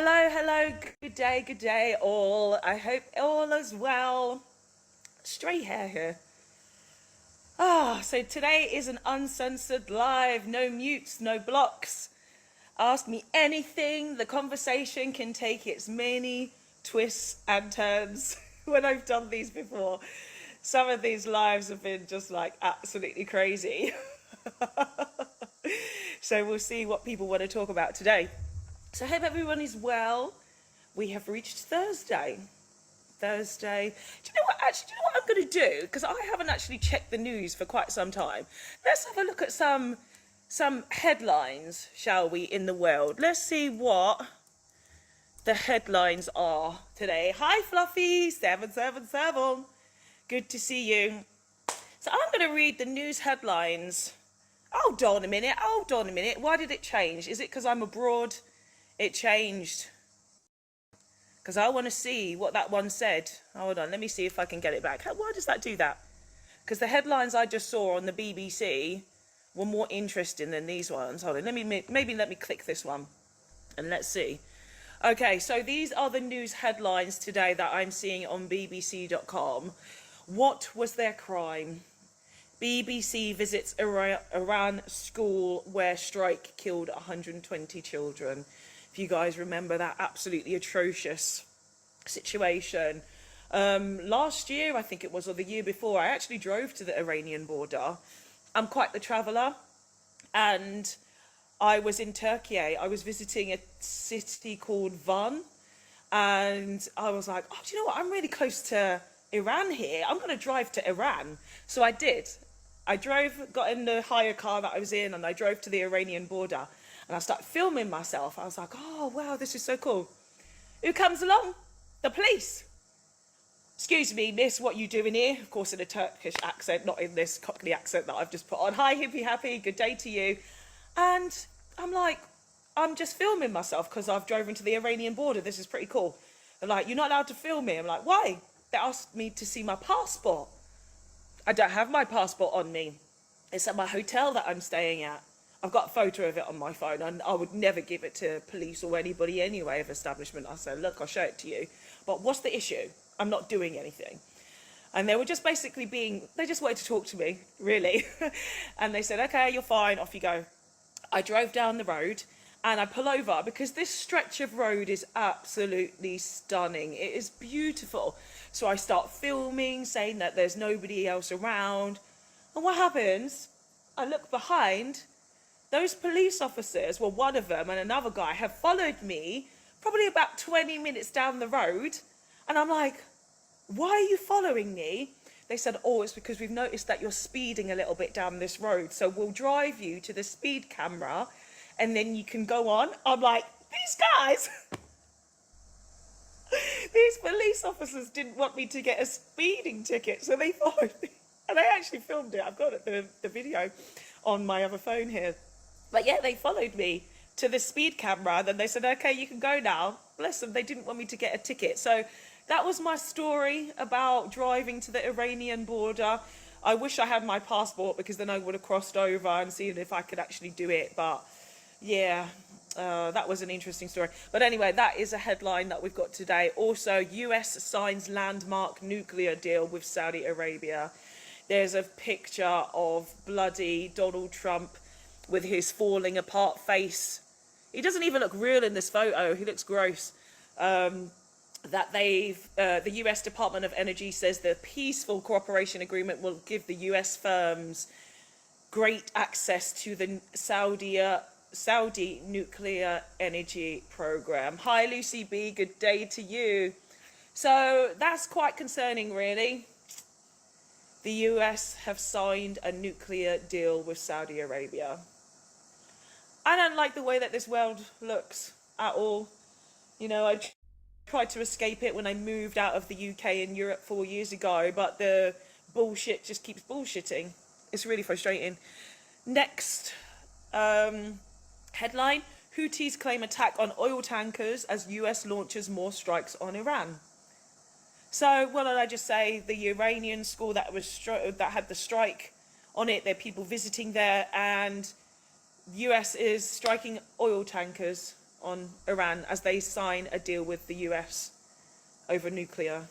Hello, good day, all. I hope all is well. Straight hair here. So today is an uncensored live, no mutes, no blocks. Ask me anything. The conversation can take its many twists and turns. When I've done these before, some of these lives have been just like absolutely crazy. So we'll see what people want to talk about today. So I hope everyone is well. We have reached Thursday. Do you know what? Actually, do you know what I'm going to do? Because I haven't actually checked the news for quite some time. Let's have a look at some headlines, shall we, in the world. Let's see what the headlines are today. Hi, Fluffy 777. Good to see you. So I'm going to read the news headlines. Hold on a minute. Why did it change? Is it because I'm abroad? It changed. Because I want to see what that one said. Hold on, let me see if I can get it back. Why does that do that? Because the headlines I just saw on the BBC were more interesting than these ones. Hold on, maybe let me click this one and let's see. Okay, so these are the news headlines today that I'm seeing on bbc.com. What was their crime? BBC visits Iran school where strike killed 120 children. If you guys remember that absolutely atrocious situation. Last year, I think it was, or the year before, I actually drove to the Iranian border. I'm quite the traveller, and I was in Turkey. I was visiting a city called Van, and I was like, oh, do you know what? I'm really close to Iran here. I'm going to drive to Iran. So I did. I got in the hire car that I was in, and I drove to the Iranian border. And I started filming myself. I was like, oh, wow, this is so cool. Who comes along? The police. Excuse me, miss, what you doing here? Of course, in a Turkish accent, not in this Cockney accent that I've just put on. Hi, hippie happy, good day to you. And I'm like, I'm just filming myself because I've driven to the Iranian border. This is pretty cool. They're like, you're not allowed to film me. I'm like, why? They asked me to see my passport. I don't have my passport on me. It's at my hotel that I'm staying at. I've got a photo of it on my phone, and I would never give it to police or anybody anyway of establishment. I said, look, I'll show it to you. But what's the issue? I'm not doing anything. And they were just basically they just wanted to talk to me, really. And they said, okay, you're fine, off you go. I drove down the road and I pull over because this stretch of road is absolutely stunning. It is beautiful. So I start filming, saying that there's nobody else around. And what happens? I look behind. Those police officers, well, one of them and another guy have followed me probably about 20 minutes down the road. And I'm like, why are you following me? They said, oh, it's because we've noticed that you're speeding a little bit down this road. So we'll drive you to the speed camera and then you can go on. I'm like, these guys, these police officers didn't want me to get a speeding ticket. So they followed me. And I actually filmed it. I've got the video on my other phone here. But yeah, they followed me to the speed camera. Then they said, okay, you can go now. Bless them. They didn't want me to get a ticket. So that was my story about driving to the Iranian border. I wish I had my passport because then I would have crossed over and seen if I could actually do it. But yeah, that was an interesting story. But anyway, that is a headline that we've got today. Also, US signs landmark nuclear deal with Saudi Arabia. There's a picture of bloody Donald Trump with his falling apart face. He doesn't even look real in this photo. He looks gross. The US Department of Energy says the peaceful cooperation agreement will give the US firms great access to the Saudi nuclear energy program. Hi, Lucy B. Good day to you. So that's quite concerning, really. The US have signed a nuclear deal with Saudi Arabia. I don't like the way that this world looks at all. You know, I tried to escape it when I moved out of the UK and Europe 4 years ago, but the bullshit just keeps bullshitting. It's really frustrating. Next headline, Houthis claim attack on oil tankers as US launches more strikes on Iran. So, what did I just say? The Iranian school that had the strike on it, there are people visiting there, and US is striking oil tankers on Iran as they sign a deal with the US over nuclear.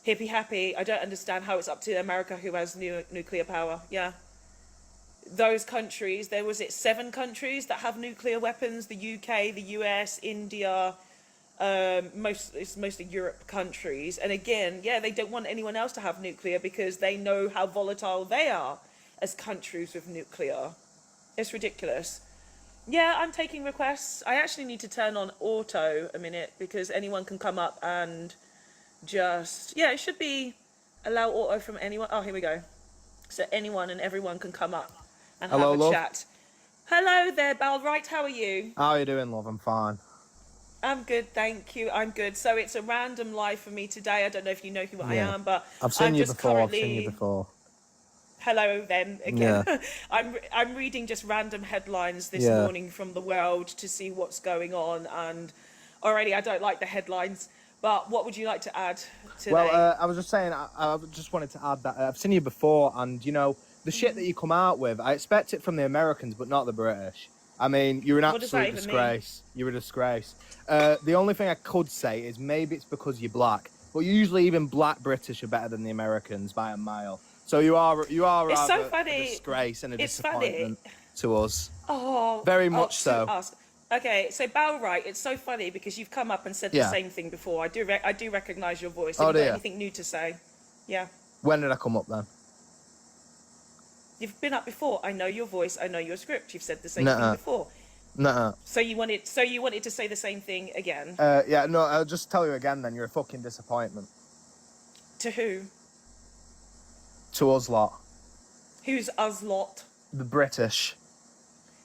Hippie happy. I don't understand how it's up to America who has nuclear power. Yeah. Those countries, there was 7 countries that have nuclear weapons: the UK, the US, India, it's mostly Europe countries. And again, yeah, they don't want anyone else to have nuclear because they know how volatile they are as countries with nuclear. It's ridiculous. Yeah, I'm taking requests. I actually need to turn on auto a minute because anyone can come up and just, yeah, it should be allow auto from anyone. Oh, here we go. So anyone and everyone can come up and have a chat. Hello there, Bal. Right, how are you? How are you doing, love? I'm fine. I'm good, thank you. I'm good. So it's a random live for me today. I don't know if you know who I am, but I've seen you just before. currently... I've seen you before. Hello then again. Yeah. I'm reading just random headlines this morning from the world to see what's going on, and already I don't like the headlines. But what would you like to add today? Well, I was just saying, I just wanted to add that I've seen you before, and you know the shit that you come out with. I expect it from the Americans, but not the British. I mean, you're an absolute disgrace. You're a disgrace. The only thing I could say is maybe it's because you're black, but usually even black British are better than the Americans by a mile. So you are it's so a funny. disgrace and a It's disappointment to us. Oh, very much so. Us. Okay, so Bal, right, it's so funny because you've come up and said the same thing before. I do recognise your voice. Have you got anything new to say? Yeah. When did I come up then? You've been up before. I know your voice. I know your script. You've said the same thing before. No. So you wanted to say the same thing again? Yeah. No. I'll just tell you again. Then you're a fucking disappointment. To who? To us lot. Who's us lot? The British.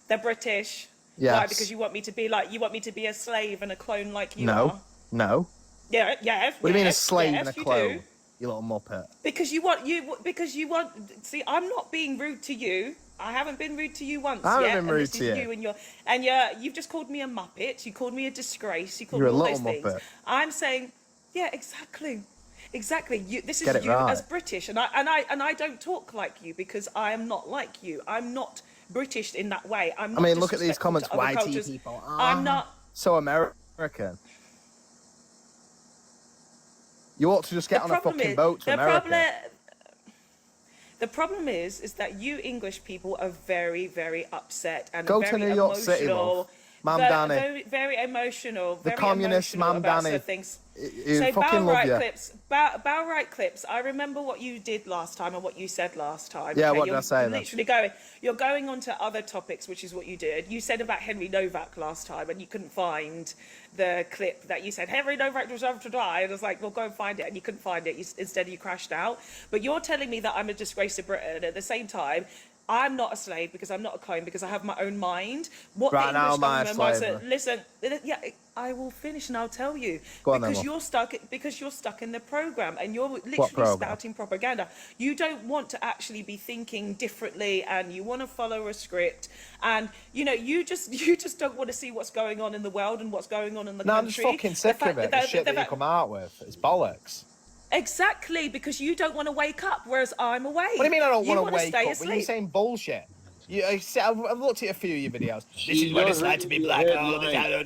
The British. Yes. Why? Because you want me to be a slave and a clone like you are? No. Yeah. What do you mean a slave and a clone? You little muppet. Because you want. See, I'm not being rude to you. I haven't been rude to you once yet. I haven't been rude to you. You've just called me a muppet. You called me a disgrace. You called You're me all a those little things. muppet. I'm saying, yeah, exactly. This is you right. as British, and I don't talk like you because I am not like you. I'm not British in that way. I'm not. I mean, look at these comments. YT people. I'm not. So American. You ought to just get on a fucking boat to America. The problem is that you English people are very, very upset and go very to New York City, love. Mam Danny. Very, very emotional. The communist Mam Danny. So Bow Right Clips. I remember what you did last time and what you said last time. Yeah, okay? what did I say then? You're going on to other topics, which is what you did. You said about Henry Novak last time, and you couldn't find the clip that you said Henry Novak deserved to die. And I was like, well, go and find it, and you couldn't find it. Instead, you crashed out. But you're telling me that I'm a disgrace to Britain. At the same time, I'm not a slave because I'm not a clone because I have my own mind. What right the English now, my government slave. Listen, yeah, I will finish and I'll tell you. Go on, because then, you're stuck in the program and you're literally spouting propaganda. You don't want to actually be thinking differently and you want to follow a script and you just don't want to see what's going on in the world and what's going on in the country. I'm just fucking sick of it. The shit that you come out with. It's bollocks. Exactly, because you don't want to wake up, whereas I'm awake. What do you mean I don't want to wake up? Asleep. When you're saying bullshit. I've looked at a few of your videos. This is what it's like to be black.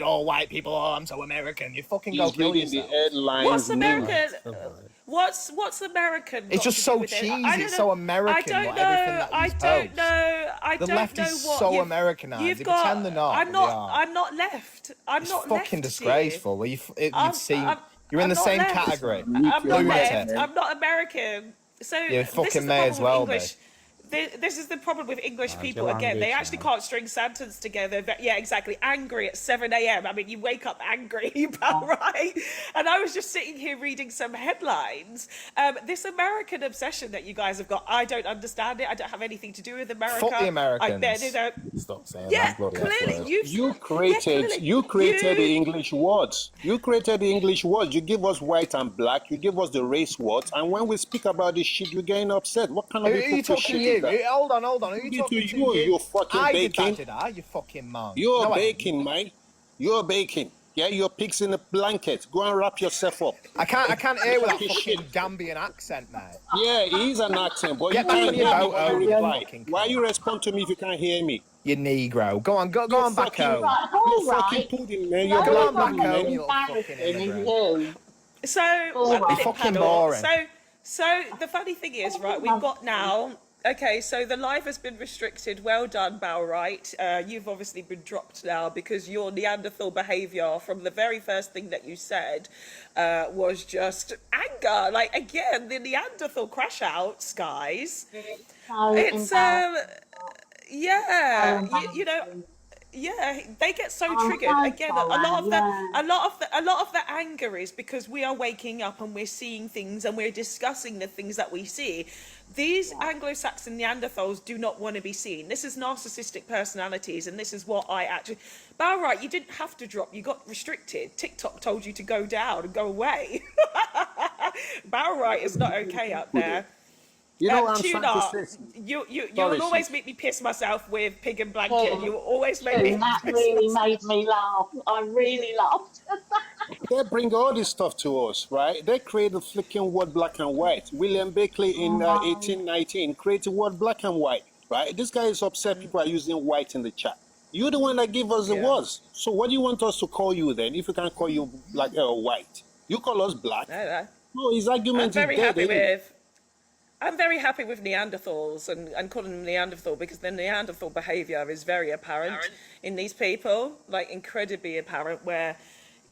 All white people. Oh, I'm so American. You fucking go kill yourself. What's American? What's American? It's just so cheesy. It's so American. I don't know. The left is so Americanized. They pretend they're not. I'm not left. I'm not left. It's fucking disgraceful. Well, you're in the same category. I'm not left. I'm not American. So you fucking may as well be. This is the problem with English people. Again, they actually can't string sentences together. Yeah, exactly. Angry at 7 a.m. I mean, you wake up angry, right? And I was just sitting here reading some headlines. This American obsession that you guys have got, I don't understand it. I don't have anything to do with America. Fuck the Americans. Stop saying that. Yeah, clearly. You created the English words. You created the English words. You give us white and black. You give us the race words. And when we speak about this shit, you're getting upset. What kind of people shit? Hold on. Who are you talking to? You fucking bacon. You fucking man. You're baking, mate. You're baking. Yeah, your pig's in a blanket. Go and wrap yourself up. I can't hear with that fucking Gambian accent, mate. Yeah, it is an accent, but Get you can't back on your boat, reply. Why you respond to me if you can't hear me? You Negro. Go on, go on back home. Right, You're all fucking right. pudding, man. The You're Go only black on back one pudding, that's home, man. you little fucking embarrassing is immigrant. you. So All a You're right. minute fucking paddle. boring. So the funny thing is, right? We've got now. Okay, so the live has been restricted. Well done, Balright. You've obviously been dropped now because your Neanderthal behaviour from the very first thing that you said was just anger. Like again, the Neanderthal crash outs, guys. So It's embarrassing. So yeah, you know, embarrassing. yeah, they get so I'm triggered. so Again, sorry. Yeah. a lot of the anger is because we are waking up and we're seeing things and we're discussing the things that we see. These Yeah. Anglo-Saxon Neanderthals do not want to be seen. This is narcissistic personalities, and this is what I actually. Balright, you didn't have to drop. You got restricted. TikTok told you to go down and go away. Balright is not okay up there. You know what I'm trying to Tuna, say? you Sorry, will sis. always make me piss myself with pig and blanket. You will always make me That piss really myself. made me laugh. I really laughed. They bring all this stuff to us, right? They create the flicking word black and white. William Beckley in Um, 1819 created word black and white, right? This guy is upset people are using white in the chat. You're the one that gave us the Yeah. words. So what do you want us to call you then if we can't call you black or white? You call us black. No. No, his I'm argument is very dead happy anyway. with. I'm very happy with Neanderthals and calling them Neanderthal because the Neanderthal behaviour is very apparent in these people, like incredibly apparent. Where,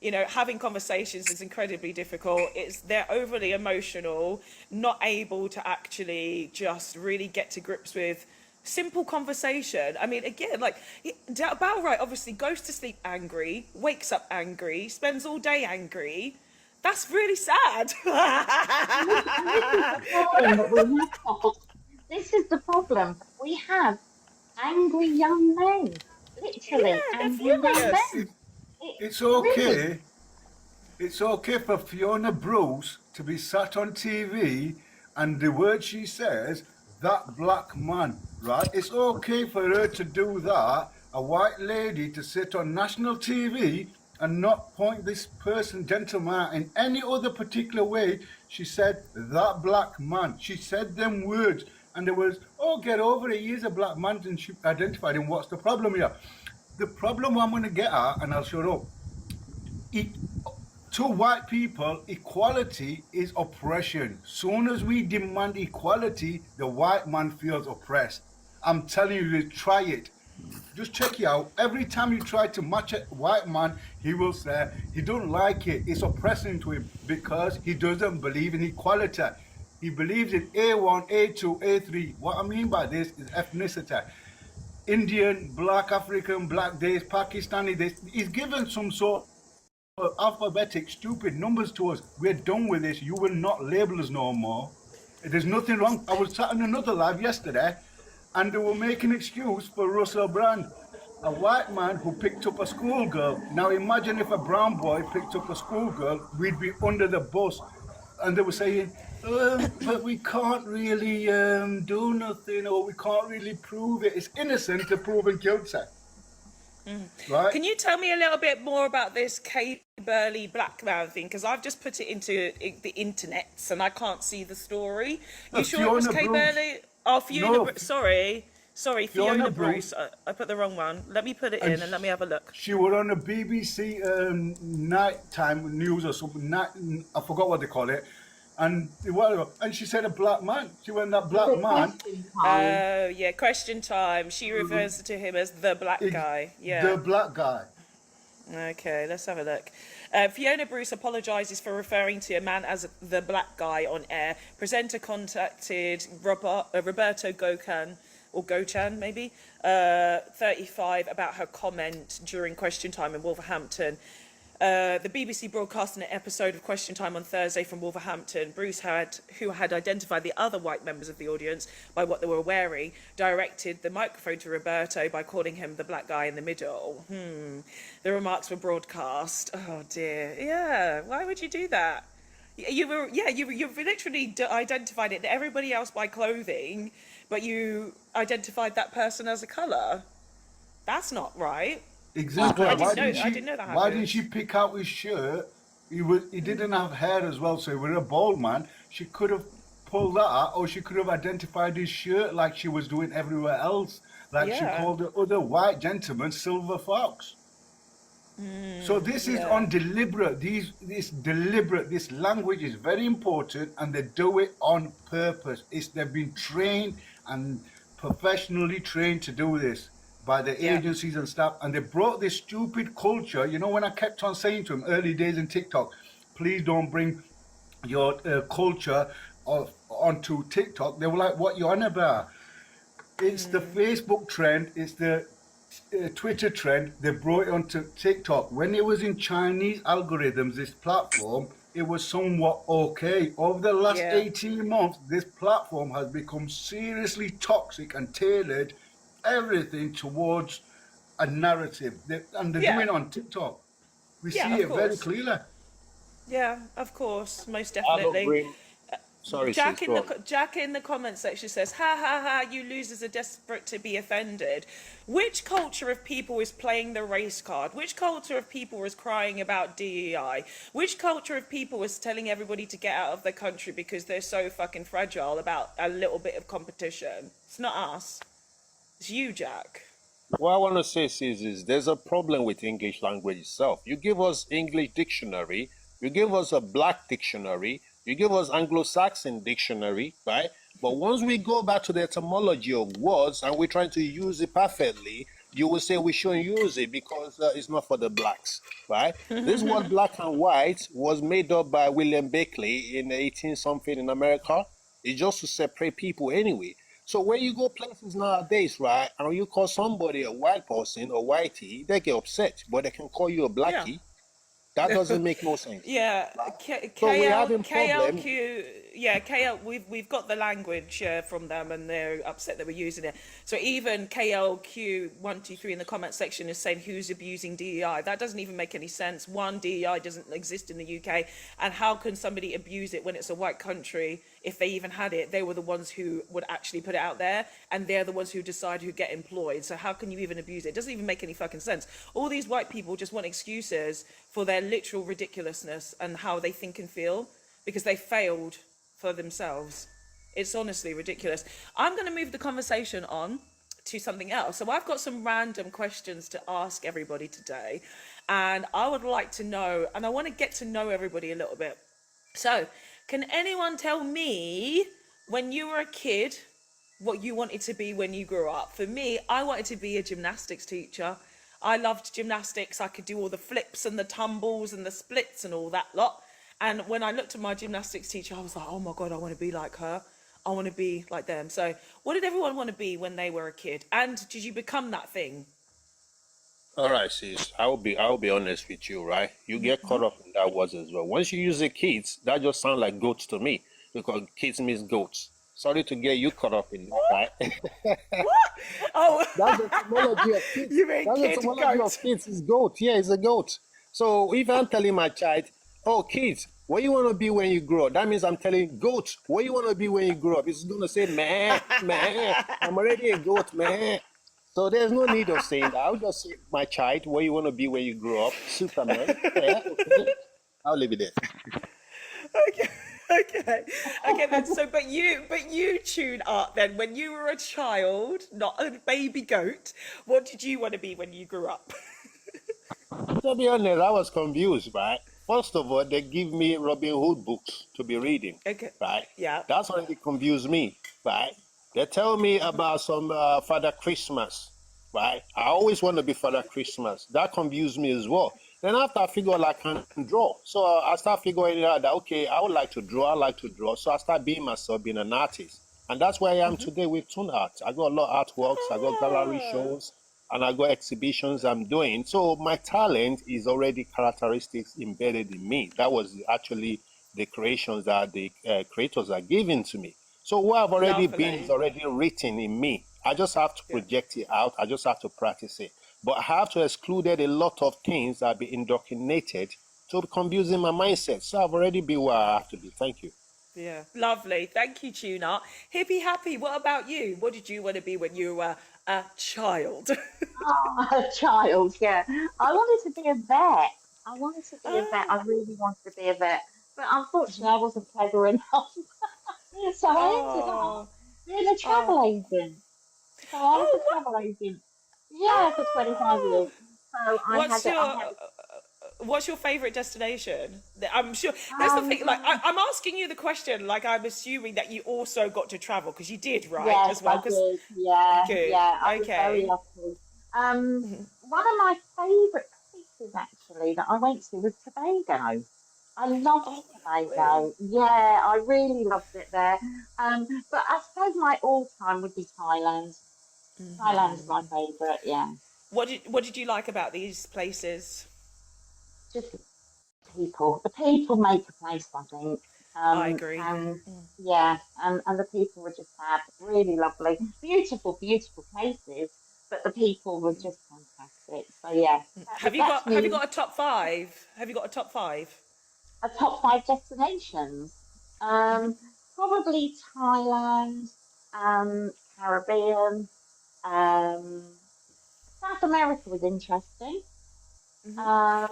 you know, having conversations is incredibly difficult. They're overly emotional, not able to actually just really get to grips with simple conversation. I mean, again, like Balright obviously goes to sleep angry, wakes up angry, spends all day angry. That's really sad. This is the problem. We have angry young men. Literally, Yeah, they're angry young furious. men. It's Really? okay. It's okay for Fiona Bruce to be sat on TV and the word she says, that black man, right? It's okay for her to do that, a white lady to sit on national TV and not point this person, gentleman, out in any other particular way. She said, that black man. She said them words. And there was, oh, get over it. He is a black man. And she identified him. What's the problem here? The problem I'm going to get at, and I'll shut up. To white people, equality is oppression. Soon as we demand equality, the white man feels oppressed. I'm telling you, try it. Just check it out. Every time you try to match a white man, he will say he don't like it. It's oppressing to him because he doesn't believe in equality. He believes in A1, A2, A3. What I mean by this is ethnicity. Indian, black African, black this, Pakistani this. He's given some sort of alphabetic stupid numbers to us. We're done with this. You will not label us no more. There's nothing wrong. I was sat in another live yesterday and they were making an excuse for Russell Brand, a white man who picked up a schoolgirl. Now imagine if a brown boy picked up a schoolgirl, we'd be under the bus. And they were saying, but we can't really do nothing, or we can't really prove it. It's innocent to proven guilty. Right? Can you tell me a little bit more about this Kay Burley black man thing? Because I've just put it into the internets and I can't see the story. You sure it was Fiona Kay Bruce. Burley? Oh, Fiona. No. Sorry, Fiona Fiona Bruce. I put the wrong one. Let me put it in and let me have a look. She was on the BBC nighttime news or something. I forgot what they call it. And she said a black man. She went that black man. Oh, yeah, question time. She refers to him as the black guy. Yeah. The black guy. Okay, let's have a look. Fiona Bruce apologises for referring to a man as the black guy on air. Presenter contacted Roberto Gochan, maybe, 35, about her comment during Question Time in Wolverhampton. The BBC broadcasting an episode of Question Time on Thursday from Wolverhampton. Bruce, who had identified the other white members of the audience by what they were wearing, directed the microphone to Roberto by calling him the black guy in the middle. The remarks were broadcast. Oh dear. Yeah. Why would you do that? You literally identified it to everybody else by clothing, but you identified that person as a colour. That's not right. Exactly. I didn't know that Why happened. didn't she pick out his shirt? He didn't have hair as well, so he was a bald man. She could have pulled that out, or she could have identified his shirt like she was doing everywhere else. like she Yeah. called the other white gentleman Silver Fox. So this is Yeah. on deliberate. This deliberate. This language is very important, and they do it on purpose. They've been trained and professionally trained to do this by the Yeah. agencies and stuff, and they brought this stupid culture. You know, when I kept on saying to them early days in TikTok, please don't bring your culture onto TikTok. They were like, "What you on about?" It's the Facebook trend. It's the Twitter trend. They brought it onto TikTok. When it was in Chinese algorithms, this platform, it was somewhat okay. Over the last Yeah. 18 months, this platform has become seriously toxic and tailored everything towards a narrative. And they're doing Yeah. it on TikTok. We Yeah, see of it very course. clearly. Yeah, of course, most I don't definitely. bring. Sorry, sis, go on. Jack in the comment section says, "Ha ha ha! You losers are desperate to be offended." Which culture of people is playing the race card? Which culture of people is crying about DEI? Which culture of people is telling everybody to get out of the country because they're so fucking fragile about a little bit of competition? It's not us. It's you, Jack. What I want to say is there's a problem with English language itself. You give us English dictionary, you give us a black dictionary, you give us Anglo-Saxon dictionary, right? But once we go back to the etymology of words and we're trying to use it perfectly, you will say we shouldn't use it because it's not for the blacks, right? This word black and white was made up by William Beckley in 18 something in America. It's just to separate people anyway. So when you go places nowadays, right, and you call somebody a white person or whitey, they get upset, but they can call you a Yeah. blackie. That doesn't make no sense. Yeah, Right? So we're having problem. KLQ. Yeah, KL. We've got the language from them, and they're upset that we're using it. So even KLQ123 in the comment section is saying who's abusing DEI. That doesn't even make any sense. One, DEI doesn't exist in the UK, and how can somebody abuse it when it's a white country? If they even had it, they were the ones who would actually put it out there, and they're the ones who decide who get employed. So how can you even abuse it? It doesn't even make any fucking sense. All these white people just want excuses for their literal ridiculousness and how they think and feel because they failed for themselves. It's honestly ridiculous. I'm going to move the conversation on to something else. So I've got some random questions to ask everybody today, and I would like to know, and I want to get to know everybody a little bit. So, can anyone tell me, when you were a kid, what you wanted to be when you grew up? For me, I wanted to be a gymnastics teacher. I loved gymnastics. I could do all the flips and the tumbles and the splits and all that lot. And when I looked at my gymnastics teacher, I was like, oh my God, I want to be like her. I want to be like them. So what did everyone want to be when they were a kid? And did you become that thing? All right, sis. I will be honest with you, right? You get caught up in that words as well. Once you use the kids, that just sounds like goats to me because kids means goats. Sorry to get you caught up in that, right? What? Oh, That's the etymology of kids. you mean That's the kid etymology goat? of kids is goat. Yeah, it's a goat. So if I'm telling my child, oh, kids, what you want to be when you grow up? That means I'm telling goat, what you want to be when you grow up? It's going to say, man, man, I'm already a goat, man. So there's no need of saying that. I'll just say, my child, what you want to be when you grow up? Superman. Yeah, okay. I'll leave it there. Okay. Okay then, so but you tune up then when you were a child, not a baby goat, what did you want to be when you grew up? To be honest, I was confused, right? First of all, they give me Robin Hood books to be reading, Okay. right? Yeah. That's already confused me, right? They tell me about some Father Christmas, right? I always want to be Father Christmas. That confused me as well. Then after I figure out I can draw. So I start figuring out that, okay, I would like to draw, I like to draw. So I start being myself, being an artist. And that's where I am today with Tune Art. I got a lot of artworks, I got gallery Ah. shows, and I got exhibitions I'm doing. So my talent is already characteristics embedded in me. That was actually the creations that the creators are giving to me. So what I've already been is Lovely. already written in me. I just have to Yeah. project it out. I just have to practice it. But I have to exclude a lot of things that have been indoctrinated to be confusing my mindset. So I've already been where I have to be. Thank you. Yeah. Lovely. Thank you, Tuna. Hippie happy. What about you? What did you want to be when you were a child? Oh, a child, yeah. I wanted to be a vet. I wanted to be a vet. Ah. I really wanted to be a vet. But unfortunately, I wasn't clever enough. So I ended up Oh. being a Oh. travel agent. So I was Oh, a travel agent, yeah, for 25 years. oh. So What's I your had, What's your favorite destination? I'm sure that's the thing. Like, um, I'm asking you the question. Like, I'm assuming that you also got to travel because you did, right? yes, As I well. Because did. Yeah, good. yeah, I was very Okay. lucky. One of my favourite places actually that I went to was Tobago. I loved Oh, lovely. Tobago. Yeah, I really loved it there. But I suppose my all-time would be Thailand. Thailand's my favourite. Yeah, What did you like about these places? just people. The people make a place, I think. I agree. And yeah, and the people were just fab, really lovely, beautiful, beautiful places. But the people were just fantastic. So yeah, that's Have you me. got a top five? Have you got a top five? A top five destinations. Um, Probably Thailand, Caribbean, um, South America was interesting.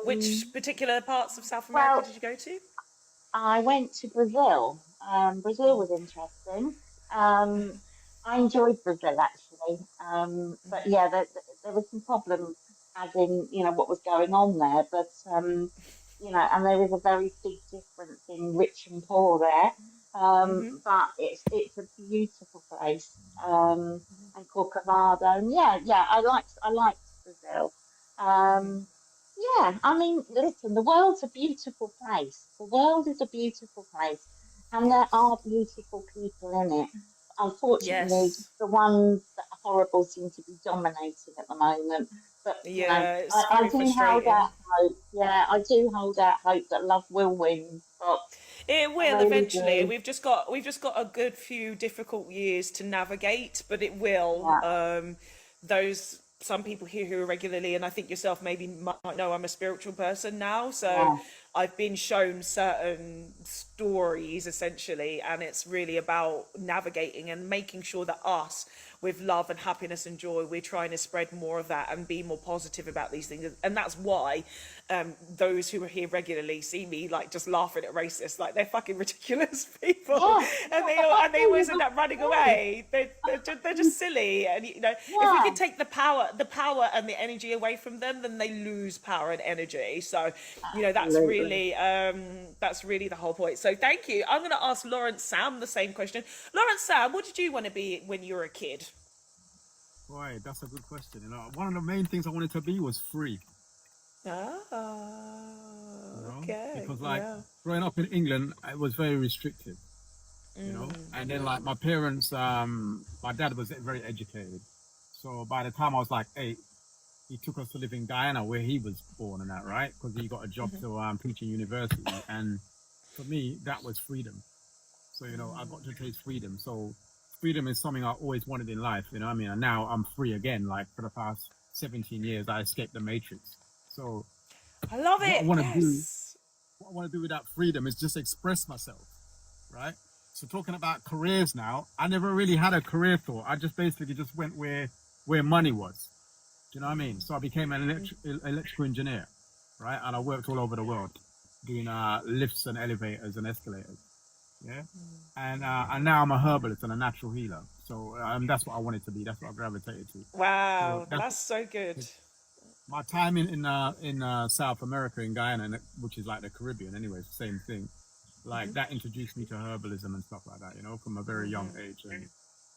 Which Um, particular parts of South America well, did you go to? I went to Brazil. Brazil was interesting. Um, I enjoyed Brazil actually. But yeah, there was some problems, as in, what was going on there. But, and there is a very big difference in rich and poor there. But it's a beautiful place. And Corcovado. And yeah, I liked Brazil. Um, yeah, I mean, listen, the world's a beautiful place. The world is a beautiful place, and there Yes. are beautiful people in it. Unfortunately, Yes. just the ones that are horrible seem to be dominating at the moment. But, Yeah, it's I very do hold frustrating. out hope. Yeah, I do hold out hope that love will win. But It I will really eventually. do. We've just got a good few difficult years to navigate, but it will. Yeah, Those some people here who are regularly, and I think yourself maybe might know I'm a spiritual person now, so yeah, I've been shown certain stories essentially, and it's really about navigating and making sure that us, with love and happiness and joy, we're trying to spread more of that and be more positive about these things. And that's why those who are here regularly see me like just laughing at racists, like they're fucking ridiculous people, yeah, and yeah. But that's and they who you always end have up running to be. away. They're just silly, and if we Yeah, could take the power and the energy away from them, then they lose power and energy. So absolutely. that's really the whole point. So thank you. I'm going to ask Lawrence Sam the same question. Lawrence Sam, what did you want to be when you were a kid? Boy, that's a good question. One of the main things I wanted to be was free. Ah, okay, Because like yeah. growing up in England, it was very restrictive. And then like my parents, my dad was very educated. So by the time I was like 8, he took us to live in Guyana where he was born and that, right? Because he got a job to teach in university. And for me, that was freedom. So, I got to taste freedom. So freedom is something I always wanted in life, what I mean? And now I'm free again. Like for the past 17 years, I escaped the matrix. So I love what I it. want to do, Yes. what I want to do with that freedom is just express myself, right? So talking about careers now, I never really had a career thought. I just basically just went where money was. Do you know what I mean? So I became an electrical engineer, right? And I worked all over the world doing lifts and elevators and escalators. Yeah. And now I'm a herbalist and a natural healer. So that's what I wanted to be. That's what I gravitated to. So Wow, that's that's so good. my time in South America in Guyana, which is like the Caribbean anyway, it's the same thing. Like that introduced me to herbalism and stuff like that, from a very young age. And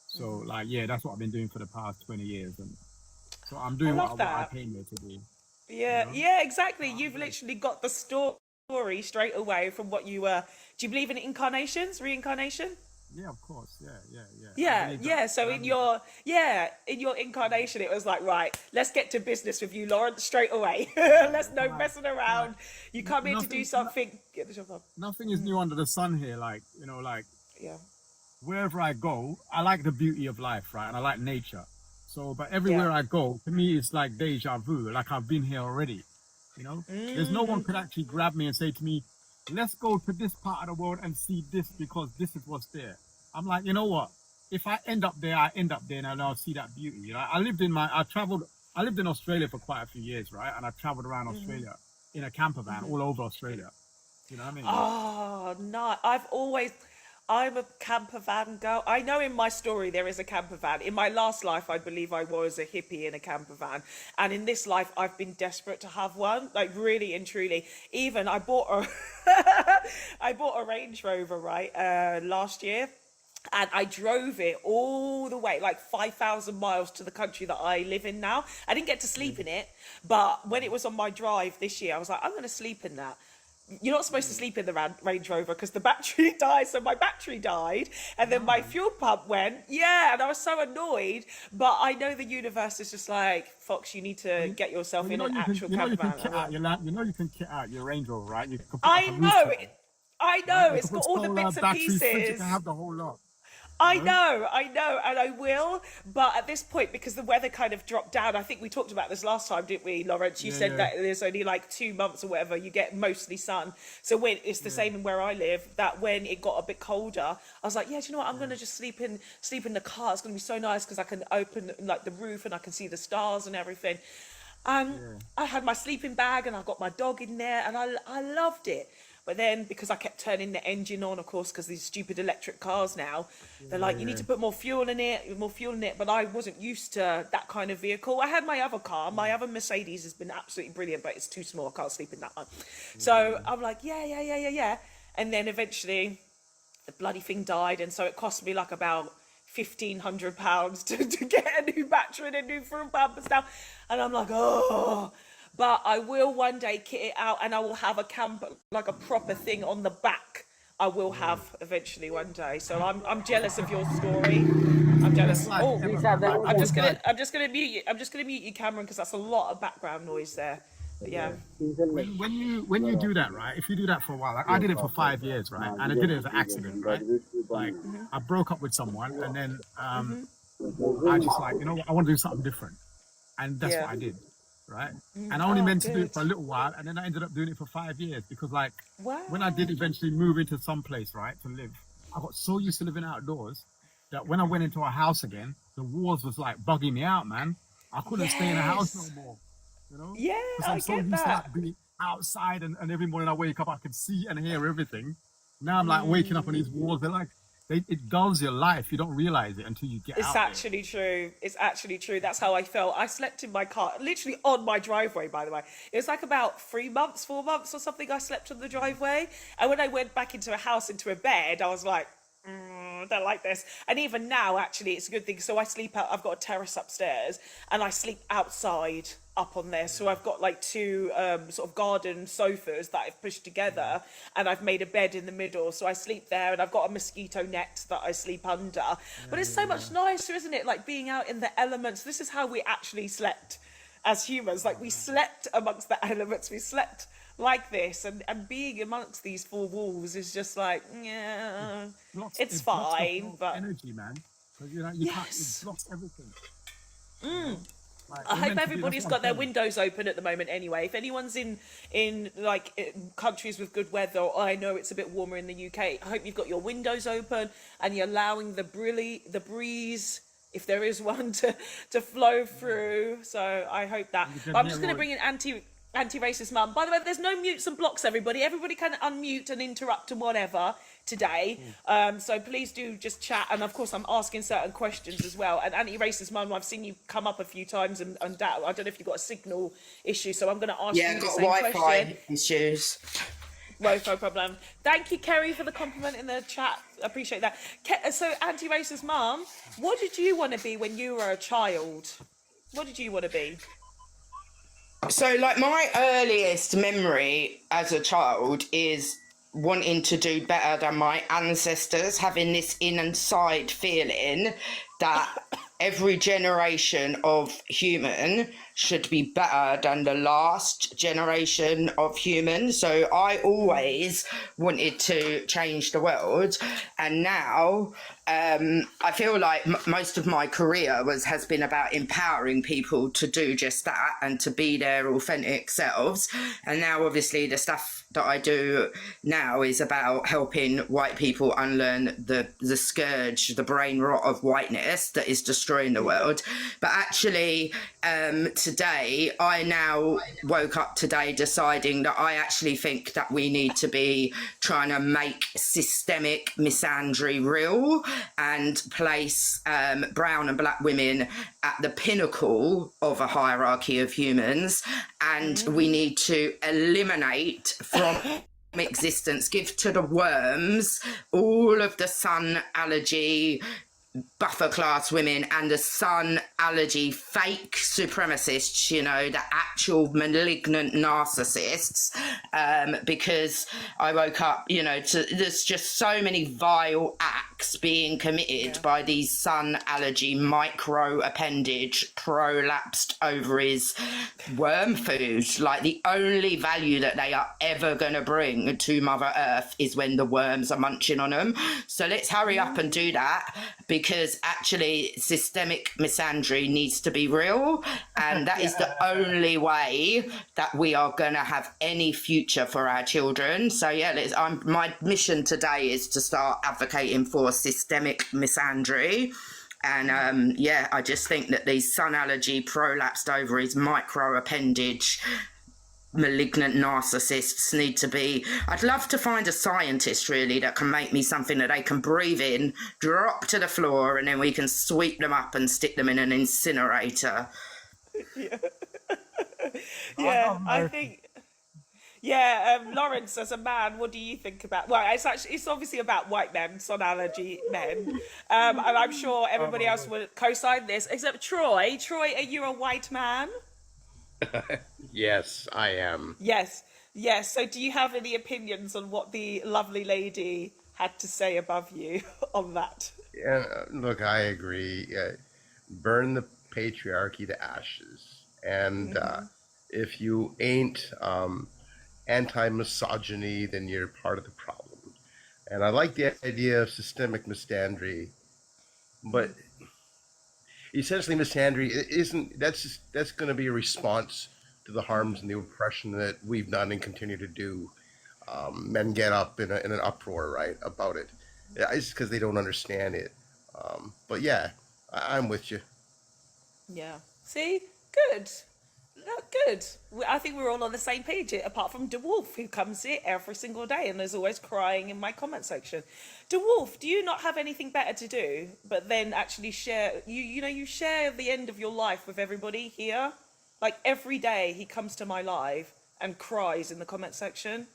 so like, yeah, that's what I've been doing for the past 20 years. And so I'm I doing love what I that. came here to do, Yeah, yeah, So exactly. I'm You've blessed. literally got the story straight away from what you were. Do you believe in incarnations, reincarnation? Yeah, of course. Yeah, yeah, yeah. I Yeah, believe that. yeah. So And I believe that. in your incarnation, it was like, right, let's get to business with you, Lawrence, straight away. Let's no Like, messing like around. You come in to do nothing, something, get the job done. nothing is new under the sun here. Like, Yeah, wherever I go, I like the beauty of life, right? And I like nature. So, but yeah. everywhere I go, to me, it's like deja vu. Like I've been here already. There's no one could actually grab me and say to me, let's go to this part of the world and see this because this is what's there. I'm like, you know what? If I end up there, I end up there and I'll see that beauty. I lived in Australia for quite a few years, right? And I traveled around Australia in a camper van all over Australia. You know what I mean? Oh no, I'm a camper van girl. I know in my story there is a camper van. In my last life, I believe I was a hippie in a camper van. And in this life, I've been desperate to have one, like really and truly. Even I bought a, I bought a Range Rover, right, last year. And I drove it all the way, like 5,000 miles to the country that I live in now. I didn't get to sleep in it, but when it was on my drive this year, I was like, I'm going to sleep in that. You're not supposed to sleep in the Range Rover because the battery died. So my battery died and then my fuel pump went. Yeah, and I was so annoyed. But I know the universe is just like, Fox, you need to get yourself in an actual camper van. You know you can kit out your Range Rover, right? You can put I know. I know. Right? It's got all the bits and pieces. You can have the whole lot. I know, and I will. But at this point, because the weather kind of dropped down, I think we talked about this last time, didn't we, Lawrence? You said that there's only like 2 months or whatever, you get mostly sun. So when it's the same in where I live, that when it got a bit colder, I was like, yeah, do you know what? I'm going to just sleep in the car. It's going to be so nice because I can open like the roof and I can see the stars and everything. I had my sleeping bag and I got my dog in there and I loved it. But then, because I kept turning the engine on, of course, because these stupid electric cars now, they're like, you need to put more fuel in it. But I wasn't used to that kind of vehicle. I had my other car. My other Mercedes has been absolutely brilliant, but it's too small. I can't sleep in that one. So I'm like, yeah. And then eventually, the bloody thing died. And so it cost me like about £1,500 to get a new battery and a new fuel pump and stuff. And I'm like, oh... But I will one day kit it out and I will have a camper, like a proper thing on the back. I will have eventually one day. So I'm jealous of your story. I'm jealous. Oh, I'm just gonna mute you. I'm just gonna mute you, Cameron, because that's a lot of background noise there. But yeah. When you do that, right? If you do that for a while, like I did it for 5 years, right? And I did it as an accident, right? Like I broke up with someone, and then I just like, you know what? I want to do something different, and that's what I did. Right, and I only meant to do it for a little while, and then I ended up doing it for 5 years because, like, when I did eventually move into some place, right, to live, I got so used to living outdoors that when I went into a house again, the walls was like bugging me out, man. I couldn't stay in a house no more, you know? Yeah, because I'm so used to like, being outside, and every morning I wake up, I can see and hear everything. Now I'm like waking up on these walls. They're like, it dulls your life. You don't realize it until you get out. It's actually true. It's actually true. That's how I felt. I slept in my car, literally on my driveway, by the way. It was like about 4 months or something I slept on the driveway. And when I went back into a house, into a bed, I was like, I don't like this. And even now, actually, it's a good thing. So I sleep out. I've got a terrace upstairs and I sleep outside up on there. So I've got like 2 sort of garden sofas that I've pushed together and I've made a bed in the middle. So I sleep there and I've got a mosquito net that I sleep under. But it's so much nicer, isn't it? Like being out in the elements. This is how we actually slept as humans. Like we slept amongst the elements. We slept like this, and being amongst these 4 walls is just like, yeah, it's fine, but energy, man, because you know you can't. It blocks everything. Like, I hope everybody's got their windows open at the moment. Anyway, if anyone's in like countries with good weather, or I know it's a bit warmer in the UK, I hope you've got your windows open and you're allowing the breeze, if there is one, to flow through. So I hope that. But I'm just going to bring in anti-racist mum. By the way, there's no mutes and blocks, everybody. Everybody can unmute and interrupt and whatever today. So please do just chat. And of course, I'm asking certain questions as well. And anti-racist mum, I've seen you come up a few times and I don't know if you've got a signal issue. So I'm going to ask you the same question. Yeah, Wi-Fi issues. Wi-Fi problem. Thank you, Kerry, for the compliment in the chat. I appreciate that. So anti-racist mum, what did you want to be when you were a child? What did you want to be? So, like, my earliest memory as a child is wanting to do better than my ancestors, having this inside feeling that every generation of human should be better than the last generation of humans. So I always wanted to change the world. And now, I feel like most of my career has been about empowering people to do just that and to be their authentic selves. And now, obviously, the stuff that I do now is about helping white people unlearn the scourge, the brain rot of whiteness that is destroying the world. But actually, today, I now woke up today deciding that I actually think that we need to be trying to make systemic misandry real and place brown and black women at the pinnacle of a hierarchy of humans. And we need to eliminate from existence, give to the worms all of the sun allergy buffer class women and the sun allergy fake supremacists, you know, the actual malignant narcissists, because I woke up, you know, there's just so many vile acts being committed by these sun allergy micro appendage prolapsed ovaries worm food. Like, the only value that they are ever going to bring to Mother Earth is when the worms are munching on them. So let's hurry up and do that, because actually systemic misandry needs to be real, and that is the only way that we are going to have any future for our children. So yeah, my mission today is to start advocating for systemic misandry. And I just think that these sun allergy prolapsed ovaries micro appendage malignant narcissists need to be. I'd love to find a scientist really that can make me something that they can breathe in, drop to the floor, and then we can sweep them up and stick them in an incinerator. I think. Lawrence, as a man, what do you think about? Well, it's obviously about white men, sun allergy men, and I'm sure everybody else would co-sign this, except Troy. Troy, are you a white man? Yes, I am. Yes. So do you have any opinions on what the lovely lady had to say above you on that? Yeah, look, I agree. Burn the patriarchy to ashes. And if you ain't anti-misogyny, then you're part of the problem. And I like the idea of systemic misandry, but essentially misandry that's going to be a response to the harms and the oppression that we've done and continue to do. Men get up in an uproar, right, about it. It's because they don't understand it. But yeah, I'm with you. Yeah. See? Good. Good. I think we're all on the same page, apart from DeWolf, who comes here every single day and is always crying in my comment section. DeWolf, do you not have anything better to do but then actually share, you share the end of your life with everybody here? Like, every day he comes to my live and cries in the comment section.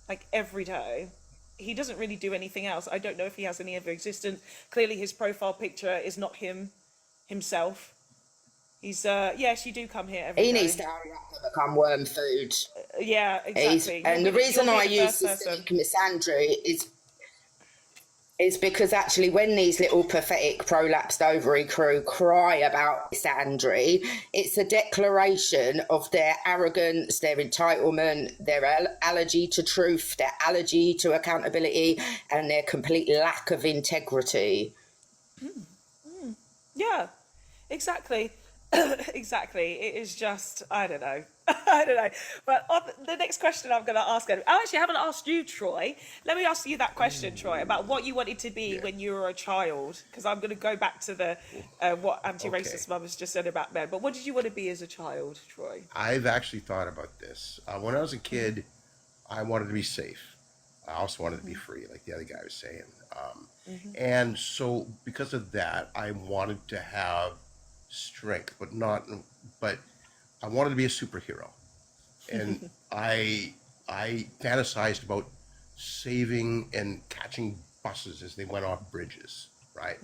Like, every day. He doesn't really do anything else. I don't know if he has any other existence. Clearly his profile picture is not himself. He's, yes, you do come here every day. He needs to hurry up and become worm food. Yeah, exactly. And the reason I use systemic misandry is because actually when these little pathetic prolapsed ovary crew cry about misandry, it's a declaration of their arrogance, their entitlement, their allergy to truth, their allergy to accountability, and their complete lack of integrity. Yeah, exactly. Exactly. It is just, I don't know. I don't know. But on the next question I'm going to ask, I actually haven't asked you, Troy. Let me ask you that question, Troy, about what you wanted to be when you were a child. Because I'm going to go back to the what anti-racist mum has just said about men. But what did you want to be as a child, Troy? I've actually thought about this. When I was a kid, I wanted to be safe. I also wanted to be free, like the other guy was saying. And so because of that, I wanted to have strength, but I wanted to be a superhero. And I fantasized about saving and catching buses as they went off bridges, right?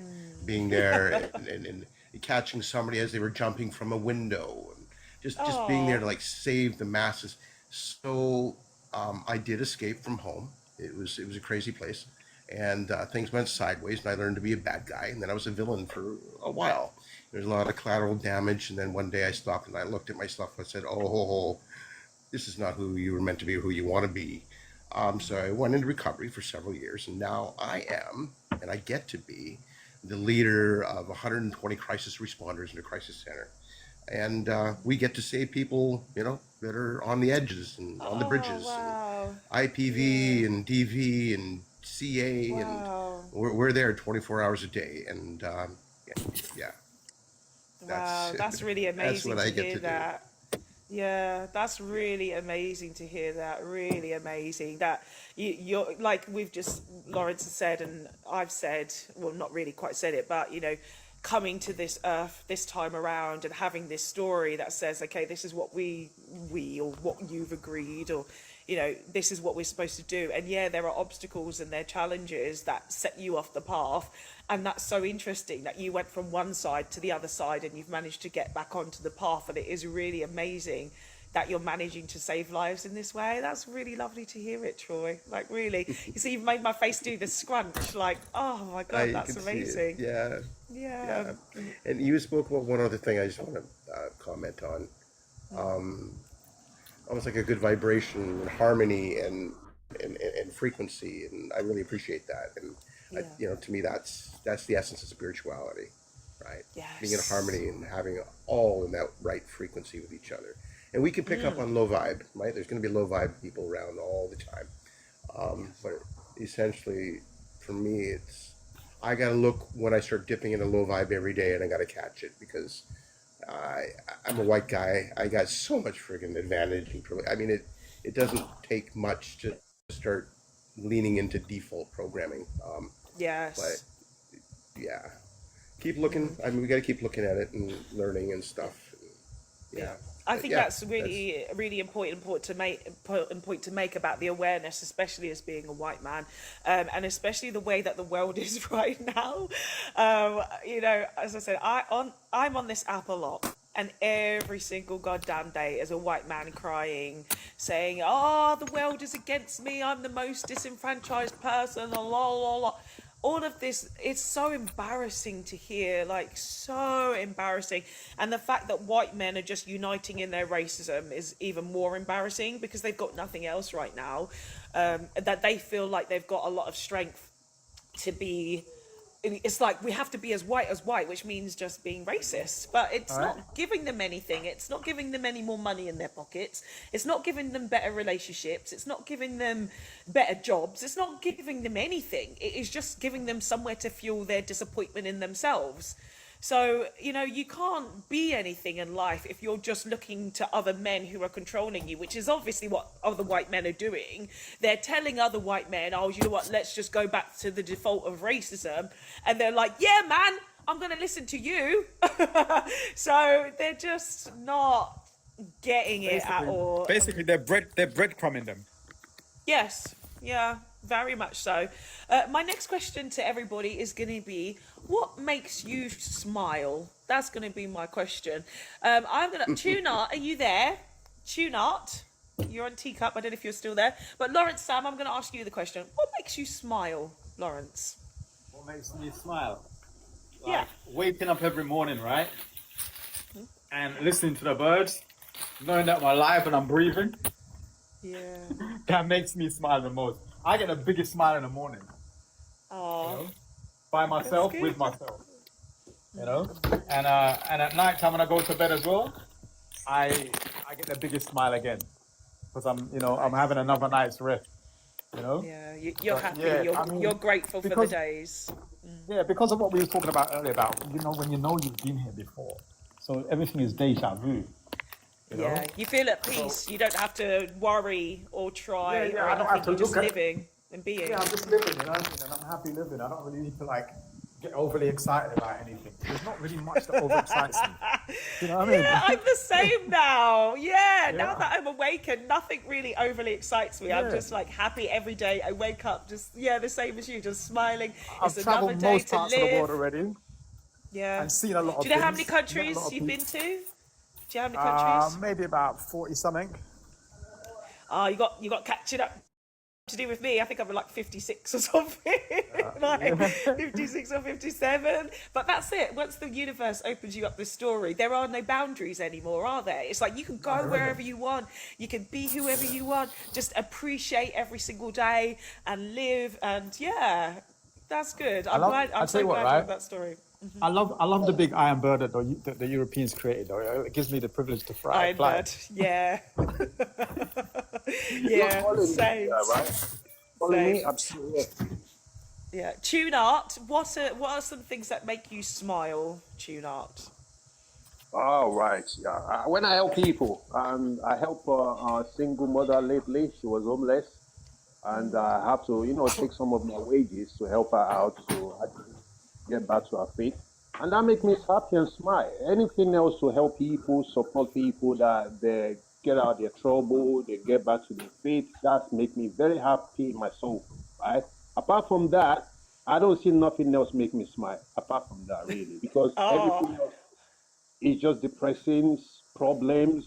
Being there and catching somebody as they were jumping from a window, and just being there to like save the masses. So I did escape from home. It was a crazy place, and things went sideways, and I learned to be a bad guy, and then I was a villain for a while. There's a lot of collateral damage, and then one day I stopped and I looked at myself and I said, oh, this is not who you were meant to be or who you want to be. So I went into recovery for several years, and now I am, and I get to be, the leader of 120 crisis responders in a crisis center. And we get to save people, that are on the edges and on the Oh, bridges, and wow. Yeah. IPV and DV and CA, and Wow. we're there 24 hours a day. And yeah, that's Wow. That's really that's amazing what to I get hear to do. that. Yeah, that's really amazing to hear that. Really amazing that you're like we've just Lawrence has said and I've said, well, not really quite said it, but coming to this earth this time around and having this story that says, okay, this is what we or what you've agreed, or this is what we're supposed to do. And yeah, there are obstacles and there are challenges that set you off the path. And that's so interesting that you went from one side to the other side and you've managed to get back onto the path. And it is really amazing that you're managing to save lives in this way. That's really lovely to hear it, Troy. Like, really. You see, you've made my face do the scrunch. Like, oh my God, You that's can see it. amazing. Yeah, Yeah. yeah. And you spoke about one other thing I just want to comment on. Almost like a good vibration and harmony and frequency, and I really appreciate that. And Yeah. to me, that's the essence of spirituality, right? Being in Yes. harmony and having all in that right frequency with each other. And we can pick up on low vibe, right? There's going to be low vibe people around all the time. But essentially, for me, I got to look when I start dipping into low vibe every day, and I got to catch it, because I'm a white guy. I got so much friggin' advantage and privilege. I mean, it doesn't take much to start leaning into default programming. But Yes. yeah, keep looking. I mean, we got to keep looking at it and learning and stuff. Yeah. I But think yeah, that's really, really important point to make about the awareness, especially as being a white man, and especially the way that the world is right now. As I said, I'm on this app a lot, and every single goddamn day is a white man crying, saying, "Oh, the world is against me. I'm the most disenfranchised person." La la la la. All of this, it's so embarrassing to hear, like so embarrassing. And the fact that white men are just uniting in their racism is even more embarrassing, because they've got nothing else right now, that they feel like they've got a lot of strength to be. It's like we have to be as white, which means just being racist. But it's not giving them anything. It's not giving them any more money in their pockets. It's not giving them better relationships. It's not giving them better jobs. It's not giving them anything. It is just giving them somewhere to fuel their disappointment in themselves. So, you can't be anything in life if you're just looking to other men who are controlling you, which is obviously what other white men are doing. They're telling other white men, oh, you know what, let's just go back to the default of racism. And they're like, yeah, man, I'm going to listen to you. So they're just not getting it at all. Basically, they're breadcrumbing them. Yes, yeah, very much so. My next question to everybody is going to be, what makes you smile? That's going to be my question. I'm going to... Tunart, are you there? Tunart, you're on Teacup. I don't know if you're still there. But Lawrence, Sam, I'm going to ask you the question. What makes you smile, Lawrence? What makes me smile? Yeah. Waking up every morning, right? And listening to the birds, knowing that I'm alive and I'm breathing. Yeah. That makes me smile the most. I get the biggest smile in the morning. Oh. By myself, with myself. And at night time when I go to bed as well, I get the biggest smile again, because I'm having another night's rest. Yeah, you're happy. Yeah, you're grateful for the days. Yeah, because of what we were talking about earlier about when you've been here before, so everything is deja vu. Yeah, you feel at peace. You don't have to worry or try. Yeah, or I don't have to You're just look at- living and being. Yeah, I'm just living, and I'm happy living. I don't really need to get overly excited about anything. There's not really much that over excites me. You know what I mean? Yeah, I'm the same now. Yeah, now that I'm awakened, nothing really overly excites me. I'm Yeah. just happy every day. I wake up just the same as you, just smiling. I've It's another travelled day most to parts of the world live. already Yeah. and seen a lot of Do you know how things, many met a countries lot of you've been people. to? Do you know how many countries? Maybe about 40 something. You got catching up to do with me. I think I'm like 56 or something, like 56 or 57. But that's it. Once the universe opens you up this story, there are no boundaries anymore, are there? It's like you can go wherever you want, you can be whoever you want. Just appreciate every single day and live. And yeah, that's good. I'm glad. I'm so glad you have that story. I love the big iron bird that the Europeans created. Though. It gives me the privilege to fly. Iron bird, yeah. Yeah, same. Right? Follow me, Same. absolutely. Yeah, tune art. What are some things that make you smile? Tune art. All right. Yeah. When I help people, I help a single mother lately. She was homeless, and I have to, take some of my wages to help her out to actually get back to her feet, and that makes me happy and smile. Anything else to help people, support people that they get out of their trouble, they get back to their feet. That makes me very happy in my soul. Right. Apart from that, I don't see nothing else make me smile. Apart from that, really, because Oh, everything else it's just depressing problems,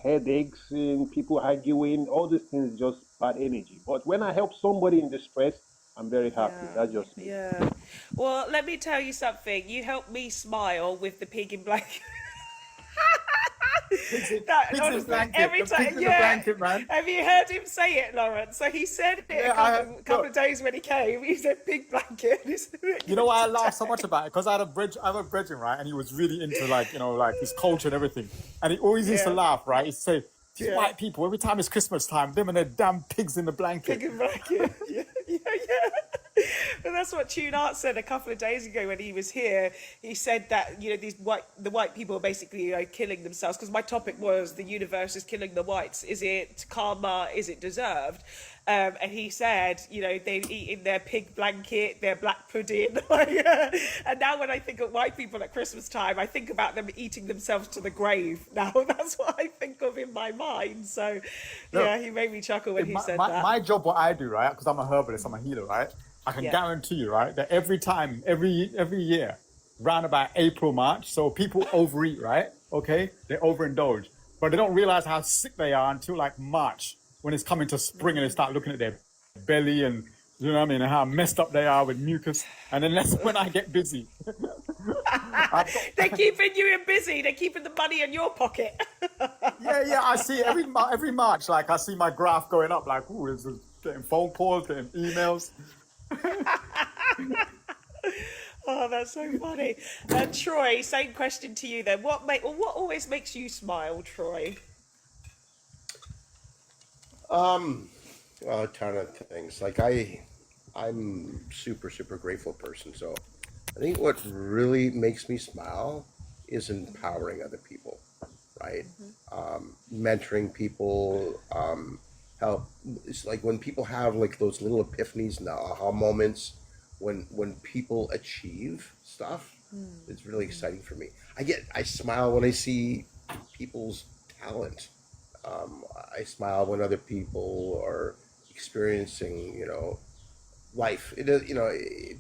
headaches, and people arguing. All these things just bad energy. But when I help somebody in distress, I'm very happy. yeah, That's just me. yeah. Well, let me tell you something. You helped me smile with the pig in black. That Pigs in honestly, blanket. every The time, pigs in the yeah. blanket, man. Have you heard him say it, Lawrence? So he said it Yeah, a couple of days when he came. He said "big blanket." you know why I laugh so much about it? Because I have a brethren, right? And he was really into like his culture and everything. And he always used to Yeah, laugh, right? He'd say, these yeah. white people, every time it's Christmas time, them and their damn pigs in the blanket. Pig and blanket. Yeah, yeah, yeah. But that's what Tune Art said a couple of days ago when he was here. He said that the white people are basically killing themselves because my topic was the universe is killing the whites. Is it karma? Is it deserved? And he said, they've eaten their pig blanket, their black pudding. And now when I think of white people at Christmas time, I think about them eating themselves to the grave. Now that's what I think of in my mind. So, No, yeah, he made me chuckle when he said my, that. my job, what I do, right? Because I'm a herbalist, I'm a healer, right? I can Yeah. guarantee you, right, that every year, round about April, March, so people overeat, right? Okay, they overindulge, but they don't realize how sick they are until like March when it's coming to spring and they start looking at their belly and you know what I mean, and how messed up they are with mucus. And then that's when I get busy. I've got, They're keeping you busy. They're keeping the money in your pocket. yeah, I see every March, like I see my graph going up, like, ooh, it's getting phone calls, getting emails. Oh, that's so funny. Troy, same question to you then. What always makes you smile, Troy? Well, a ton of things. Like I'm super grateful person. So I think what really makes me smile is empowering other people, right? Mentoring people, help. It's like when people have like those little epiphanies and the aha moments when people achieve stuff. It's really exciting for me. I smile when I see people's talent. I smile when other people are experiencing, life.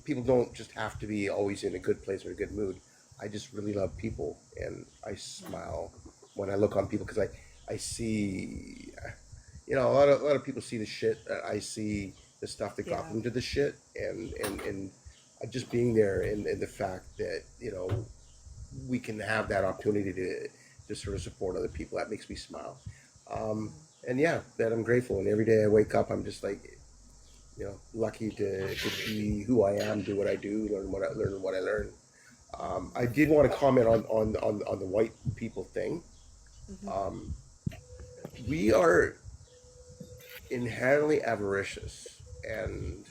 People don't just have to be always in a good place or a good mood. I just really love people, and I smile when I look on people because I see, a lot of people see the shit. I see the stuff that got Yeah. them to the shit, and just being there, and the fact that we can have that opportunity to sort of support other people. That makes me smile. And yeah, that I'm grateful. And every day I wake up, I'm just like, lucky to be who I am, do what I do, learn what I learn. I did want to comment on the white people thing. Um, we are inherently avaricious and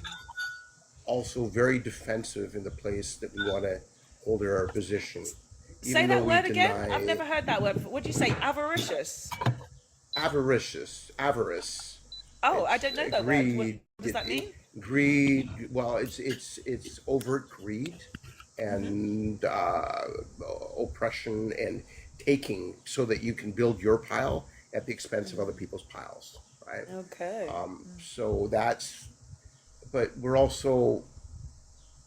also very defensive in the place that we want to hold our position, Say even though that we word again. I've deny never heard that word before. What do you say? Avaricious. avarice. Oh, I It's don't know that word. What greed. does that mean? Greed. Well, it's overt greed and oppression and taking, so that you can build your pile at the expense of other people's piles, right? Okay. So that's. But we're also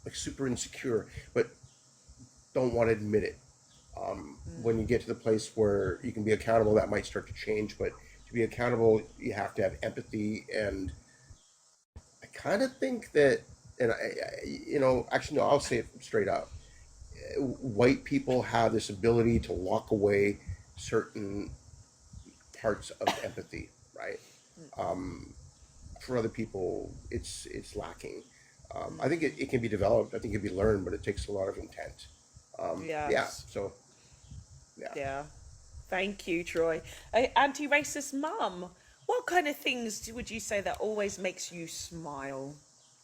like super insecure, but don't want to admit it. When you get to the place where you can be accountable, that might start to change. But to be accountable, you have to have empathy and kind of think that, and actually, no, I'll say it straight up. White people have this ability to lock away certain parts of empathy, right? For other people, it's lacking. I think it can be developed. I think it can be learned, but it takes a lot of intent. Yeah. Yes. So yeah. Yeah. Thank you, Troy. Anti-racist mum. What kind of things would you say that always makes you smile?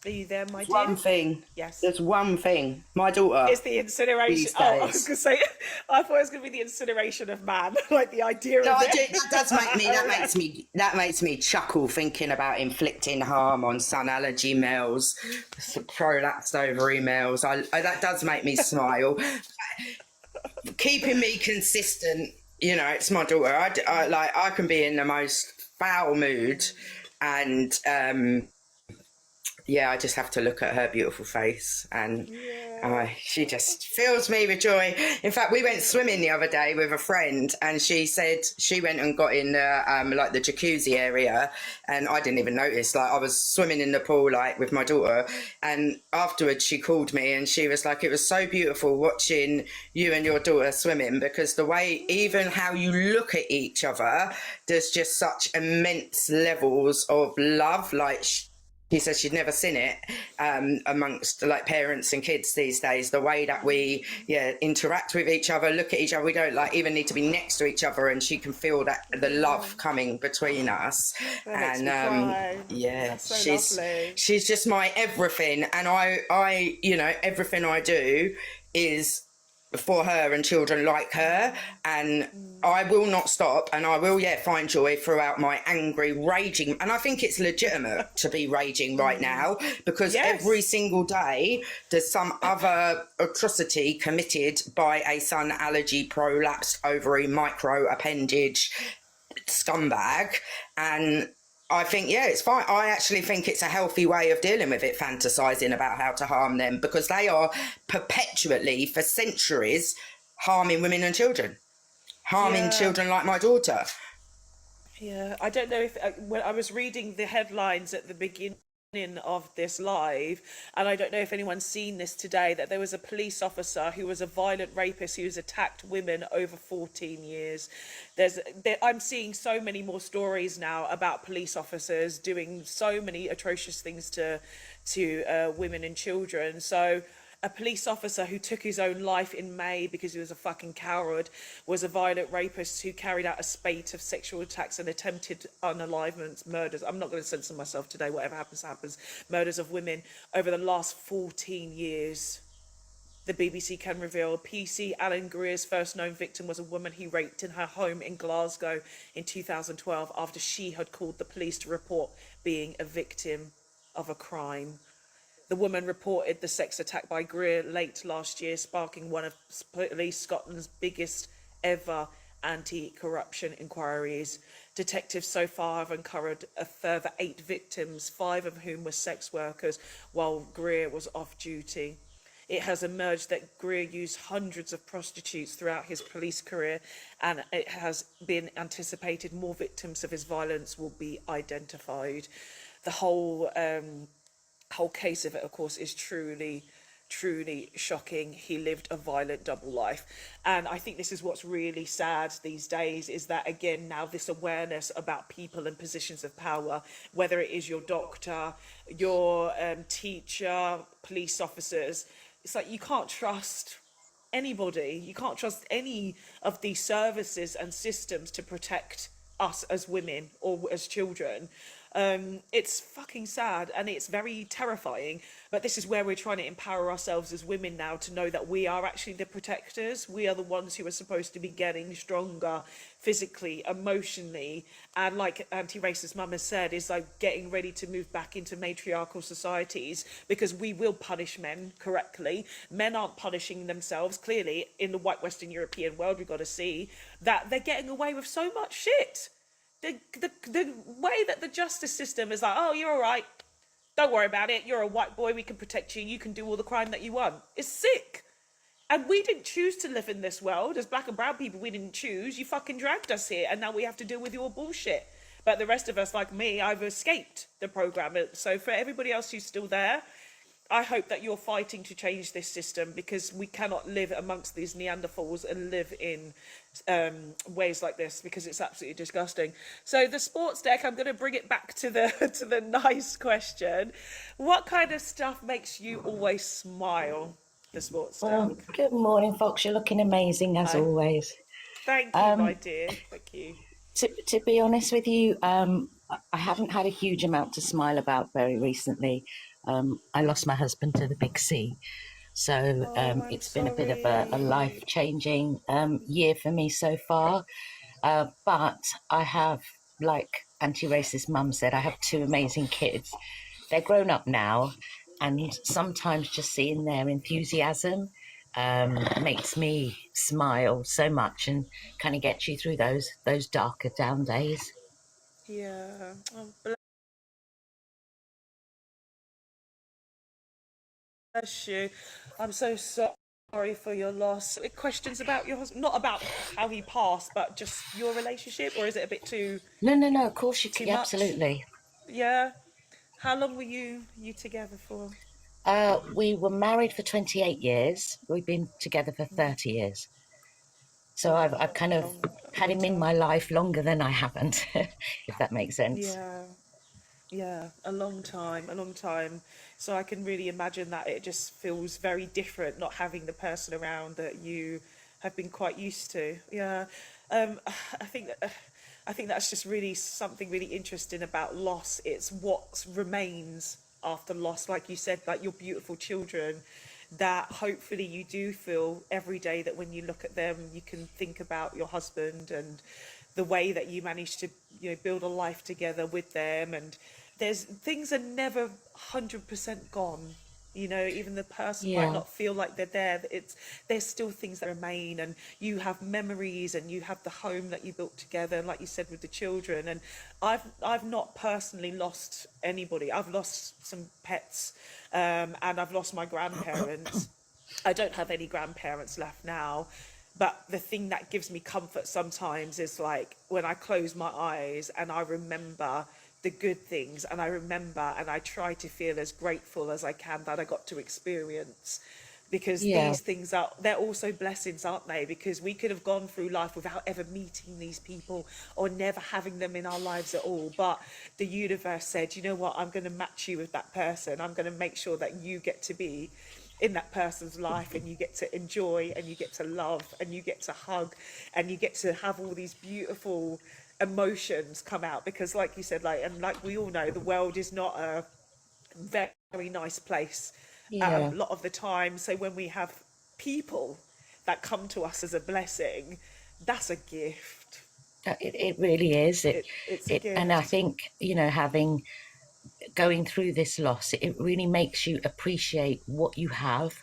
Are you there, my dear? One thing. Yes. There's one thing. My daughter. It's the incineration. These Oh, I was days. gonna say. I thought it was gonna be the incineration of man, like the idea No, of I it. do, that makes me chuckle thinking about inflicting harm on sun allergy males, prolapsed ovary males. That does make me smile. Keeping me consistent, it's my daughter. I can be in the most foul mood, and I just have to look at her beautiful face, and she just fills me with joy. In fact, we went swimming the other day with a friend, and she said she went and got in the jacuzzi area, and I didn't even notice. Like, I was swimming in the pool with my daughter, and afterwards she called me and she was like, it was so beautiful watching you and your daughter swimming, because the way, even how you look at each other, there's just such immense levels of love. He said she'd never seen it amongst parents and kids these days. The way that we interact with each other, look at each other. We don't even need to be next to each other, and she can feel that the love coming between us. That makes me cry. Yeah, That's so lovely. she's just my everything, and I everything I do is for her and children like her, and I will not stop, and I will find joy throughout my angry raging, and I think it's legitimate to be raging right now, because every single day there's some other atrocity committed by a sun allergy prolapsed ovary micro appendage scumbag, and I think, it's fine. I actually think it's a healthy way of dealing with it, fantasizing about how to harm them, because they are perpetually, for centuries, harming women and children, harming children like my daughter. Yeah, I don't know if when I was reading the headlines at the beginning of this live, and I don't know if anyone's seen this today, that there was a police officer who was a violent rapist who's attacked women over 14 years. I'm seeing so many more stories now about police officers doing so many atrocious things to women and children. So a police officer who took his own life in May because he was a fucking coward was a violent rapist who carried out a spate of sexual attacks and attempted unalivements, murders. I'm not going to censor myself today, whatever happens, happens. Murders of women over the last 14 years. The BBC can reveal PC Alan Greer's first known victim was a woman he raped in her home in Glasgow in 2012 after she had called the police to report being a victim of a crime. The woman reported the sex attack by Greer late last year, sparking one of Police Scotland's biggest ever anti-corruption inquiries. Detectives so far have uncovered a further 8 victims, 5 of whom were sex workers, while Greer was off duty. It has emerged that Greer used hundreds of prostitutes throughout his police career, and it has been anticipated more victims of his violence will be identified. The whole case of it, of course, is truly shocking. He lived a violent double life, and I think this is what's really sad these days, is that again now this awareness about people in positions of power, whether it is your doctor, your teacher, police officers, it's like you can't trust anybody, you can't trust any of these services and systems to protect us as women or as children. It's fucking sad and it's very terrifying, but this is where we're trying to empower ourselves as women now to know that we are actually the protectors. We are the ones who are supposed to be getting stronger physically, emotionally, and like anti-racist mum has said, is like getting ready to move back into matriarchal societies, because we will punish men correctly. Men aren't punishing themselves. Clearly in the white Western European world, we've got to see that they're getting away with so much shit. The way that the justice system is like, oh, you're all right, don't worry about it, you're a white boy, we can protect you, you can do all the crime that you want. It's sick. And we didn't choose to live in this world. As black and brown people, we didn't choose. You fucking dragged us here, and now we have to deal with your bullshit. But the rest of us, like me, I've escaped the program. So for everybody else who's still there, I hope that you're fighting to change this system, because we cannot live amongst these Neanderthals and live in ways like this, because it's absolutely disgusting. So the sports deck, I'm going to bring it back to the to the nice question. What kind of stuff makes you always smile? The sports deck. Well, good morning, Fox. You're looking amazing as always. Thank you, my dear. Thank you. To be honest with you, I haven't had a huge amount to smile about very recently. I lost my husband to the big C. So it's been a bit of a life-changing year for me so far. But I have, like anti-racist mum said, I have two amazing kids. They're grown up now, and sometimes just seeing their enthusiasm makes me smile so much and kind of gets you through those darker down days. Yeah. Oh, bless you. I'm so sorry for your loss. Questions about your husband? Not about how he passed, but just your relationship, or is it a bit too? No. Of course you can. Absolutely. Yeah. How long were you together for? We were married for 28 years. We've been together for 30 years. So I've kind of had him in my life longer than I haven't, if that makes sense. Yeah, a long time. So I can really imagine that it just feels very different not having the person around that you have been quite used to. Yeah, I think that's just really something really interesting about loss. It's what remains after loss, like you said, like your beautiful children, that hopefully you do feel every day that when you look at them, you can think about your husband and the way that you managed to, build a life together with them. And things are never 100% gone. Even the person might not feel like they're there. There's still things that remain, and you have memories, and you have the home that you built together, and like you said, with the children. And I've not personally lost anybody. I've lost some pets, and I've lost my grandparents. I don't have any grandparents left now. But the thing that gives me comfort sometimes is like when I close my eyes and I remember the good things, and I try to feel as grateful as I can that I got to experience, because these things they're also blessings, aren't they? Because we could have gone through life without ever meeting these people or never having them in our lives at all. But the universe said, you know what, I'm going to match you with that person. I'm going to make sure that you get to be in that person's life, and you get to enjoy, and you get to love, and you get to hug, and you get to have all these beautiful emotions come out. Because like you said, like we all know, the world is not a very nice place a lot of the time. So when we have people that come to us as a blessing, that's a gift. It really is. It's a gift. And I think, going through this loss, it really makes you appreciate what you have,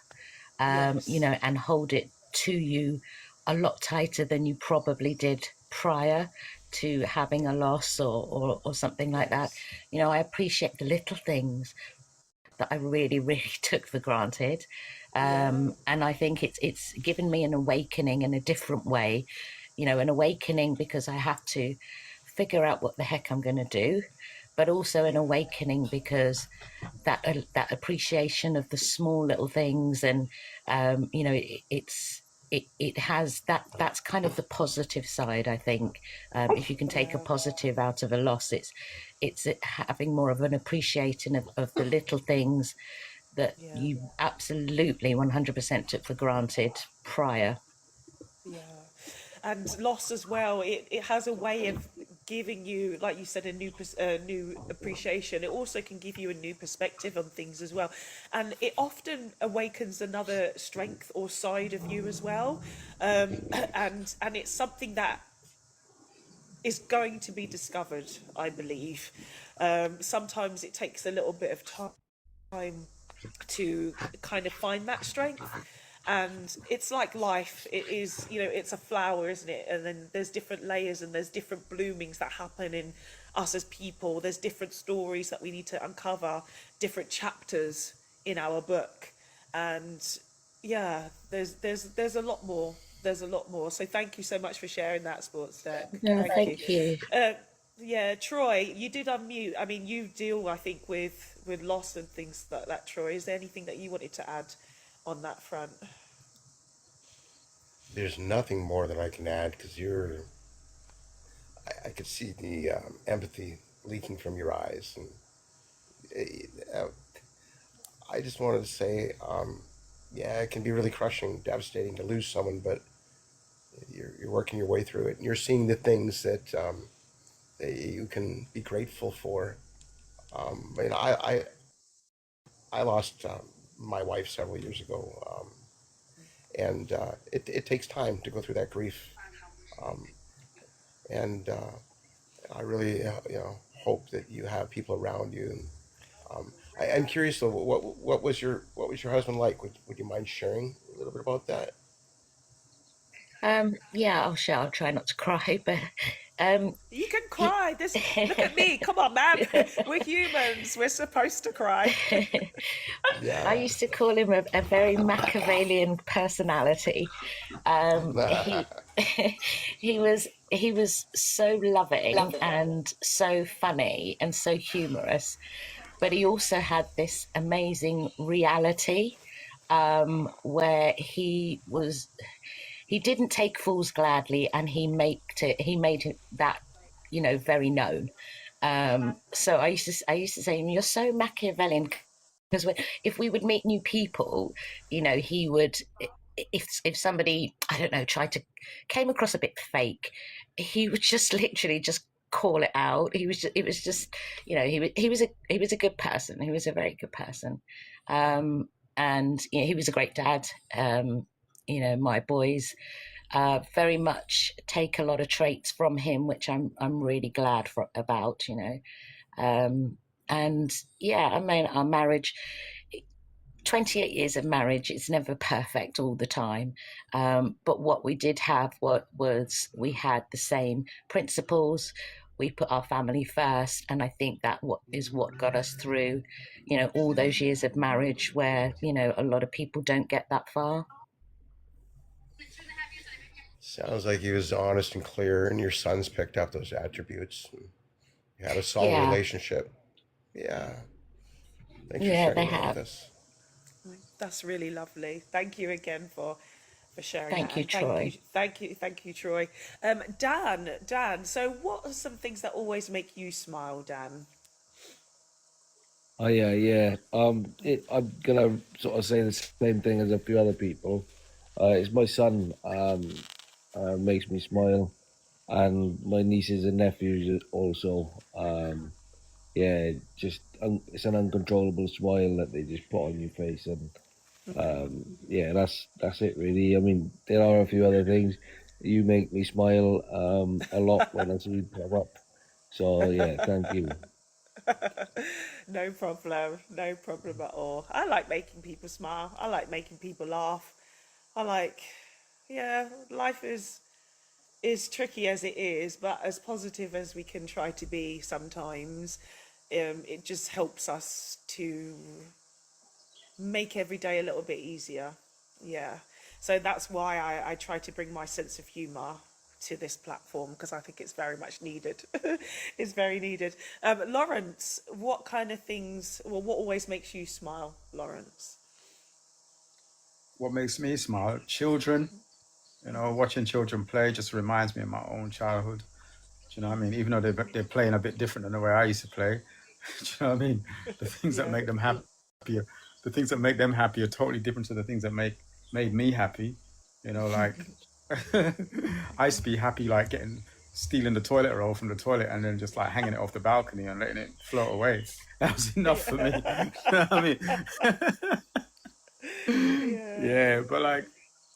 and hold it to you a lot tighter than you probably did prior to having a loss or something like that. I appreciate the little things that I really, really took for granted. And I think it's given me an awakening in a different way, an awakening because I have to figure out what the heck I'm going to do, but also an awakening because that appreciation of the small little things, and it has that's kind of the positive side, I think. If you can take a positive out of a loss, it's having more of an appreciating of the little things that you absolutely 100% took for granted prior. And loss as well, it has a way of giving you, like you said, a new appreciation. It also can give you a new perspective on things as well, and it often awakens another strength or side of you as well. And it's something that is going to be discovered, I believe. Sometimes it takes a little bit of time to kind of find that strength. And it's like life. It is, it's a flower, isn't it? And then there's different layers, and there's different bloomings that happen in us as people. There's different stories that we need to uncover, different chapters in our book. And there's a lot more. So thank you so much for sharing that, Sports Deck. No, thank you. Yeah, Troy, you did unmute. I mean, you deal, I think, with loss and things like that. Troy, is there anything that you wanted to add on that front? There's nothing more that I can add because I could see the empathy leaking from your eyes, and uh, I just wanted to say, yeah, it can be really crushing, devastating to lose someone, but you're working your way through it, and you're seeing the things that you can be grateful for. I lost my wife several years ago, and it takes time to go through that grief, um, and I really hope that you have people around you. And I'm curious though, what was your husband like? Would you mind sharing a little bit about that? Yeah, I'll share. I'll try not to cry, but You can he. cry. This, look at me. Come on, man. We're humans. We're supposed to cry. I Yeah. used to call him a very Machiavellian personality. He he was so loving and so funny and so humorous, but he also had this amazing reality where he didn't take fools gladly, and he made that very known. So I used to say, you're so Machiavellian, because if we would meet new people, he would, if somebody, I don't know, came across a bit fake, he would just literally just call it out. It was just, he was a good person. He was a very good person. And he was a great dad. My boys very much take a lot of traits from him, which I'm really glad about. And yeah, I mean, our marriage, 28 years of marriage, it's never perfect all the time. But what we did have was we had the same principles. We put our family first, and I think that what got us through, all those years of marriage where, a lot of people don't get that far. Sounds like he was honest and clear, and your sons picked up those attributes. And you had a solid Yeah, relationship. Yeah. Thanks for yeah, they sharing that with have. us. That's really lovely. Thank you again for sharing that, Thank you, and thank you, Troy. thank you, thank you, Troy. Dan. So, what are some things that always make you smile, Dan? Oh yeah, yeah. I'm gonna sort of say the same thing as a few other people. It's my son makes me smile, and my nieces and nephews also. Yeah, it's an uncontrollable smile that they just put on your face, and yeah, that's it really. I mean, there are a few other things. You make me smile a lot when I see you pop up. So yeah, thank you. No problem, no problem at all. I like making people smile. I like making people laugh. I like, yeah, life is tricky as it is, but as positive as we can try to be sometimes, it just helps us to make every day a little bit easier. Yeah. So that's why I try to bring my sense of humour to this platform, because I think it's very much needed. It's very needed. Lawrence, what kind of things, well, what always makes you smile, Lawrence? What makes me smile? Children. Watching children play just reminds me of my own childhood. Do you know what I mean? Even though they're playing a bit different than the way I used to play. Do you know what I mean? The things that Yeah. make them happier, the things that make them happy are totally different to the things that made me happy. Like I used to be happy like stealing the toilet roll from the toilet and then just like hanging it off the balcony and letting it float away. That was enough for me. You know what I mean? Yeah. Yeah, but like,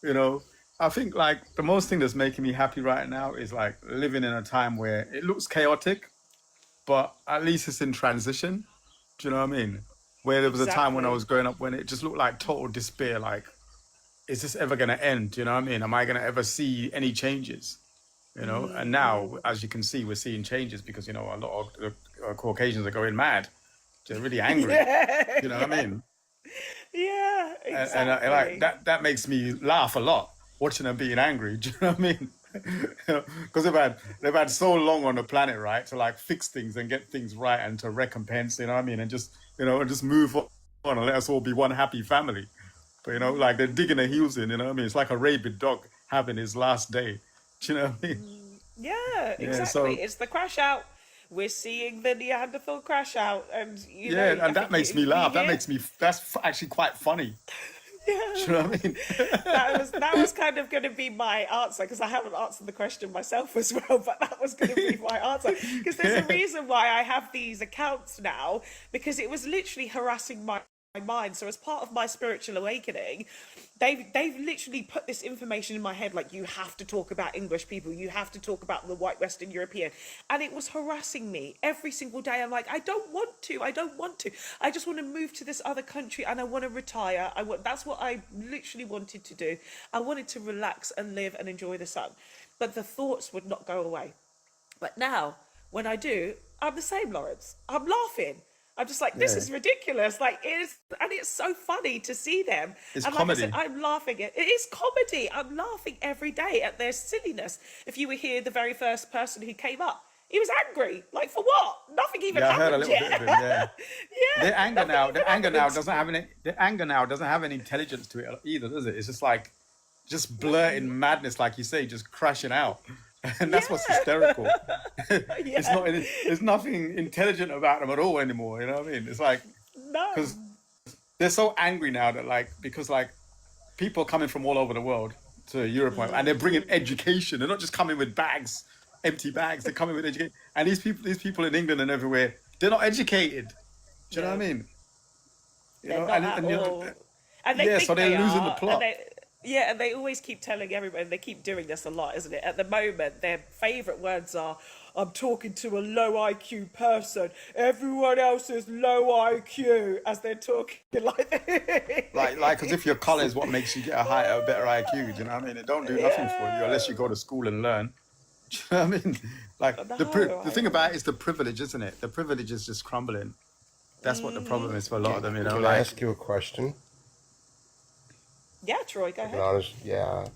you know, I think like the most thing that's making me happy right now is like living in a time where it looks chaotic, but at least it's in transition. Do you know what I mean? Where there was a time when I Exactly. was growing up when it just looked like total despair. Like, is this ever going to end? Do you know what I mean? Am I going to ever see any changes? And now, as you can see, we're seeing changes because, a lot of the Caucasians are going mad. They're really angry. Yeah. You know what I Yeah. mean? Yeah. And like Exactly. that makes me laugh a lot watching them being angry. Do you know what I mean? Because they've had so long on the planet, right, to like fix things and get things right and to recompense, you know what I mean, and just and just move on and let us all be one happy family. But like they're digging their heels in, you know what I mean? It's like a rabid dog having his last day. Do you know what I mean? Yeah, Yeah. exactly. So It's the crash out. We're seeing the Neanderthal crash out, and yeah, I and that think makes me it'd be laugh. here. That's actually quite funny. Do you know what I mean? That was kind of going to be my answer, because I haven't answered the question myself as well, but that was going to be my answer, because there's a reason why I have these accounts now, because it was literally harassing my mind. So as part of my spiritual awakening, they've literally put this information in my head, like, you have to talk about English people, you have to talk about the white Western European, and it was harassing me every single day. I'm like, I don't want to, I just want to move to this other country, and I want to retire. That's what I literally wanted to do. I wanted to relax and live and enjoy the sun, but the thoughts would not go away. But now, when I do, I'm the same, Lawrence. I'm laughing. I'm just like, this Yeah. is ridiculous. Like, and it's so funny to see them. It's And like I said, comedy. I'm laughing at it. Is comedy. I'm laughing every day at their silliness. If you were here, the very first person who came up, he was angry. Like, for what? Nothing even Yeah, I heard a happened little yet. bit of it. Yeah. Yeah, Their anger nothing now, even their anger now happened. doesn't have any. Their anger now doesn't have any intelligence to it either, does it? It's just like, just blurting madness, like you say, just crashing out, and that's what's Yeah. hysterical. It's Yeah. not. There's nothing intelligent about them at all anymore. You know what I mean? It's like, No. because they're so angry now that because people coming from all over the world to Europe and they're bringing education. They're not just coming with bags, empty bags. They're coming with education. And these people in England and everywhere, they're not educated. Do you know what I mean? They're not at all. And they Yeah, so think they're they losing the are. plot. And they always keep telling everybody, and they keep doing this a lot, isn't it? At the moment, their favourite words are, I'm talking to a low IQ person. Everyone else is low IQ, as they're talking like this. Like as if your colour is what makes you get a better IQ. Do you know what I mean? It don't do nothing for you unless you go to school and learn. Do you know what I mean? Like the thing about it is the privilege, isn't it? The privilege is just crumbling. That's what the problem is for a lot of them. Can I ask you a question? Yeah, Troy, go ahead. Honest, yeah.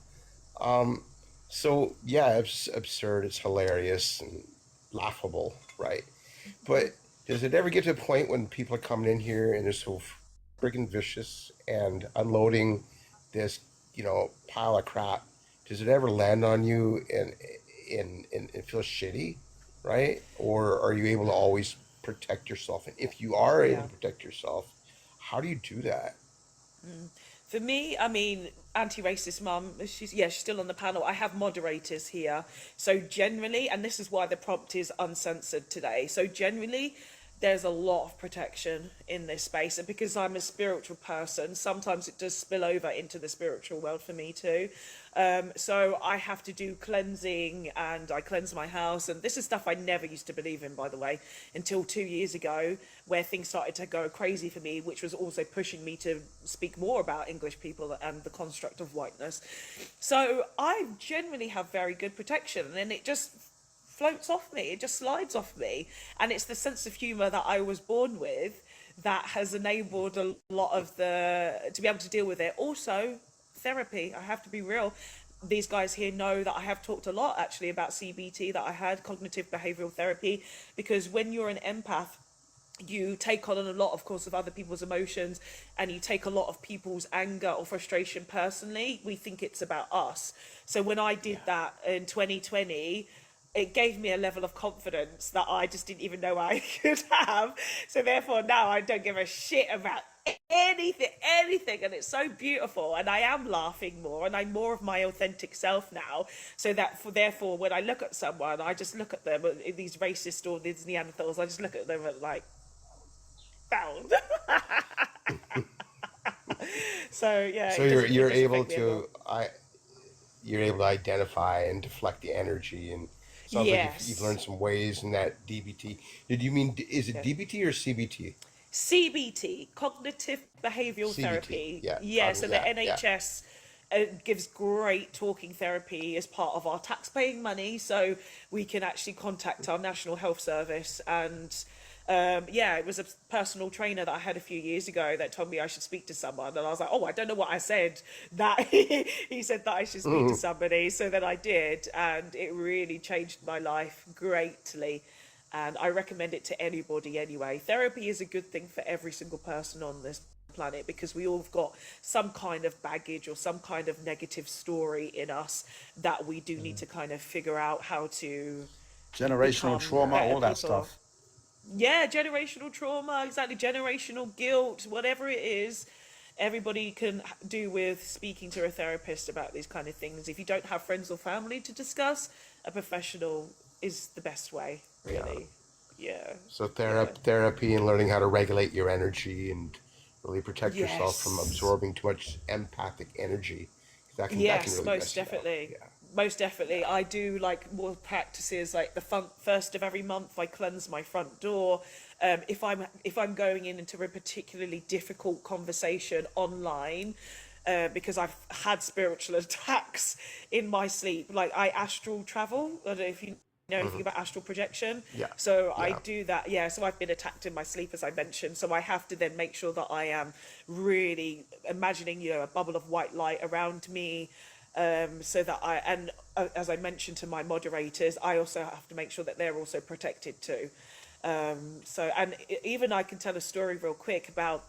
So yeah, it's absurd. It's hilarious and laughable, right? But does it ever get to a point when people are coming in here and they're so friggin' vicious and unloading this, pile of crap? Does it ever land on you and it feels shitty, right? Or are you able to always protect yourself? And if you are able to protect yourself, how do you do that? For me, I mean, anti-racist mum, she's still on the panel. I have moderators here. So generally, and this is why the prompt is uncensored today. So generally, there's a lot of protection in this space. And because I'm a spiritual person, sometimes it does spill over into the spiritual world for me too. So I have to do cleansing, and I cleanse my house. And this is stuff I never used to believe in, by the way, until 2 years ago, where things started to go crazy for me, which was also pushing me to speak more about English people and the construct of whiteness. So I generally have very good protection, and then it just floats off me, it just slides off me. And it's the sense of humor that I was born with that has enabled a lot of to be able to deal with it. Also, therapy, I have to be real. These guys here know that I have talked a lot actually about CBT, that I had cognitive behavioral therapy, because when you're an empath, you take on a lot, of course, of other people's emotions, and you take a lot of people's anger or frustration personally. We think it's about us. So when I did that in 2020, it gave me a level of confidence that I just didn't even know I could have. So therefore now I don't give a shit about anything, and it's so beautiful, and I am laughing more, and I'm more of my authentic self now, so that therefore when I look at someone, I just look at them, these racist or these Neanderthals, I just look at them and like, found. So yeah. So you're able to identify and deflect the energy, and sounds like you've learned some ways in that DBT. Did you mean, is it DBT or CBT? CBT, cognitive behavioral therapy. Yeah, So the NHS gives great talking therapy as part of our tax-paying money, so we can actually contact our National Health Service and Yeah, it was a personal trainer that I had a few years ago that told me I should speak to someone, and I was like, oh, I don't know what I said. That he said that I should speak to somebody, so then I did, and it really changed my life greatly. And I recommend it to anybody anyway. Therapy is a good thing for every single person on this planet, because we all have got some kind of baggage or some kind of negative story in us that we do need to kind of figure out how to Generational trauma, all that stuff. Yeah, generational trauma, exactly. Generational guilt, whatever it is, everybody can do with speaking to a therapist about these kind of things. If you don't have friends or family to discuss, a professional is the best way, really. Yeah. So therapy and learning how to regulate your energy and really protect yourself from Yes. absorbing too much empathic energy. That can Yes, really most definitely. Most definitely. I do like more practices, like the first of every month I cleanse my front door. If I'm going into a particularly difficult conversation online, because I've had spiritual attacks in my sleep, like I astral travel. I don't know if you know anything about astral projection. So I do that. Yeah. So I've been attacked in my sleep, as I mentioned. So I have to then make sure that I am really imagining, a bubble of white light around me. So that as I mentioned to my moderators, I also have to make sure that they're also protected too. Even I can tell a story real quick about,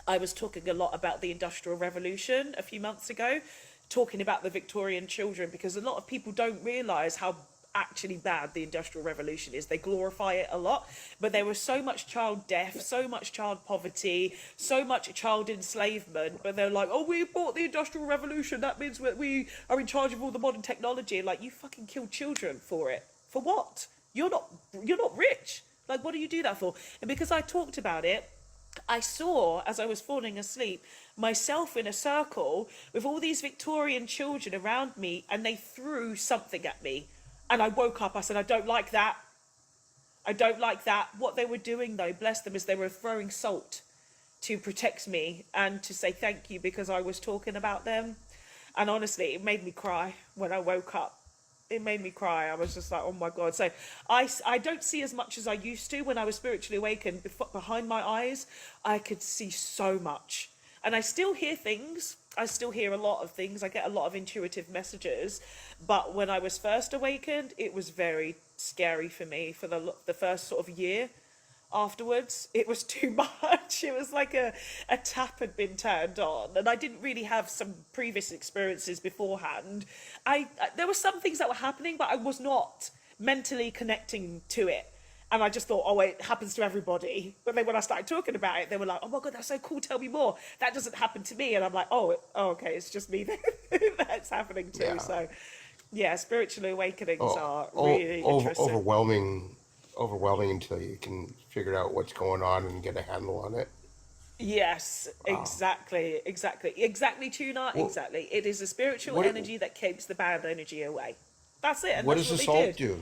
I was talking a lot about the Industrial Revolution a few months ago, talking about the Victorian children, because a lot of people don't realise how actually bad the Industrial Revolution is. They glorify it a lot, but there was so much child death, so much child poverty, so much child enslavement, but they're like, oh, we bought the Industrial Revolution, that means we are in charge of all the modern technology. Like, you fucking killed children for it. For what? You're not rich. Like, what do you do that for? And because I talked about it, I saw, as I was falling asleep, myself in a circle with all these Victorian children around me, and they threw something at me. And I woke up, I said, I don't like that. I don't like that. What they were doing, though, bless them, is they were throwing salt to protect me and to say thank you, because I was talking about them. And honestly, it made me cry when I woke up. It made me cry. I was just like, oh my God. So I don't see as much as I used to. When I was spiritually awakened, behind my eyes, I could see so much. And I still hear things. I still hear a lot of things. I get a lot of intuitive messages. But when I was first awakened, it was very scary for me for the first sort of year. Afterwards, it was too much. It was like a tap had been turned on, and I didn't really have some previous experiences beforehand. There were some things that were happening, but I was not mentally connecting to it. And I just thought, oh, it happens to everybody. But then when I started talking about it, they were like, oh my God, that's so cool, tell me more. That doesn't happen to me. And I'm like, oh okay, it's just me that's happening too. So yeah, spiritual awakenings are really interesting. Overwhelming until you can figure out what's going on and get a handle on it. Yes, exactly, Tuna, exactly. It is a spiritual energy that keeps the bad energy away. That's it. And what does the salt do?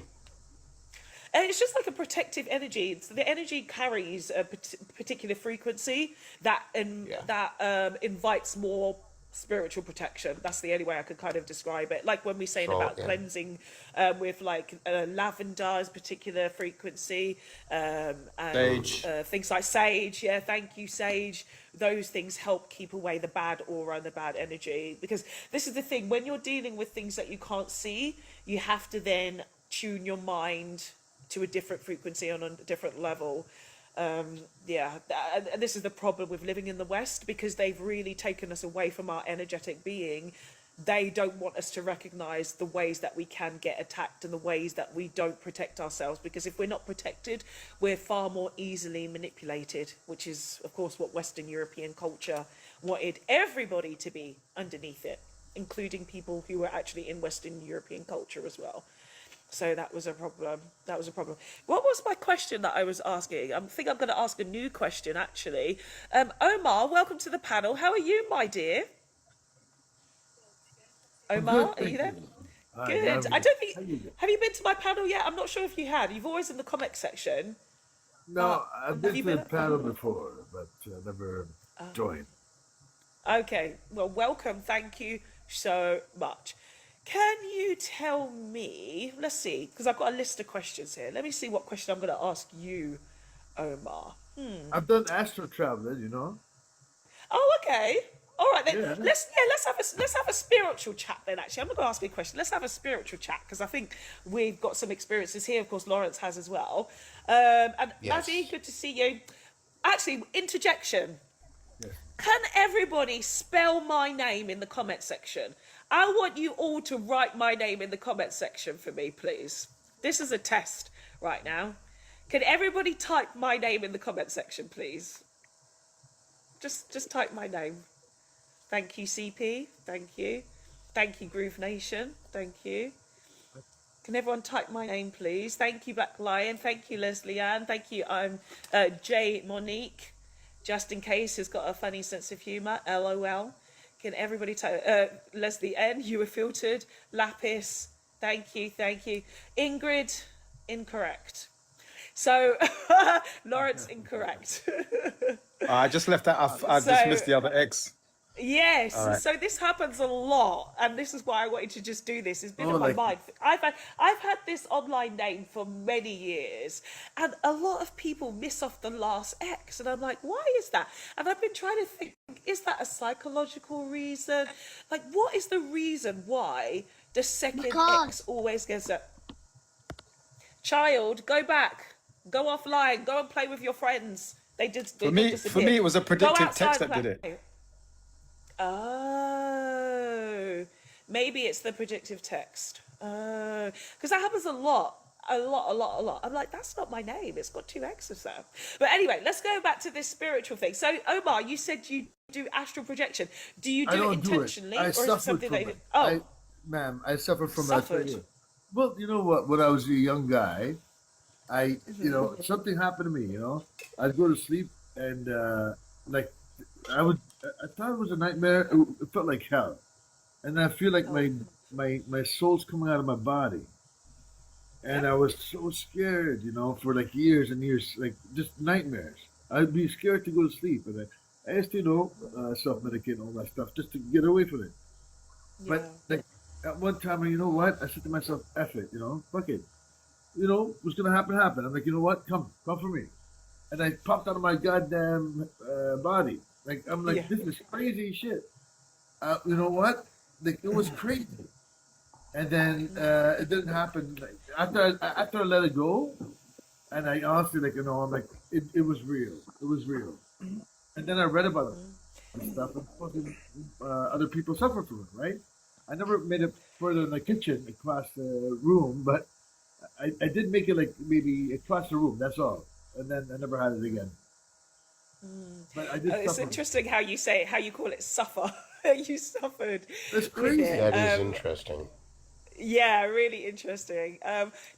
And it's just like a protective energy. So the energy carries a particular frequency that invites more spiritual protection. That's the only way I could kind of describe it. Like when we're saying about cleansing with like lavender's particular frequency, and sage. Things like sage. Yeah, thank you, sage. Those things help keep away the bad aura and the bad energy. Because this is the thing, when you're dealing with things that you can't see, you have to then tune your mind to a different frequency on a different level. This is the problem with living in the West, because they've really taken us away from our energetic being. They don't want us to recognize the ways that we can get attacked and the ways that we don't protect ourselves, because if we're not protected, we're far more easily manipulated, which is of course what Western European culture wanted everybody to be underneath it, including people who were actually in Western European culture as well. So that was a problem. What was my question that I was asking? I think I'm going to ask a new question, actually. Omar, welcome to the panel. How are you, my dear? Omar, are you there? Good. I don't think... Have you been to my panel yet? I'm not sure if you had. You've always in the comment section. No, I've been to the panel before, but never joined. Okay. Well, welcome. Thank you so much. Can you tell me, let's see, because I've got a list of questions here. Let me see what question I'm going to ask you, Omar? I've done astral traveling, you know. Oh, okay. All right then. Yeah. Let's have a spiritual chat then. Actually, I'm not going to ask you a question. Let's have a spiritual chat because I think we've got some experiences here. Of course, Lawrence has as well. And Yes. Azzy, good to see you. Actually, interjection. Yes. Can everybody spell my name in the comment section? I want you all to write my name in the comment section for me, please. This is a test right now. Can everybody type my name in the comment section, please? Just type my name. Thank you, CP. Thank you. Thank you, Groove Nation. Thank you. Can everyone type my name, please? Thank you, Black Lion. Thank you, Leslie Ann. Thank you, Jay Monique. Just in case, has got a funny sense of humour. LOL. Can everybody type? Leslie N. You were filtered. Lapis. Thank you. Thank you. Ingrid. Incorrect. So, Lawrence, incorrect. I just left that. I just missed the other X. Yes, All right. so this happens a lot, and this is why I wanted to just do this. It's been on my like- mind. I've had this online name for many years, and a lot of people miss off the last X, and I'm like, why is that? And I've been trying to think, is that a psychological reason? Like, what is the reason why the second X always gets a child? Go back, go offline, go and play with your friends. They For me, it was a predictive text that did it. Oh, maybe it's the predictive text. Oh, because that happens a lot. I'm like, that's not my name. It's got 2 X's there. But anyway, let's go back to this spiritual thing. So, Omar, you said you do astral projection. Do you do it intentionally, I or is it suffered something from that you... it. Oh, Ma'am, I suffered from Suffered. that. Well, you know what? When I was a young guy, something happened to me. You know, I'd go to sleep and like I thought it was a nightmare. It felt like hell, and I feel like my soul's coming out of my body, and I was so scared. You know, for like years and years, like just nightmares. I'd be scared to go to sleep, and I used to, self-medicate and all that stuff just to get away from it. But like at one time, you know what? I said to myself, "F it, fuck it. What's gonna happen? Happen." I'm like, you know what? Come for me. And I popped out of my goddamn body. Like I'm like, this is crazy shit. You know what? Like it was crazy. And then it didn't happen. Like, after I let it go, and I honestly I'm like, it was real. It was real. And then I read about it and stuff, and fucking other people suffer from it, right? I never made it further in the kitchen across the room, but I did make it like maybe across the room. That's all. And then I never had it again. But I did it's suffer. interesting how you say it, how you call it suffer. You suffered. That's crazy. with it. That is interesting. Yeah, really interesting.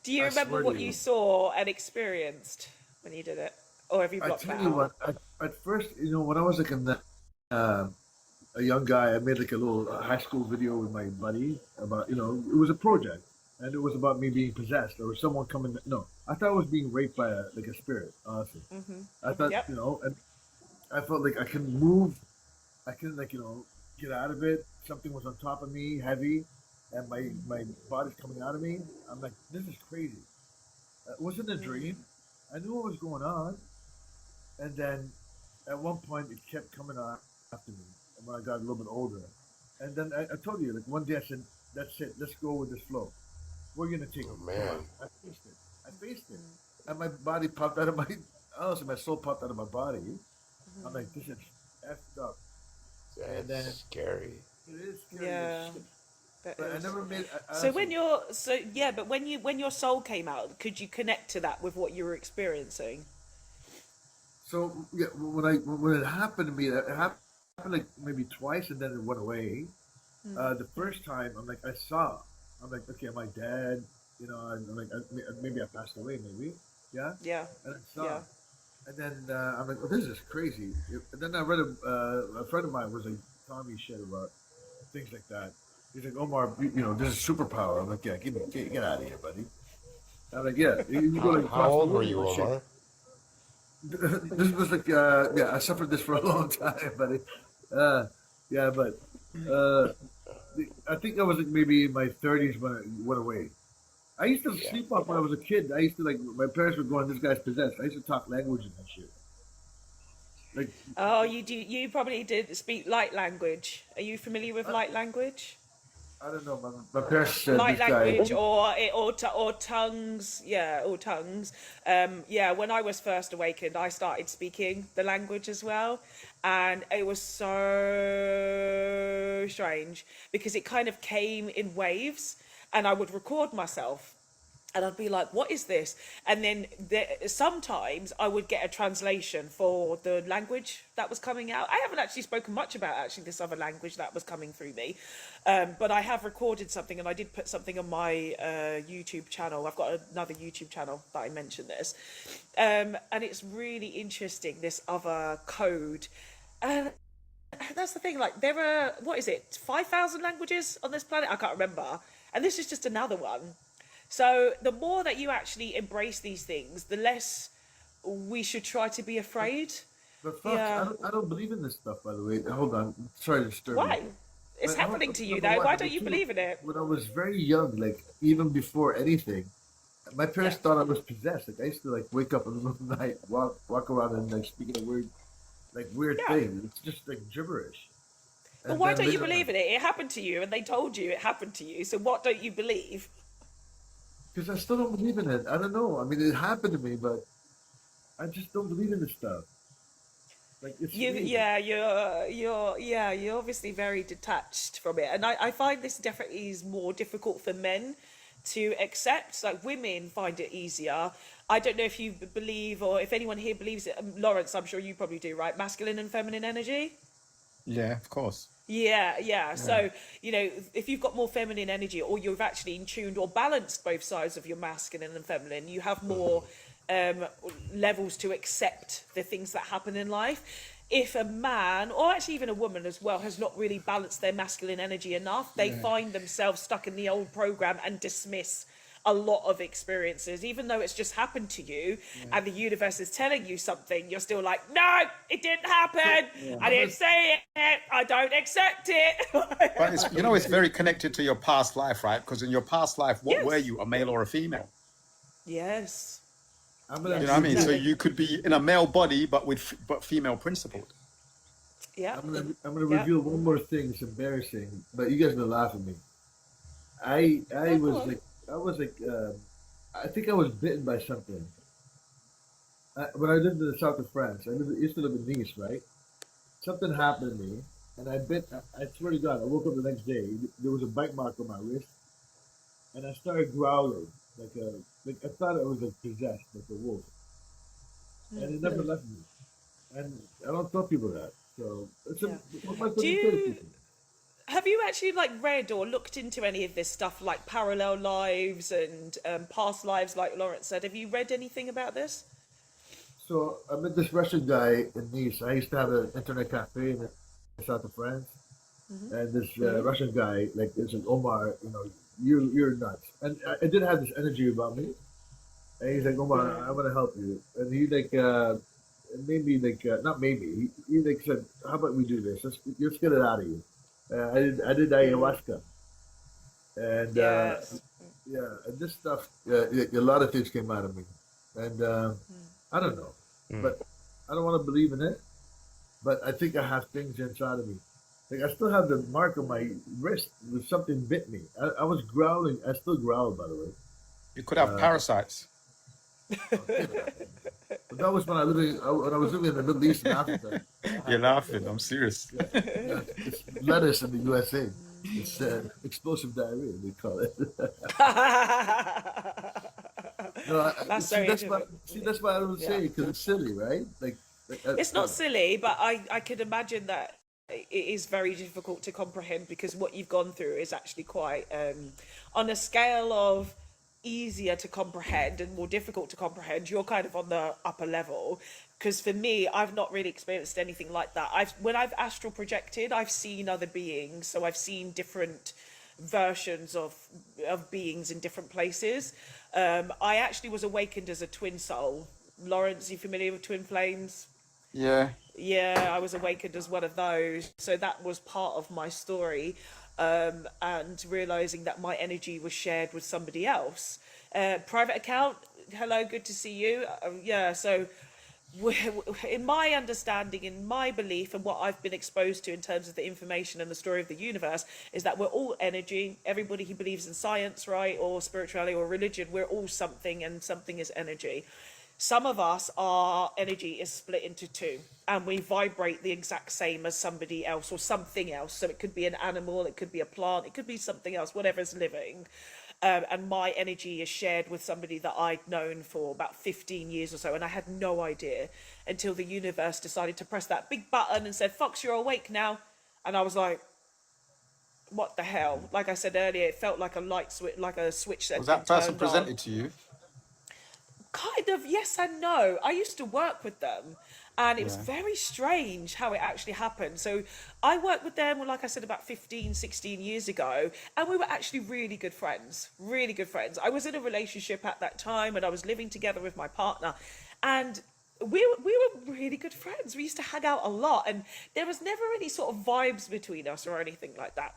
Do you I remember swear what to you you. saw and experienced when you did it, or have you I blocked tell that you out? what, at first, when I was like a young guy, I made like a little high school video with my buddy about, it was a project, and it was about me being possessed or someone coming. No, I thought I was being raped by a spirit. Honestly, I thought, Yep. and I felt like I couldn't move. I couldn't get out of it. Something was on top of me, heavy, and my body's coming out of me. I'm like, this is crazy. It wasn't a dream. I knew what was going on, and then at one point it kept coming on after me. And when I got a little bit older, and then I told you, like one day I said, "That's it. Let's go with this flow. We're gonna take Oh, it." man. Come on. I faced it, and my body popped out of my. Honestly, my soul popped out of my body. I'm like, this is effed up. And then That's scary. it is scary. Yeah. As shit. That But I is. never made. So when your soul came out, could you connect to that with what you were experiencing? So yeah, when it happened to me, it happened like maybe twice, and then it went away. The first time, I'm like, I saw. I'm like, okay, am I dead? I'm like, maybe I passed away, maybe. Yeah. Yeah. And I saw. Yeah. And then I'm like, oh, this is crazy. And then I read a friend of mine was like telling me shit about things like that. He's like, Omar, this is superpower. I'm like, yeah, get out of here, buddy. I'm like, yeah, you go like How old were you, Omar? This was like, I suffered this for a long time, buddy. Yeah, but I think I was like maybe in my 30s when it went away. I used to sleepwalk when I was a kid. I used to, like, my parents would go on, this guy's possessed. I used to talk languages and shit. Like, oh, you do. You probably did speak light language. Are you familiar with light language? I don't know. My parents said Light this language guy. or tongues. Yeah, or tongues. Yeah, when I was first awakened, I started speaking the language as well, and it was so strange because it kind of came in waves, and I would record myself. And I'd be like, what is this? And then sometimes I would get a translation for the language that was coming out. I haven't actually spoken much about actually this other language that was coming through me. But I have recorded something, and I did put something on my YouTube channel. I've got another YouTube channel that I mentioned this. And it's really interesting, this other code. And that's the thing, like, there are, what is it, 5,000 languages on this planet? I can't remember. And this is just another one. So the more that you actually embrace these things, the less we should try to be afraid. But fuck, I don't believe in this stuff, by the way. Hold on. Sorry to disturb you. Why? It's happening to you, though. Why don't you believe in it? When I was very young, like, even before anything, my parents thought I was possessed. Like, I used to, like, wake up in the middle of the night, walk around and, like, speaking a weird thing. It's just, like, gibberish. But why don't you believe in it? It happened to you, and they told you it happened to you. So what don't you believe? Because I still don't believe in it. I don't know. I mean, it happened to me, but I just don't believe in this stuff. Like, it's you're obviously very detached from it, and I find this definitely is more difficult for men to accept. Like, women find it easier. I don't know if you believe, or if anyone here believes it. Lawrence, I'm sure you probably do, right? Masculine and feminine energy. Yeah, of course. Yeah. So, you know, if you've got more feminine energy, or you've actually in tuned or balanced both sides of your masculine and feminine, you have more levels to accept the things that happen in life. If a man, or actually even a woman as well, has not really balanced their masculine energy enough, they find themselves stuck in the old program and dismiss a lot of experiences, even though it's just happened to you and the universe is telling you something. You're still like, no, it didn't happen. I didn't say it. I don't accept it. But it's, you know, it's very connected to your past life, right? Because in your past life, what were you, a male or a female? Yes. You know what I mean? So you could be in a male body, but female principled. Yeah. I'm gonna reveal one more thing. It's embarrassing, but you guys are gonna laugh at me. I think I was bitten by something. When I lived in the south of France, I used to live in Nice, right? Something happened to me, and I swear to God, I woke up the next day. There was a bite mark on my wrist, and I started growling like I thought I was possessed, like a wolf, and it never left me. And I don't tell people that. So what am I supposed to say to people? Have you actually like read or looked into any of this stuff, like parallel lives and past lives, like Lawrence said? Have you read anything about this? So I met this Russian guy in Nice. I used to have an internet cafe in the south of France, and this Russian guy, like, this is Omar. You know, you're nuts. And I did have this energy about me. And he's like, Omar, I want to help you. And he like maybe like not maybe he like said, how about we do this? Let's get it out of you. I did ayahuasca, and and this stuff. A lot of things came out of me, and I don't know, but I don't want to believe in it. But I think I have things inside of me. Like, I still have the mark on my wrist where something bit me. I was growling. I still growl, by the way. You could have parasites. But that was when I was living in the Middle East and Africa. You're laughing. I'm serious. It's lettuce in the USA. It's explosive diarrhea, they call it. That's why I don't say it, because it's silly, right? It's not silly, but I could imagine that it is very difficult to comprehend, because what you've gone through is actually quite on a scale of easier to comprehend and more difficult to comprehend. You're kind of on the upper level, because for me, I've not really experienced anything like that. When I've astral projected, I've seen other beings, so I've seen different versions of beings in different places. I actually was awakened as a twin soul. Lawrence, you familiar with twin flames? Yeah, I was awakened as one of those. So that was part of my story, and realizing that my energy was shared with somebody else. Private account, hello, good to see you. Yeah, so in my understanding, in my belief, and what I've been exposed to in terms of the information and the story of the universe, is that we're all energy. Everybody who believes in science, right, or spirituality or religion, we're all something, and something is energy. Some of us, our energy is split into two, and we vibrate the exact same as somebody else or something else. So it could be an animal, it could be a plant, it could be something else, whatever's living. And my energy is shared with somebody that I'd known for about 15 years or so, and I had no idea until the universe decided to press that big button and said, Fox, you're awake now. And I was like, what the hell? Like I said earlier, it felt like a light switch, like a switch that Was that person presented to you? Kind of, yes and no. I used to work with them, and it was very strange how it actually happened. So I worked with them, like I said, about 15, 16 years ago, and we were actually really good friends, really good friends. I was in a relationship at that time, and I was living together with my partner, and we were really good friends. We used to hang out a lot, and there was never any sort of vibes between us or anything like that.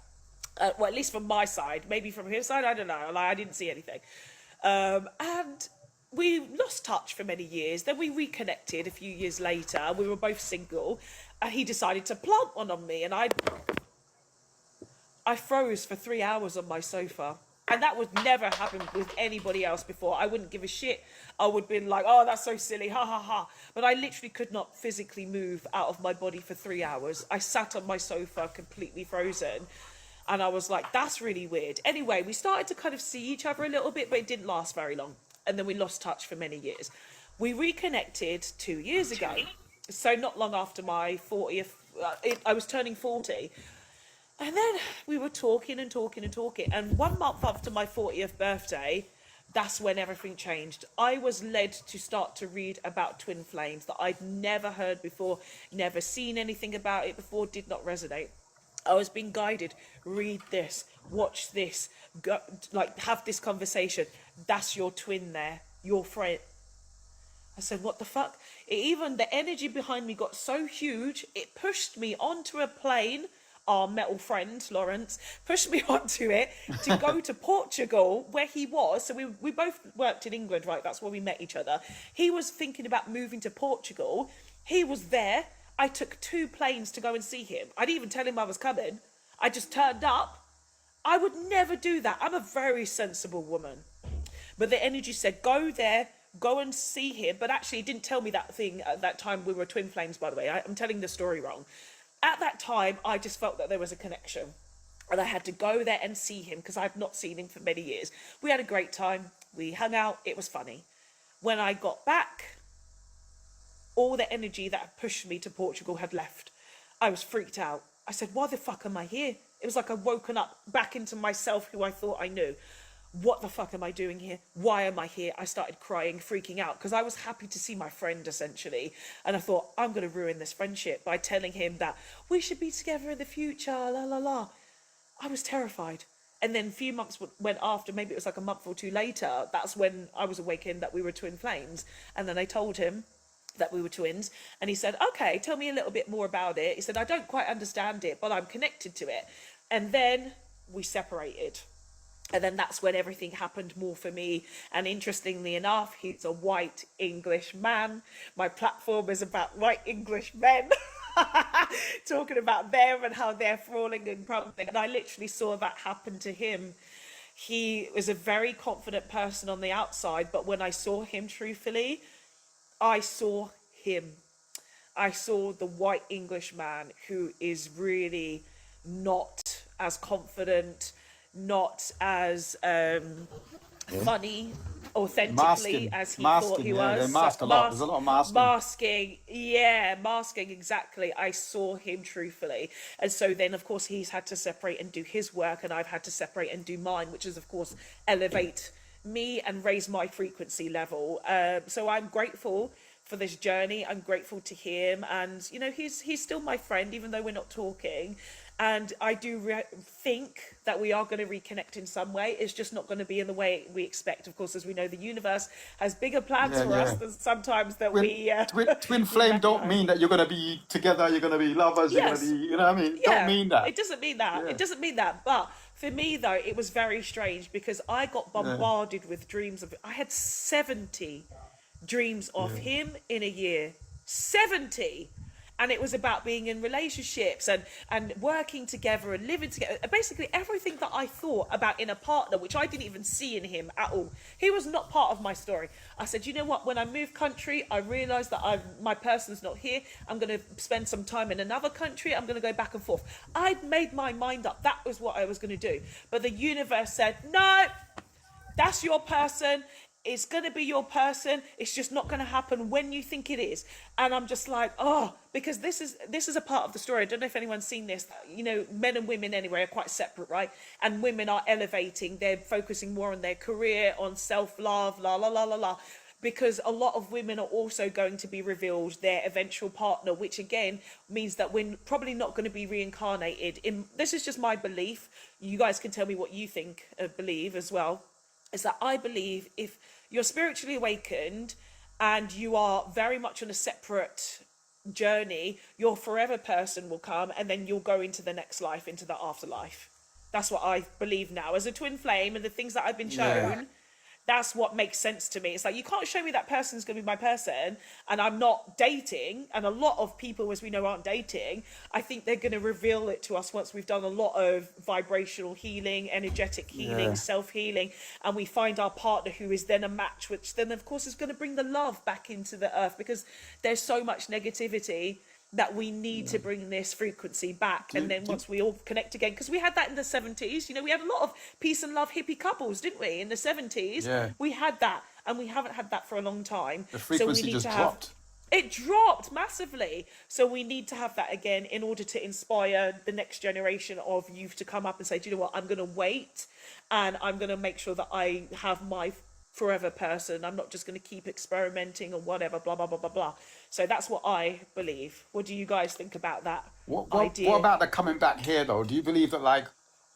Well, at least from my side. Maybe from his side, I don't know. Like, I didn't see anything. And we lost touch for many years. Then we reconnected a few years later. We were both single, and he decided to plant one on me, and I froze for 3 hours on my sofa. And that would never happen with anybody else before. I wouldn't give a shit. I would be like, oh, that's so silly, ha ha ha. But I literally could not physically move out of my body for 3 hours. I sat on my sofa completely frozen. And I was like, that's really weird. Anyway, we started to kind of see each other a little bit, but it didn't last very long. And then we lost touch for many years. We reconnected 2 years ago. So not long after my 40th, I was turning 40. And then we were talking and talking and talking. And 1 month after my 40th birthday, that's when everything changed. I was led to start to read about twin flames that I'd never heard before, never seen anything about it before, did not resonate. I was being guided, read this, watch this, go, like have this conversation. That's your twin there, your friend. I said, what the fuck? Even the energy behind me got so huge, it pushed me onto a plane. Our metal friend, Lawrence, pushed me onto it to go to Portugal, where he was. So we both worked in England, right? That's where we met each other. He was thinking about moving to Portugal. He was there. I took 2 planes to go and see him. I didn't even tell him I was coming. I just turned up. I would never do that. I'm a very sensible woman. But the energy said, go there, go and see him. But actually, it didn't tell me that thing at that time. We were twin flames, by the way. I'm telling the story wrong. At that time, I just felt that there was a connection. And I had to go there and see him because I've not seen him for many years. We had a great time. We hung out. It was funny. When I got back, all the energy that had pushed me to Portugal had left. I was freaked out. I said, why the fuck am I here? It was like I'd woken up back into myself who I thought I knew. What the fuck am I doing here? Why am I here? I started crying, freaking out, because I was happy to see my friend, essentially. And I thought, I'm going to ruin this friendship by telling him that we should be together in the future, la la la. I was terrified. And then a few months went after, maybe it was like a month or 2 later, that's when I was awakened that we were twin flames. And then I told him that we were twins, and he said, okay, tell me a little bit more about it. He said, I don't quite understand it, but I'm connected to it. And then we separated. And then that's when everything happened more for me. And interestingly enough, he's a white English man. My platform is about white English men. Talking about them and how they're falling and crumbling. And I literally saw that happen to him. He was a very confident person on the outside, but when I saw him truthfully, I saw him. I saw the white English man who is really not as confident, not as funny, authentically as he thought he was. They mask a lot. There's a lot of masking. Masking, exactly. I saw him truthfully. And so then, of course, he's had to separate and do his work, and I've had to separate and do mine, which is, of course, elevate me and raise my frequency level. So I'm grateful for this journey. I'm grateful to him, and you know, he's still my friend, even though we're not talking. And I do think that we are going to reconnect in some way. It's just not going to be in the way we expect. Of course, as we know, the universe has bigger plans for us than sometimes that twin flame don't mean that you're going to be together, you're going to be lovers, you're going to be, you know what I mean? Don't mean that. It doesn't mean that. It doesn't mean that. But for me, though, it was very strange because I got bombarded with dreams of. I had 70 dreams of him in a year. 70. And it was about being in relationships and working together and living together. Basically, everything that I thought about in a partner, which I didn't even see in him at all. He was not part of my story. I said, you know what? When I moved country, I realised that my person's not here. I'm going to spend some time in another country. I'm going to go back and forth. I'd made my mind up. That was what I was going to do. But the universe said, no, that's your person. It's going to be your person. It's just not going to happen when you think it is. And I'm just like, oh, because this is a part of the story. I don't know if anyone's seen this. You know, men and women anyway are quite separate, right? And women are elevating. They're focusing more on their career, on self-love, la, la, la, la, la. Because a lot of women are also going to be revealed their eventual partner, which again means that we're probably not going to be reincarnated. This is just my belief. You guys can tell me what you think, believe as well. Is that I believe if you're spiritually awakened and you are very much on a separate journey, your forever person will come and then you'll go into the next life, into the afterlife. That's what I believe now. As a twin flame and the things that I've been shown, that's what makes sense to me. It's like, you can't show me that person's going to be my person and I'm not dating. And a lot of people, as we know, aren't dating. I think they're going to reveal it to us once we've done a lot of vibrational healing, energetic healing, self-healing. And we find our partner who is then a match, which then, of course, is going to bring the love back into the earth because there's so much negativity that we need to bring this frequency back. And then once we all connect again, because we had that in the 70s, you know, we had a lot of peace and love hippie couples, didn't we? In the 70s, we had that, and we haven't had that for a long time. The frequency just dropped. It dropped massively. So we need to have that again in order to inspire the next generation of youth to come up and say, do you know what, I'm going to wait and I'm going to make sure that I have my forever person. I'm not just going to keep experimenting or whatever, blah, blah, blah, blah, blah. So that's what I believe. What do you guys think about that idea? What about the coming back here, though? Do you believe that, like,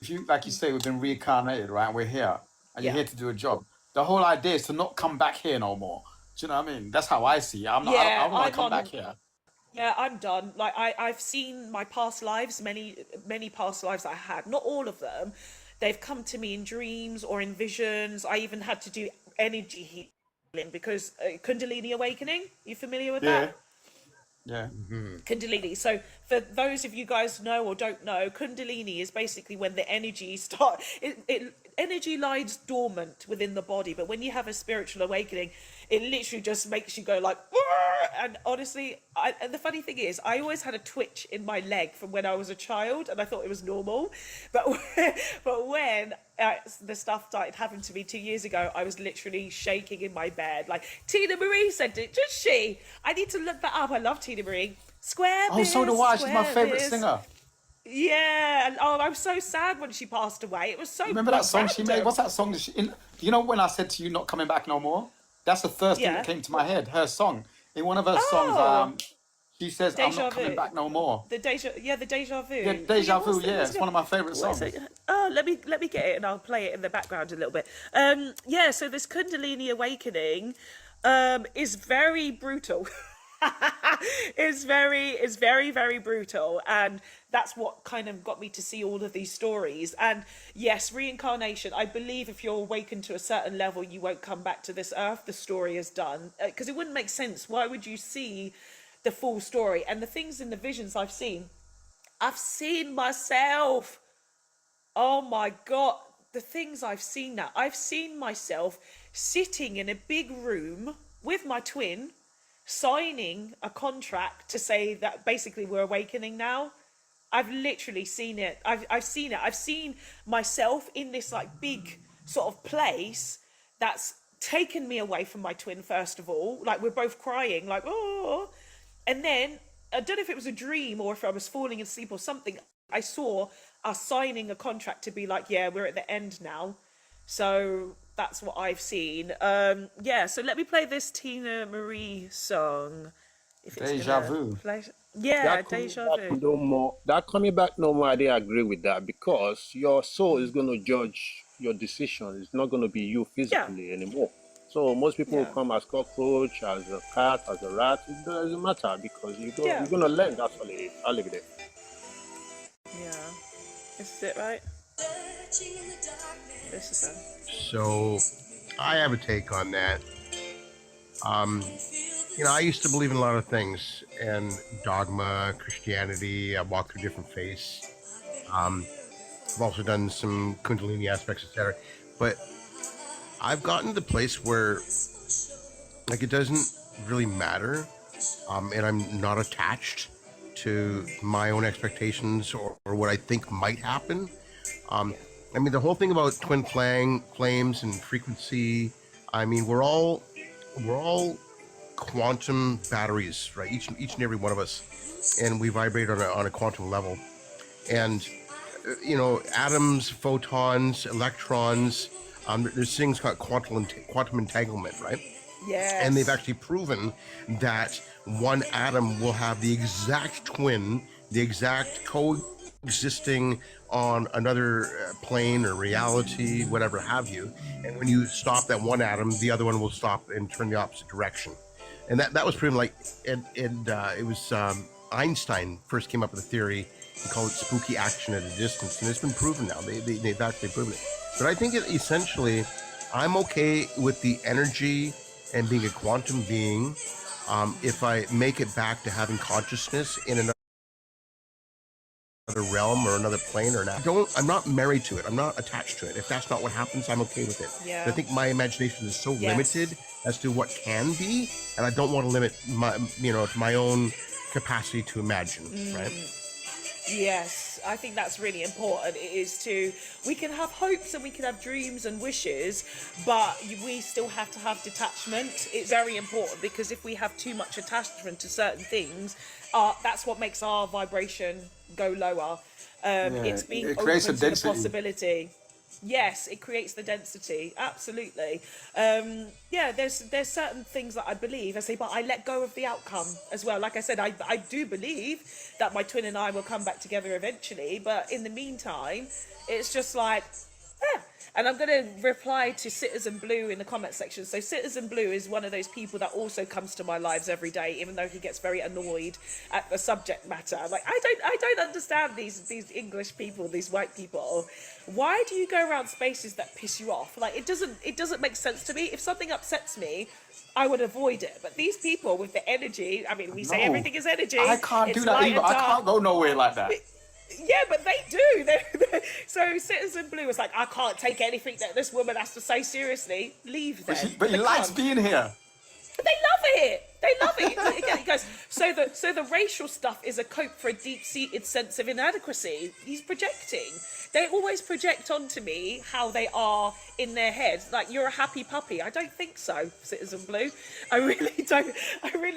if you, like you say, we've been reincarnated, right? We're here, and you're here to do a job. The whole idea is to not come back here no more. Do you know what I mean? That's how I see it. I don't want to come back here. Yeah, I'm done. Like, I've seen my past lives, many past lives I had. Not all of them. They've come to me in dreams or in visions. I even had to do energy healing because Kundalini awakening. You familiar with that? Yeah. Kundalini. So for those of you guys know or don't know, Kundalini is basically when the energy energy lies dormant within the body, but when you have a spiritual awakening, it literally just makes you go like, and honestly, and the funny thing is, I always had a twitch in my leg from when I was a child, and I thought it was normal, but when the stuff started happening to me 2 years ago, I was literally shaking in my bed. Like Tina Marie said it, did she? I need to look that up. I love Tina Marie. Square Oh, so do I. She's my favourite singer. Yeah, and I was so sad when she passed away. It was so. Remember that song she made? What's that song? You know when I said to you, not coming back no more? That's the first thing that came to my head. Her song. In one of her songs, she says, I'm not coming back no more. The Deja Vu. Yeah, Deja Vu, it's one of my favourite songs. Oh, let me get it and I'll play it in the background a little bit. So this Kundalini awakening is very brutal. It's very, very brutal, and that's what kind of got me to see all of these stories. And yes, reincarnation, I believe if you're awakened to a certain level, you won't come back to this earth. The story is done, because it wouldn't make sense. Why would you see the full story? And the things in the visions I've seen myself. Oh my God, the things I've seen now. I've seen myself sitting in a big room with my twin, signing a contract to say that basically we're awakening now. I've literally seen it. I've seen it. I've seen myself in this like big sort of place that's taken me away from my twin, first of all. Like, we're both crying, like, oh. And then, I don't know if it was a dream or if I was falling asleep or something, I saw us signing a contract to be like, yeah, we're at the end now. So that's what I've seen. So let me play this Tina Marie song. If it's Deja vu. Yeah, deja vu. No more. That coming back no more. I didn't agree with that because your soul is going to judge your decision. It's not going to be you Yeah, physically anymore. So most people will yeah, come as cockroach, as a cat, as a rat. It doesn't matter because yeah, you're going to learn. That's all it is. I'll leave it there. yeah. This is it, right? This is it. So I have a take on that. I used to believe in a lot of things and dogma, Christianity. I walked through different faiths. I've also done some Kundalini aspects, etc. But I've gotten to the place where, like, it doesn't really matter, and I'm not attached to my own expectations or what I think might happen. The whole thing about twin flames and frequency. We're all quantum batteries, right? Each and every one of us, and we vibrate on a quantum level. And atoms, photons, electrons. There's things called quantum entanglement, right? Yes. And they've actually proven that one atom will have the exact twin, the exact coexisting on another plane or reality, whatever have you. And when you stop that one atom, the other one will stop and turn the opposite direction. And that was proven, it was Einstein first came up with a theory. He called it spooky action at a distance, and it's been proven now. They've actually proven it. But I think essentially, I'm okay with the energy and being a quantum being if I make it back to having consciousness in another realm or another plane or not. I'm not married to it. I'm not attached to it. If that's not what happens, I'm okay with it. Yeah. I think my imagination is so limited as to what can be, and I don't want to limit my own capacity to imagine, right? Yes, I think that's really important. We can have hopes and we can have dreams and wishes, but we still have to have detachment. It's very important because if we have too much attachment to certain things, that's what makes our vibration go lower. It's being it open creates to a the density. possibility. Yes, it creates the density. Absolutely. There's certain things that I believe. I say, but I let go of the outcome as well. Like I said, I do believe that my twin and I will come back together eventually. But in the meantime, it's just like, And I'm going to reply to Citizen Blue in the comment section. So Citizen Blue is one of those people that also comes to my lives every day, even though he gets very annoyed at the subject matter. Like, I don't understand these English people, these white people. Why do you go around spaces that piss you off? Like, it doesn't make sense to me. If something upsets me, I would avoid it. But these people with the energy, we say everything is energy. I can't do that either. I can't go nowhere like that. Yeah, but they do. So Citizen Blue was like, I can't take anything that this woman has to say seriously. Leave them. But he likes being here. They love it. They love it. Again, he goes, so the racial stuff is a cope for a deep-seated sense of inadequacy. He's projecting. They always project onto me how they are in their heads. Like, you're a happy puppy. I don't think so, Citizen Blue. I really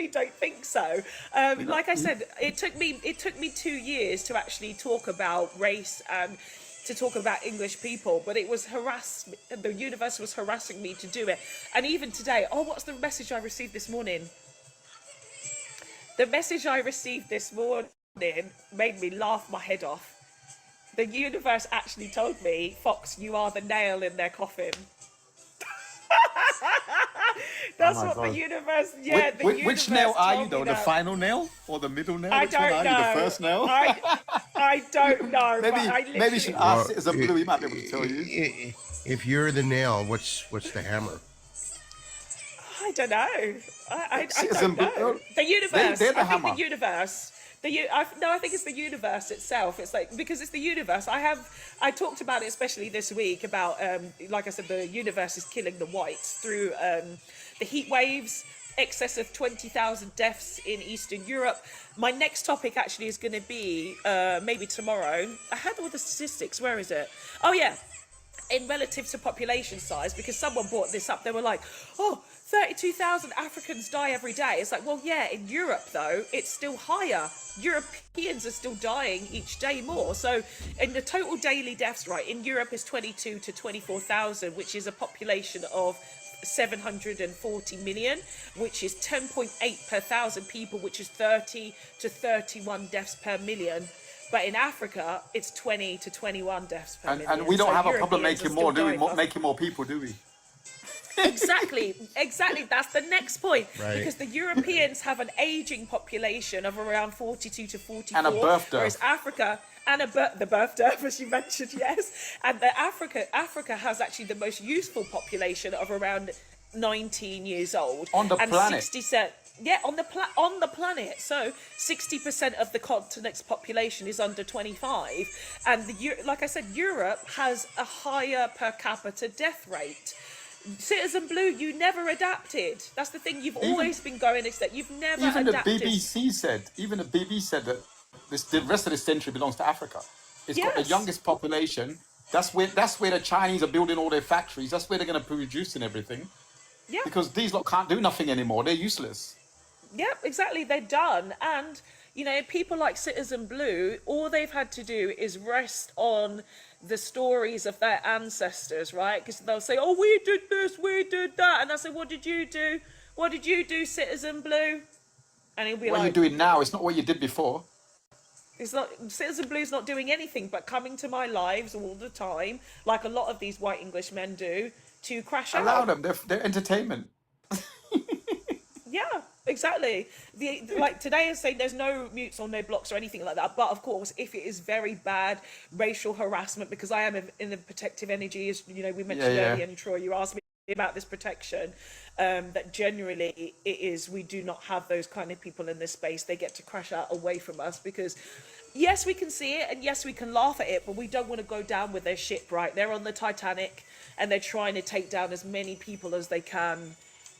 don't think so. Like I said, it took me 2 years to actually talk about race and to talk about English people, but it was the universe was harassing me to do it. And even today, what's the message I received this morning? The message I received this morning made me laugh my head off. The universe actually told me, Fox, you are the nail in their coffin. That's what God. The universe. Which nail are you though? The final nail or the middle nail? I Which don't one know. are you? The first nail? I don't know. Maybe you should ask Citizen Blue. He might be able to tell you. If you're the nail, what's the hammer? I don't know. I Citizen don't know. Blue. The universe. They're the I hammer. think the universe. I think it's the universe itself. It's like, because it's the universe. I talked about it especially this week about, like I said, the universe is killing the whites through the heat waves, excess of 20,000 deaths in Eastern Europe. My next topic actually is going to be, maybe tomorrow. I had all the statistics. Where is it? Oh, yeah. In relative to population size, because someone brought this up. They were like, 32,000 Africans die every day. It's like, well, yeah, in Europe, though, it's still higher. Europeans are still dying each day more. So in the total daily deaths, right, in Europe is 22 to 24,000, which is a population of 740 million, which is 10.8 per thousand people, which is 30 to 31 deaths per million. But in Africa, it's 20 to 21 deaths per million. And we don't have a problem Europeans making more people, do we? Exactly. That's the next point. Right. Because the Europeans have an aging population of around 42 to 44. And a birth dearth. Whereas Africa, and the birth dearth, as you mentioned, yes. And Africa has actually the most youthful population of around 19 years old. On the planet. 60%. Yeah, on the planet. So 60% of the continent's population is under 25, and like I said, Europe has a higher per capita death rate. Citizen Blue, you never adapted. That's the thing. You've always been going. It's that you've never adapted. Even the BBC said that the rest of this century belongs to Africa. It's got the youngest population. That's where the Chinese are building all their factories. That's where they're going to produce and everything. Yeah. Because these lot can't do nothing anymore. They're useless. Yep, exactly. They're done. And, people like Citizen Blue, all they've had to do is rest on the stories of their ancestors, right? Because they'll say, oh, we did this, we did that. And I say, what did you do? What did you do, Citizen Blue? And he'll be what you're doing now is not what you did before. It's not, Citizen Blue's not doing anything but coming to my lives all the time, like a lot of these white English men do, to crash out. Allow them. They're entertainment. Yeah, exactly. Like today is saying there's no mutes or no blocks or anything like that. But of course, if it is very bad racial harassment, because I am in the protective energy, as we mentioned earlier, and Troy, you asked me about this protection, that generally it is, we do not have those kind of people in this space. They get to crash out away from us because yes, we can see it and yes, we can laugh at it, but we don't want to go down with their ship, right? They're on the Titanic and they're trying to take down as many people as they can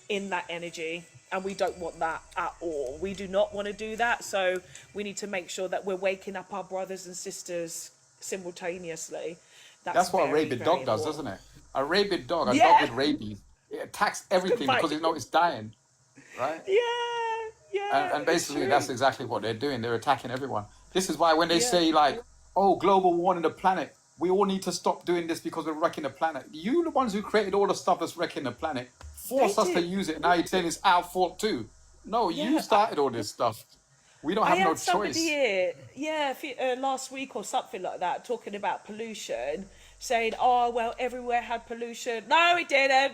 in that energy. And we don't want that at all. We do not want to do that. So we need to make sure that we're waking up our brothers and sisters simultaneously. That's what a rabid dog does, doesn't it? A rabid dog, a dog with rabies, it attacks everything because it knows it's dying, right? Yeah. And basically that's exactly what they're doing. They're attacking everyone. This is why when they say like, oh, global warming the planet, we all need to stop doing this because we're wrecking the planet. You, the ones who created all the stuff that's wrecking the planet, forced us to use it. And now you're saying it's our fault too. No, you started all this stuff. We don't have no choice. Here, last week or something like that, talking about pollution, saying, oh, well, everywhere had pollution. No, it didn't.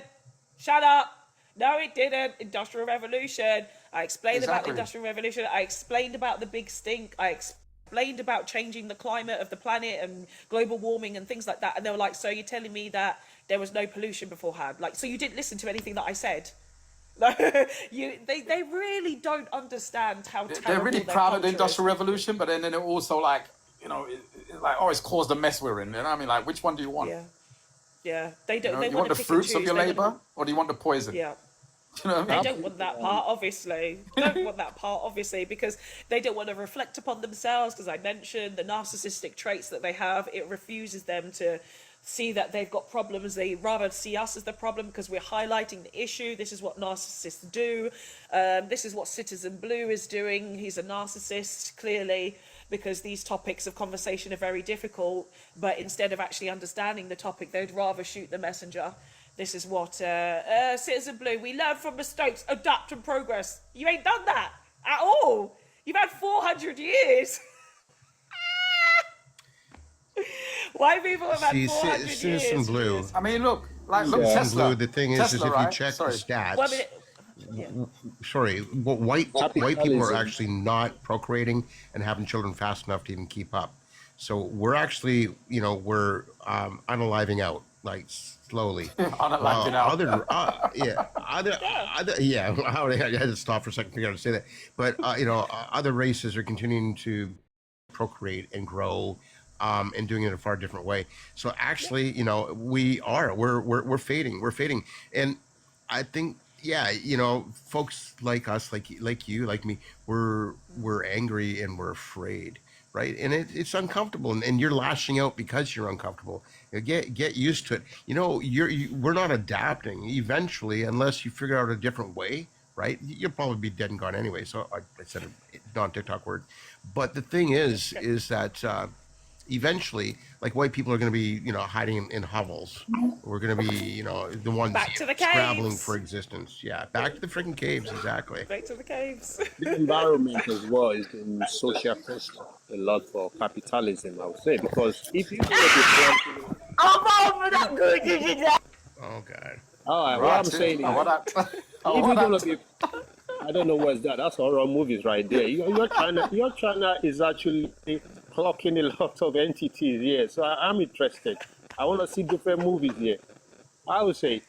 Shut up. No, it didn't. Industrial Revolution. I explained about the Industrial Revolution. I explained about the big stink. I explained about changing the climate of the planet and global warming and things like that. And they were like, so you're telling me that there was no pollution beforehand? Like, so you didn't listen to anything that I said? They really don't understand how terrible they're really proud of the Industrial Revolution, but then they're also like, it's like, oh, it's caused the mess we're in. You know what I mean? Like, which one do you want? Yeah. They don't. They you want the fruits of your labor, or do you want the poison? Yeah. You know what I mean? They don't want that part, obviously. They don't want that part, obviously, because they don't want to reflect upon themselves. Because I mentioned the narcissistic traits that they have, it refuses them to see that they've got problems. They rather see us as the problem because we're highlighting the issue. This is what narcissists do. This is what Citizen Blue is doing. He's a narcissist, clearly, because these topics of conversation are very difficult. But instead of actually understanding the topic, they'd rather shoot the messenger. This is what Citizen Blue, we learn from mistakes, adapt and progress. You ain't done that at all. You've had 400 years. Why people have had 400 years? Citizen Blue. I mean, look Citizen Tesla. Blue, the thing is Tesla, if you check the stats. 1 minute. Sorry, white people are actually not procreating and having children fast enough to even keep up. So we're actually, we're unaliving out, like slowly. Unaliving out. I had to stop for a second to figure out how to say that. But other races are continuing to procreate and grow. And doing it in a far different way. So actually, we're fading, and I think, folks like us, like you, like me, we're angry and we're afraid, right? And it's uncomfortable, and you're lashing out because you're uncomfortable. Get used to it. We're not adapting eventually unless you figure out a different way, right? You'll probably be dead and gone anyway. So I said a non-TikTok word, but the thing is that. eventually, like white people are going to be, hiding in hovels. We're going to be, the ones Back to the scrabbling caves. for existence. Yeah, back to the freaking caves, exactly. Back to the caves. The environment as well is in social cost a lot for capitalism, I would say, because if you're going to be planting, Oh God. all right, what I'm Right. saying is, What if you're going to be, I don't know what's that. That's horror movies right there. Your China is actually clocking a lot of entities here. So I'm interested. I want to see different movies here. I would say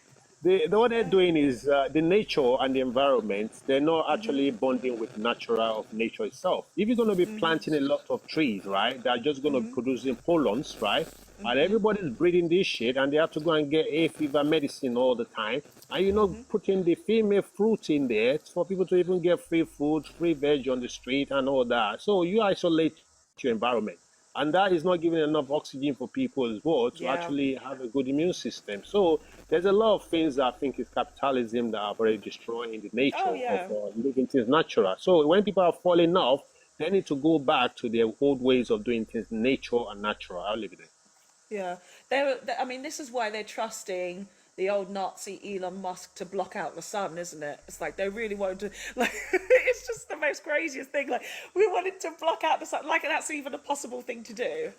what they're doing is the nature and the environment. They're not actually bonding with natural of nature itself. If you're going to be planting a lot of trees, right, they're just going to be producing pollens, right? And everybody's breeding this shit, and they have to go and get hay fever medicine all the time. And you're not putting the female fruit in there for people to even get free food, free veg on the street, and all that. So you isolate your environment. And that is not giving enough oxygen for people as well to actually have a good immune system. So there's a lot of things that I think is capitalism that are very destroying the nature of living things natural. So when people are falling off, they need to go back to their old ways of doing things nature and natural. I'll leave it there. Yeah, I mean, this is why they're trusting the old Nazi Elon Musk to block out the sun, isn't it? It's like they really wanted to, like, it's just the most craziest thing. Like, we wanted to block out the sun, like that's even a possible thing to do.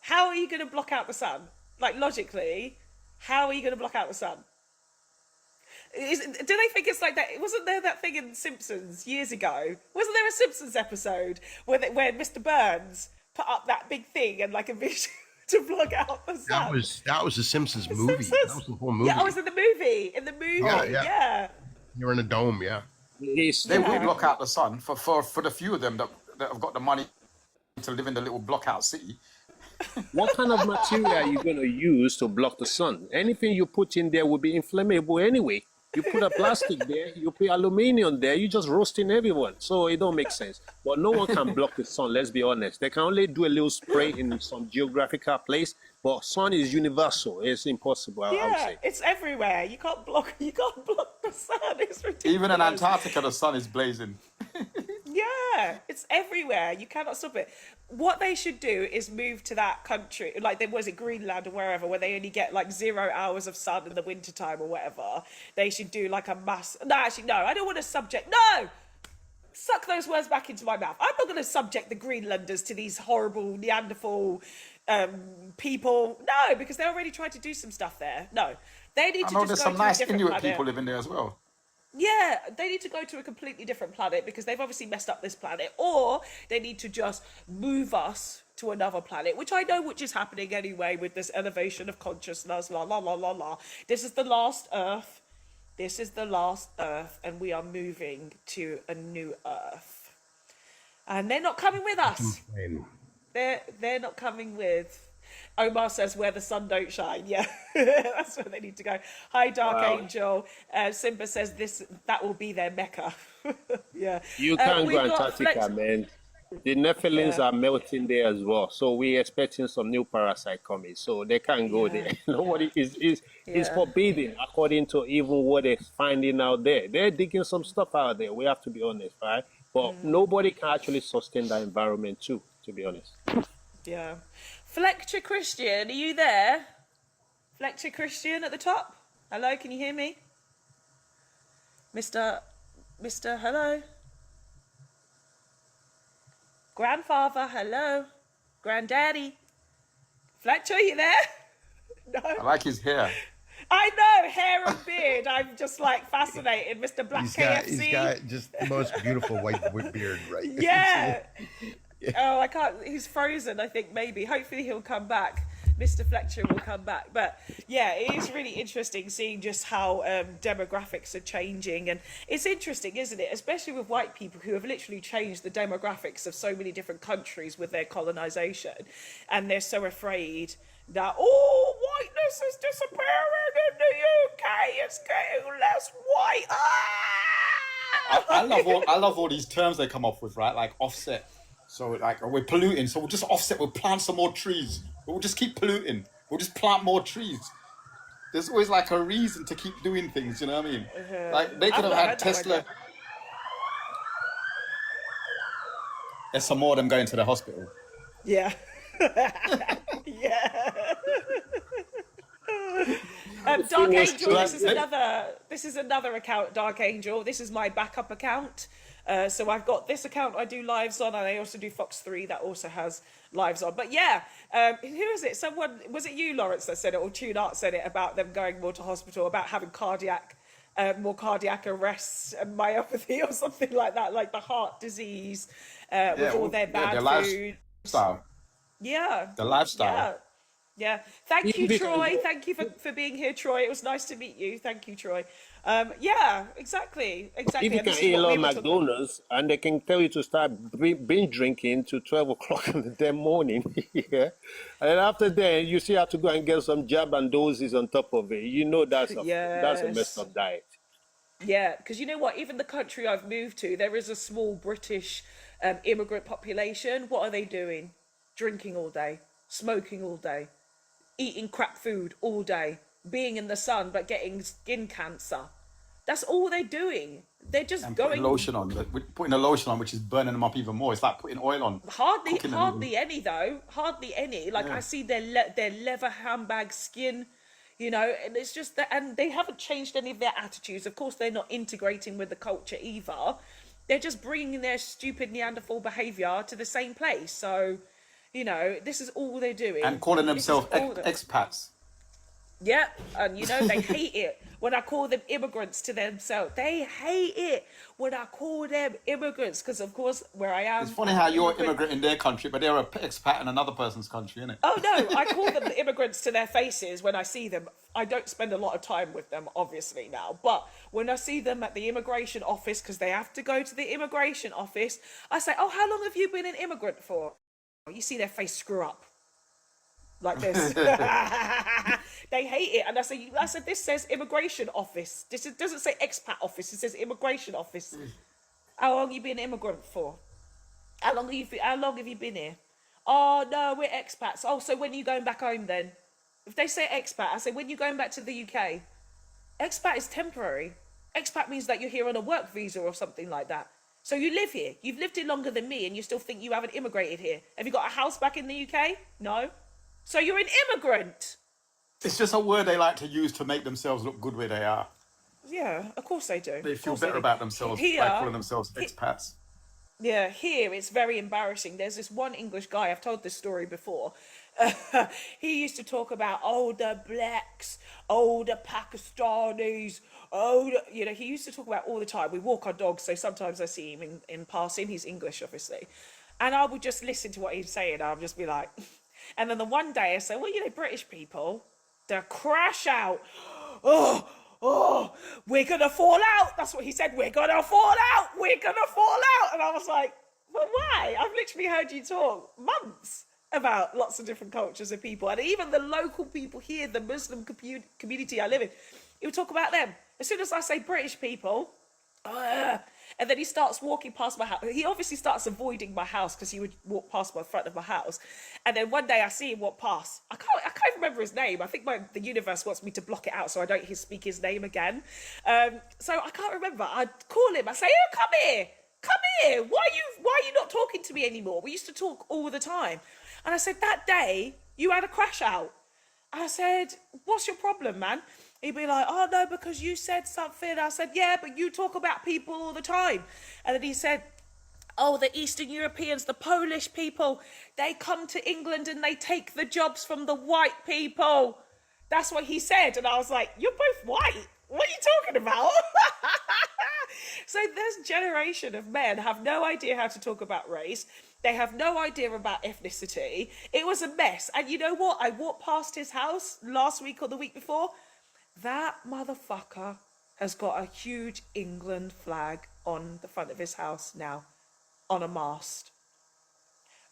How are you going to block out the sun? Like, logically, how are you going to block out the sun? Do they think it's like that? Wasn't there that thing in Simpsons years ago? Wasn't there a Simpsons episode where Mr. Burns put up that big thing and like a vision to block out the sun? That was the Simpsons movie. Simpsons? That was the whole movie. Yeah, I was in the movie. In the movie, yeah. You're in a dome, yeah. They will block out the sun for the few of them that have got the money to live in the little block out city. What kind of material are you going to use to block the sun? Anything you put in there will be inflammable anyway. You put a plastic there, you put aluminium there, you're just roasting everyone. So it don't make sense. But no one can block the sun, let's be honest. They can only do a little spray in some geographical place, but sun is universal. It's impossible, I would say. It's everywhere. You can't block the sun. It's ridiculous. Even in Antarctica, the sun is blazing. Yeah, it's everywhere. You cannot stop it. What they should do is move to that country, like was it Greenland or wherever, where they only get like 0 hours of sun in the wintertime or whatever. They should do like a mass. No, actually, no. I don't want to subject. No, suck those words back into my mouth. I'm not going to subject the Greenlanders to these horrible Neanderthal people. No, because they already tried to do some stuff there. No, they need to just there's go some to nice a different Inuit planet. people living there as well. Yeah, they need to go to a completely different planet because they've obviously messed up this planet, or they need to just move us to another planet, which I know which is happening anyway with this elevation of consciousness, la la la la la. This is the last Earth. This is the last Earth, and we are moving to a new Earth. And they're not coming with us. They're not coming with. Omar says where the sun don't shine. Yeah, that's where they need to go. Hi, Dark Angel. Simba says that will be their Mecca. Yeah. You can't go Antarctica, man. The Nephilims are melting there as well. So we're expecting some new parasite coming. So they can't go there. Nobody is forbidden according to even what they're finding out there. They're digging some stuff out there. We have to be honest, right? But nobody can actually sustain that environment too, to be honest. Yeah. Fletcher Christian, are you there? Fletcher Christian at the top? Hello, can you hear me? Mr. Hello? Grandfather, hello? Granddaddy? Fletcher, are you there? No. I like his hair. I know, hair and beard. I'm just like fascinated. Mr. Black KFC. He's got just the most beautiful white beard, right? Yeah. Oh, I can't. He's frozen, I think, maybe. Hopefully he'll come back. Mr. Fletcher will come back. But yeah, it is really interesting seeing just how demographics are changing. And it's interesting, isn't it? Especially with white people who have literally changed the demographics of so many different countries with their colonization. And they're so afraid that, whiteness is disappearing in the UK. It's getting less white. I love all these terms they come up with, right? Like offset. So like we're polluting, so we'll just offset. We'll plant some more trees. We'll just keep polluting. We'll just plant more trees. There's always like a reason to keep doing things. You know what I mean? Like they could have had Tesla. There's some more of them going to the hospital. Yeah. Yeah. Dark Angel, this is another account, Dark Angel. This is my backup account. So I've got this account I do lives on, and I also do Fox 3 that also has lives on. But yeah, who is it? Someone, was it you, Lawrence, that said it, or Tune Art said it, about them going more to hospital, about having more cardiac arrests and myopathy or something like that, like the heart disease with all their bad food. Lifestyle. Yeah. The lifestyle. Yeah. Yeah. Thank you, Troy. Thank you for being here, Troy. It was nice to meet you. Thank you, Troy. Yeah, exactly. If you can eat a lot of McDonald's and they can tell you to start binge drinking to 12 o'clock in the morning, yeah, and then after that you still have to go and get some jab and doses on top of it. You know that's a messed up diet. Yeah, because you know what? Even the country I've moved to, there is a small British immigrant population. What are they doing? Drinking all day, smoking all day, eating crap food all day, being in the sun but getting skin cancer. That's all they're doing. They're just putting lotion on, putting a lotion on, which is burning them up even more. It's like putting oil on. Hardly any though. Hardly any. Like I see their leather handbag skin, you know, and it's just that, and they haven't changed any of their attitudes. Of course, they're not integrating with the culture either. They're just bringing their stupid Neanderthal behaviour to the same place. So, you know, this is all they're doing. And calling themselves expats. Yeah, and you know, they hate it when I call them immigrants to themselves. They hate it when I call them immigrants, because of course, where I am... It's funny how you're an immigrant in their country, but they're an expat in another person's country, isn't it? Oh no, I call them the immigrants to their faces when I see them. I don't spend a lot of time with them, obviously, now. But when I see them at the immigration office, because they have to go to the immigration office, I say, oh, how long have you been an immigrant for? You see their face screw up. Like this. They hate it. And I said, this says immigration office. It doesn't say expat office. It says immigration office. How long have you been an immigrant for? How long have you been here? Oh, no, we're expats. Oh, so when are you going back home then? If they say expat, I say, when are you going back to the UK? Expat is temporary. Expat means that you're here on a work visa or something like that. So you live here. You've lived here longer than me and you still think you haven't immigrated here. Have you got a house back in the UK? No. So you're an immigrant. It's just a word they like to use to make themselves look good where they are. Yeah, of course they do. They feel better about themselves by calling themselves expats. Yeah, here it's very embarrassing. There's this one English guy, I've told this story before. He used to talk about, oh, the blacks, oh, the Pakistanis, oh, you know, he used to talk about all the time. We walk our dogs, so sometimes I see him in passing. He's English, obviously. And I would just listen to what he'd say and I'd just be like... And then the one day I said, well, you know, British people, they're crash out. Oh, we're going to fall out. That's what he said. We're going to fall out. We're going to fall out. And I was like, but why? I've literally heard you talk months about lots of different cultures of people. And even the local people here, the Muslim community I live in, you talk about them. As soon as I say British people, and then he starts walking past my house. He obviously starts avoiding my house because he would walk past my front of my house. And then one day I see him walk past. I can't remember his name. I think the universe wants me to block it out so I don't speak his name again. So I can't remember. I'd call him. I say, oh, come here. Why are you not talking to me anymore? We used to talk all the time. And I said, that day you had a crash out. I said, what's your problem, man? He'd be like, oh, no, because you said something. I said, yeah, but you talk about people all the time. And then he said, oh, the Eastern Europeans, the Polish people, they come to England and they take the jobs from the white people. That's what he said. And I was like, you're both white. What are you talking about? So this generation of men have no idea how to talk about race. They have no idea about ethnicity. It was a mess. And you know what? I walked past his house last week or the week before. That motherfucker has got a huge England flag on the front of his house now, on a mast.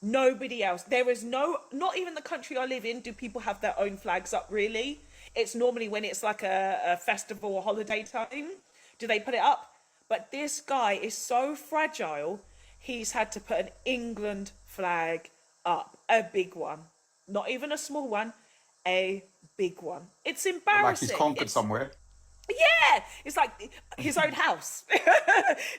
Nobody else. There is not even the country I live in do people have their own flags up, really. It's normally when it's like a festival or holiday time, do they put it up? But this guy is so fragile, he's had to put an England flag up, a big one. Not even a small one, a big one. It's embarrassing. Like he's conquered somewhere. Yeah, it's like his own house.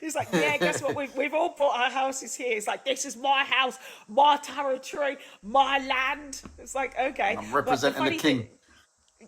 He's like, yeah, guess what? We've all bought our houses here. It's like, this is my house, my territory, my land. It's like, okay. And I'm But the representing the funny king. thing,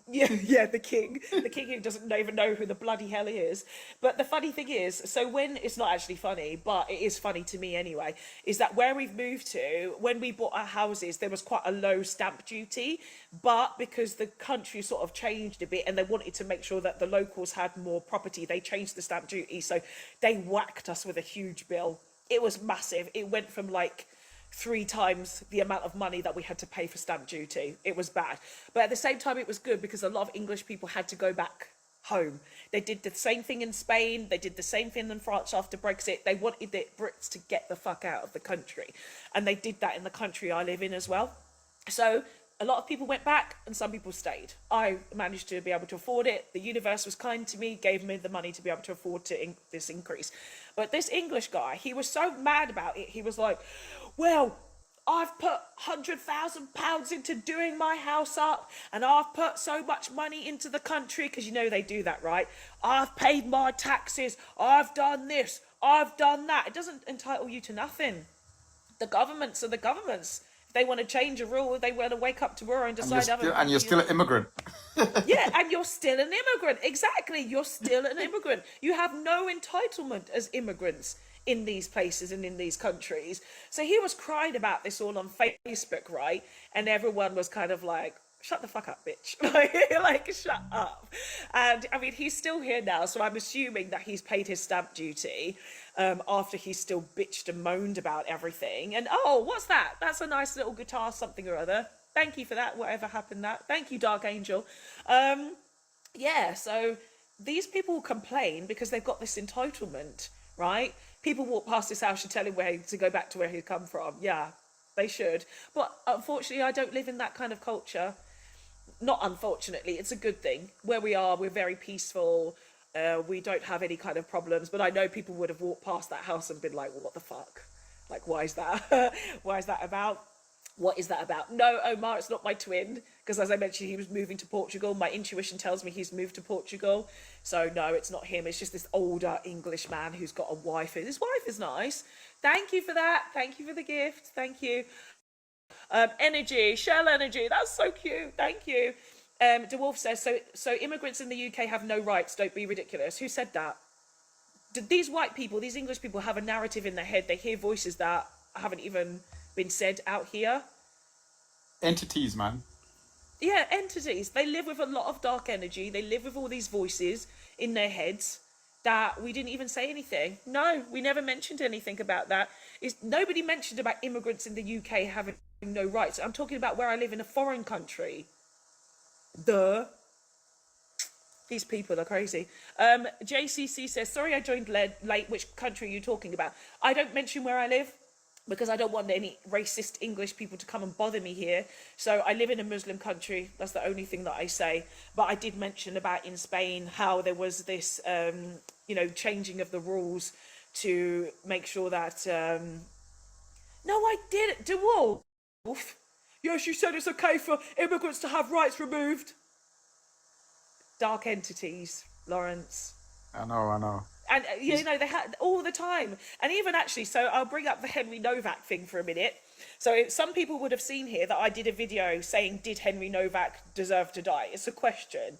yeah, the king who doesn't even know who the bloody hell he is. But the funny thing is, so when it's not actually funny, but it is funny to me anyway, is that where we've moved to, when we bought our houses, there was quite a low stamp duty, but because the country sort of changed a bit and they wanted to make sure that the locals had more property, they changed the stamp duty, so they whacked us with a huge bill. It was massive. It went from like 3 times the amount of money that we had to pay for stamp duty. It was bad. But at the same time, it was good because a lot of English people had to go back home. They did the same thing in Spain. They did the same thing in France after Brexit. They wanted the Brits to get the fuck out of the country. And they did that in the country I live in as well. So a lot of people went back and some people stayed. I managed to be able to afford it. The universe was kind to me, gave me the money to be able to afford this increase. But this English guy, he was so mad about it. He was like, well, I've put £100,000 into doing my house up and I've put so much money into the country, because you know they do that, right? I've paid my taxes, I've done this, I've done that. It doesn't entitle you to nothing. The governments are the governments. If they want to change a rule, they want to wake up tomorrow and decide. And you're still an immigrant. Yeah, and you're still an immigrant. Exactly, you're still an immigrant. You have no entitlement as immigrants in these places and in these countries. So he was crying about this all on Facebook, right? And everyone was kind of like, shut the fuck up, bitch. like, shut up. And I mean, he's still here now, so I'm assuming that he's paid his stamp duty after he's still bitched and moaned about everything. And oh, what's that? That's a nice little guitar something or other. Thank you for that, whatever happened that. Thank you, Dark Angel. Yeah, so these people complain because they've got this entitlement, right? People walk past his house and tell him where to go back to where he's come from. Yeah, they should. But unfortunately, I don't live in that kind of culture. Not unfortunately, it's a good thing. Where we are, we're very peaceful. We don't have any kind of problems. But I know people would have walked past that house and been like, well, what the fuck? Like, why is that? Why is that about? What is that about? No, Omar, it's not my twin. Because as I mentioned, he was moving to Portugal. My intuition tells me he's moved to Portugal. So no, it's not him. It's just this older English man who's got a wife. His wife is nice. Thank you for that. Thank you for the gift. Thank you. Energy, shell energy. That's so cute. Thank you. DeWolf says, so immigrants in the UK have no rights. Don't be ridiculous. Who said that? Did these white people, these English people have a narrative in their head? They hear voices that haven't even been said out here. Entities, man. Yeah, entities. They live with a lot of dark energy. They live with all these voices in their heads that we didn't even say anything. No, we never mentioned anything about that. Nobody mentioned about immigrants in the UK having no rights. I'm talking about where I live in a foreign country. Duh. These people are crazy. JCC says, sorry I joined late. Which country are you talking about? I don't mention where I live because I don't want any racist English people to come and bother me here. So I live in a Muslim country. That's the only thing that I say. But I did mention about in Spain how there was this, changing of the rules to make sure that... No, I didn't. DeWolf. Yes, you said it's okay for immigrants to have rights removed. Dark entities, Lawrence. I know. And, they had all the time. And even actually, so I'll bring up the Henry Novak thing for a minute. So some people would have seen here that I did a video saying, did Henry Novak deserve to die? It's a question.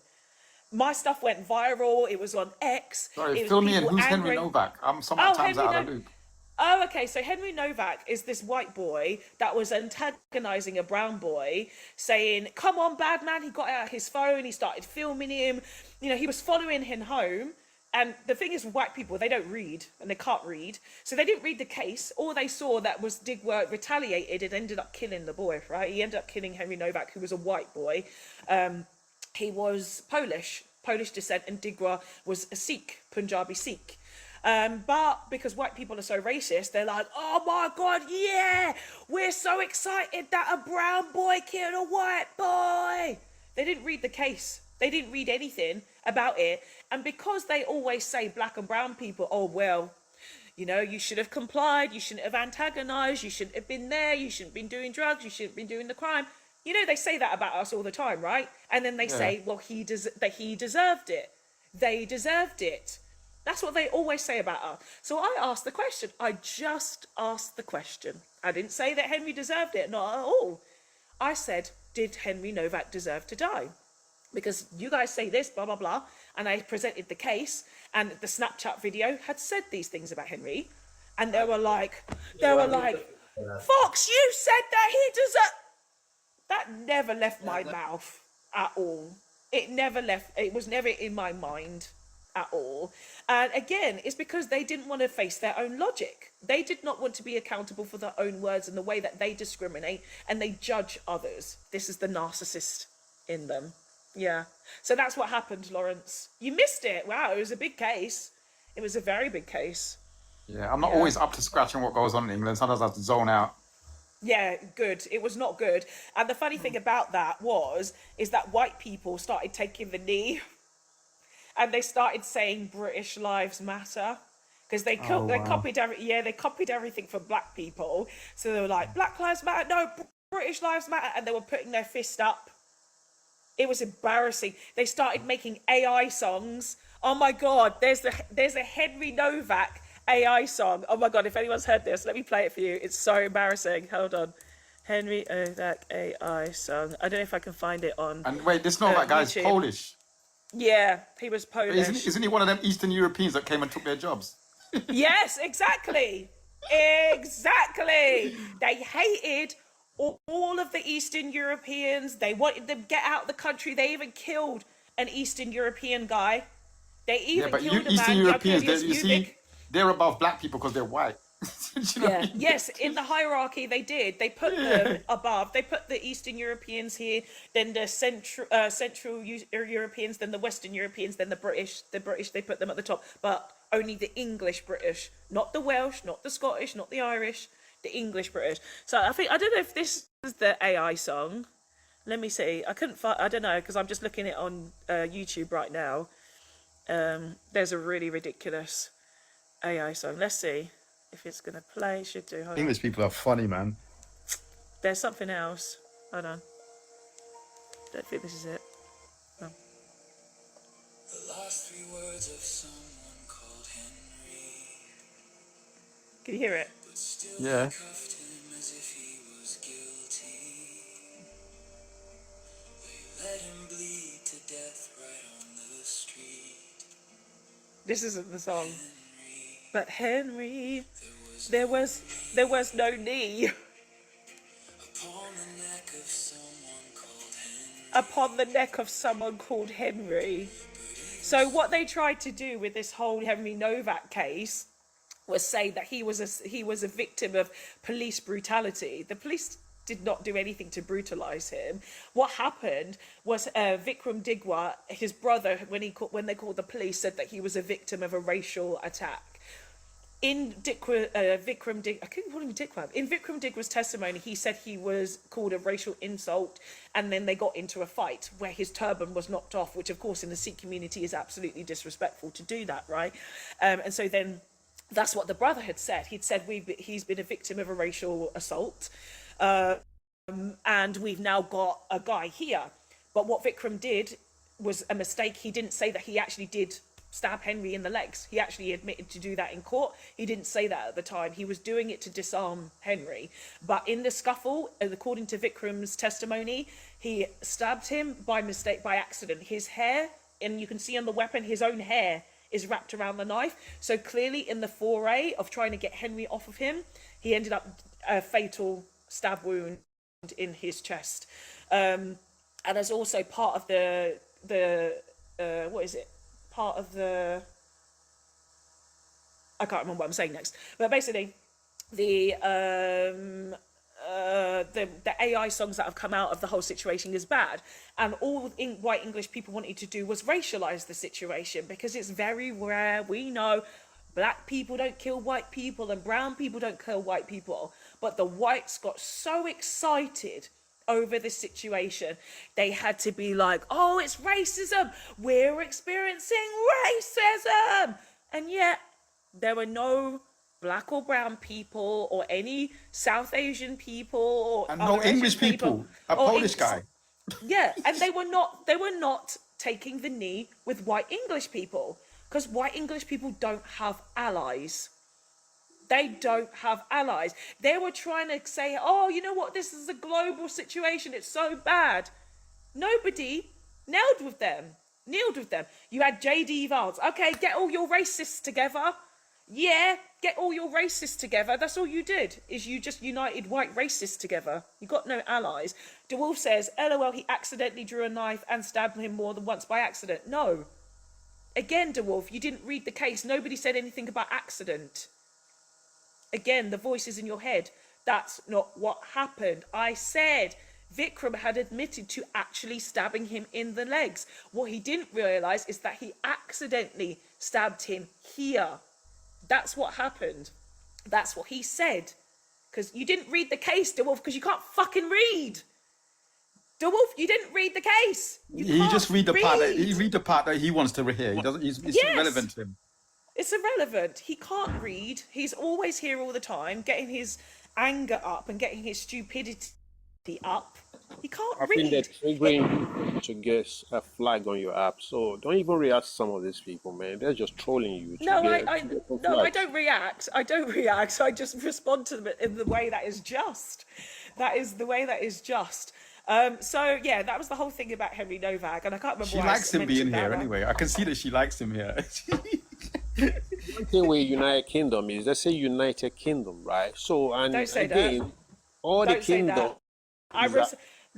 My stuff went viral. It was on X. Sorry, fill me in. Who's Henry Novak? I'm sometimes out of the loop. Oh, okay. So Henry Novak is this white boy that was antagonizing a brown boy, saying, come on, bad man. He got out his phone. He started filming him. He was following him home. And the thing is, with white people, they don't read and they can't read. So they didn't read the case. All they saw that was Digweed retaliated and ended up killing the boy, right? He ended up killing Henry Novak, who was a white boy. He was Polish descent, and Digweed was a Sikh, Punjabi Sikh. But because white people are so racist, they're like, oh my God, yeah, we're so excited that a brown boy killed a white boy. They didn't read the case. They didn't read anything about it. And because they always say black and brown people, oh, well, you should have complied. You shouldn't have antagonized. You shouldn't have been there. You shouldn't have been doing drugs. You shouldn't have been doing the crime. They say that about us all the time, right? And then they say, well, he deserved it. they deserved it. That's what they always say about us. So I asked the question. I just asked the question. I didn't say that Henry deserved it, not at all. I said, did Henry Novak deserve to die? Because you guys say this, blah, blah, blah. And I presented the case, and the Snapchat video had said these things about Henry. And they were like, Fox, you said that he deserved. That never left my mouth at all. It never left, it was never in my mind at all. And again, it's because they didn't want to face their own logic. They did not want to be accountable for their own words and the way that they discriminate and they judge others. This is the narcissist in them. Yeah. So that's what happened, Lawrence. You missed it. Wow, it was a big case. It was a very big case. Yeah, I'm not always up to scratch on what goes on in England. Sometimes I have to zone out. Yeah, good. It was not good. And the funny thing about that is that white people started taking the knee and they started saying British Lives Matter. Because they copied everything from black people. So they were like, Black Lives Matter, no, British Lives Matter. And they were putting their fist up. It was embarrassing. They started making AI songs. Oh my God, there's a Henry Novak AI song. Oh my God, if anyone's heard this, let me play it for you. It's so embarrassing. Hold on. Henry Novak AI song. I don't know if I can find it on. And wait, this Novak guy's YouTube. Polish. Yeah, he was Polish. Isn't he one of them Eastern Europeans that came and took their jobs? Yes, exactly. Exactly. They hated all of the Eastern Europeans. They wanted them to get out of the country. They even killed an Eastern European guy. They even killed a Eastern man. Europeans, you see, they're above black people because they're white. You know what I mean? Yes, in the hierarchy they did. They put them above. They put the Eastern Europeans here, then the Central Europeans, then the Western Europeans, then the British. The British, they put them at the top. But only the English British, not the Welsh, not the Scottish, not the Irish, the English British. So I don't know if this is the AI song. Let me see. I couldn't find, I don't know, because I'm just looking at it on YouTube right now. There's a really ridiculous AI song. Let's see if it's going to play. Should do. Hold English on. people are funny, man. There's something else. Hold on. Don't think this is it. Oh. The last 3 words of someone called Henry. Can you hear it? Yeah. Let him bleed to death right on the street. This isn't the song. But Henry, there was no knee. Upon the neck of someone called Henry. So what they tried to do with this whole Henry Novak case was say that he was a victim of police brutality. The police did not do anything to brutalize him. What happened was Vikram Digwa, his brother, when they called the police, said that he was a victim of a racial attack. In Vikram Digwa's testimony, he said he was called a racial insult, and then they got into a fight where his turban was knocked off, which of course in the Sikh community is absolutely disrespectful to do that, right? And so then that's what the brother had said. He'd said he's been a victim of a racial assault, and we've now got a guy here. But what Vikram did was a mistake. He didn't say that he actually did stab Henry in the legs. He actually admitted to do that in court. He didn't say that at the time. He was doing it to disarm Henry. But in the scuffle, according to Vikram's testimony, he stabbed him by mistake, by accident. His hair, and you can see on the weapon, his own hair is wrapped around the knife. So clearly in the foray of trying to get Henry off of him, he ended up a fatal stab wound in his chest. And as also part of the what is it? Part of the, I can't remember what I'm saying next, but basically the AI songs that have come out of the whole situation is bad, and all white English people wanted to do was racialize the situation, because it's very rare. We know black people don't kill white people and brown people don't kill white people, but the whites got so excited over this situation, they had to be like, oh, it's racism, we're experiencing racism, and yet there were no black or brown people or any South Asian people or no English people, a Polish guy. Yeah, and they were not taking the knee with white English people, because white English people don't have allies. They don't have allies. They were trying to say, oh, you know what, this is a global situation, it's so bad. Nobody kneeled with them. You had J.D. Vance. Okay, get all your racists together. Yeah, get all your racists together. That's all you did, is you just united white racists together. You got no allies. DeWolf says, LOL, he accidentally drew a knife and stabbed him more than once by accident. No. Again, DeWolf, you didn't read the case. Nobody said anything about accident. Again, the voice is in your head. That's not what happened. I said Vikram had admitted to actually stabbing him in the legs. What he didn't realise is that he accidentally stabbed him here. That's what happened. That's what he said. Because you didn't read the case, DeWolf, because you can't fucking read. DeWolf, you didn't read the case. You just read the part that he wants to hear. He doesn't. It's irrelevant to him. It's irrelevant. He can't read. He's always here all the time, getting his anger up and getting his stupidity up. He can't read. I think they're triggering you to get a flag on your app. So don't even react to some of these people, man. They're just trolling you. I don't react. I don't react. I just respond to them in the way that is just. That is the way that is just. So yeah, that was the whole thing about Henry Novak, and I can't remember. She likes him being here anyway. I can see that she likes him here. One thing with United Kingdom is they say United Kingdom, right? So and don't say again, that. all Don't the say kingdom.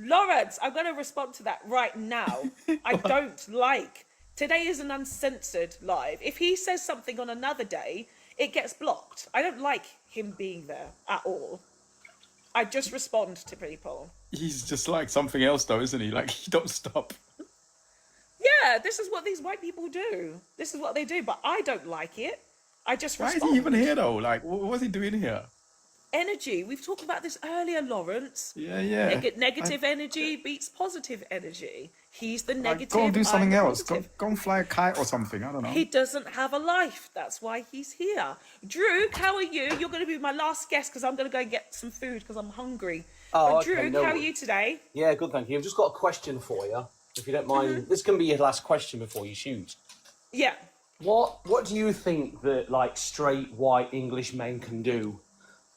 Lawrence, I'm going to respond to that right now. I don't like. Today is an uncensored live. If he says something on another day, it gets blocked. I don't like him being there at all. I just respond to people. He's just like something else, though, isn't he? Like, he don't stop. Yeah, this is what these white people do. This is what they do, but I don't like it. I just respond. Why is he even here, though? Like, what's he doing here? Energy. We've talked about this earlier, Lawrence. Yeah. Negative energy beats positive energy. He's the negative. Go and do something else. Go and fly a kite or something. I don't know. He doesn't have a life. That's why he's here. Drew, how are you? You're going to be my last guest because I'm going to go and get some food because I'm hungry. Oh, Drew, okay, no how are worries. you today? Yeah, good, thank you. I've just got a question for you, if you don't mind. This can be your last question before you shoot. Yeah. What do you think that, like, straight white English men can do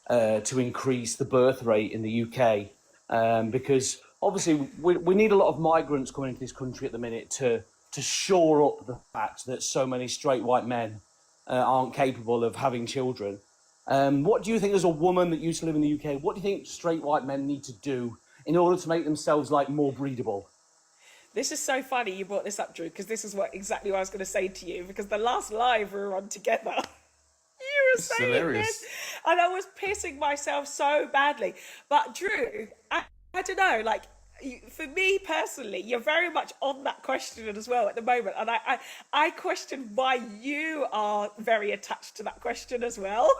to increase the birth rate in the UK? Because obviously we need a lot of migrants coming into this country at the minute to shore up the fact that so many straight white men aren't capable of having children. What do you think, as a woman that used to live in the UK, what do you think straight white men need to do in order to make themselves, like, more breedable? This is so funny you brought this up, Drew, because this is exactly what I was going to say to you, because the last live we were on together, you were saying hilarious. this, and I was pissing myself so badly. But Drew, I don't know, like, for me personally, you're very much on that question as well at the moment, and I question why you are very attached to that question as well.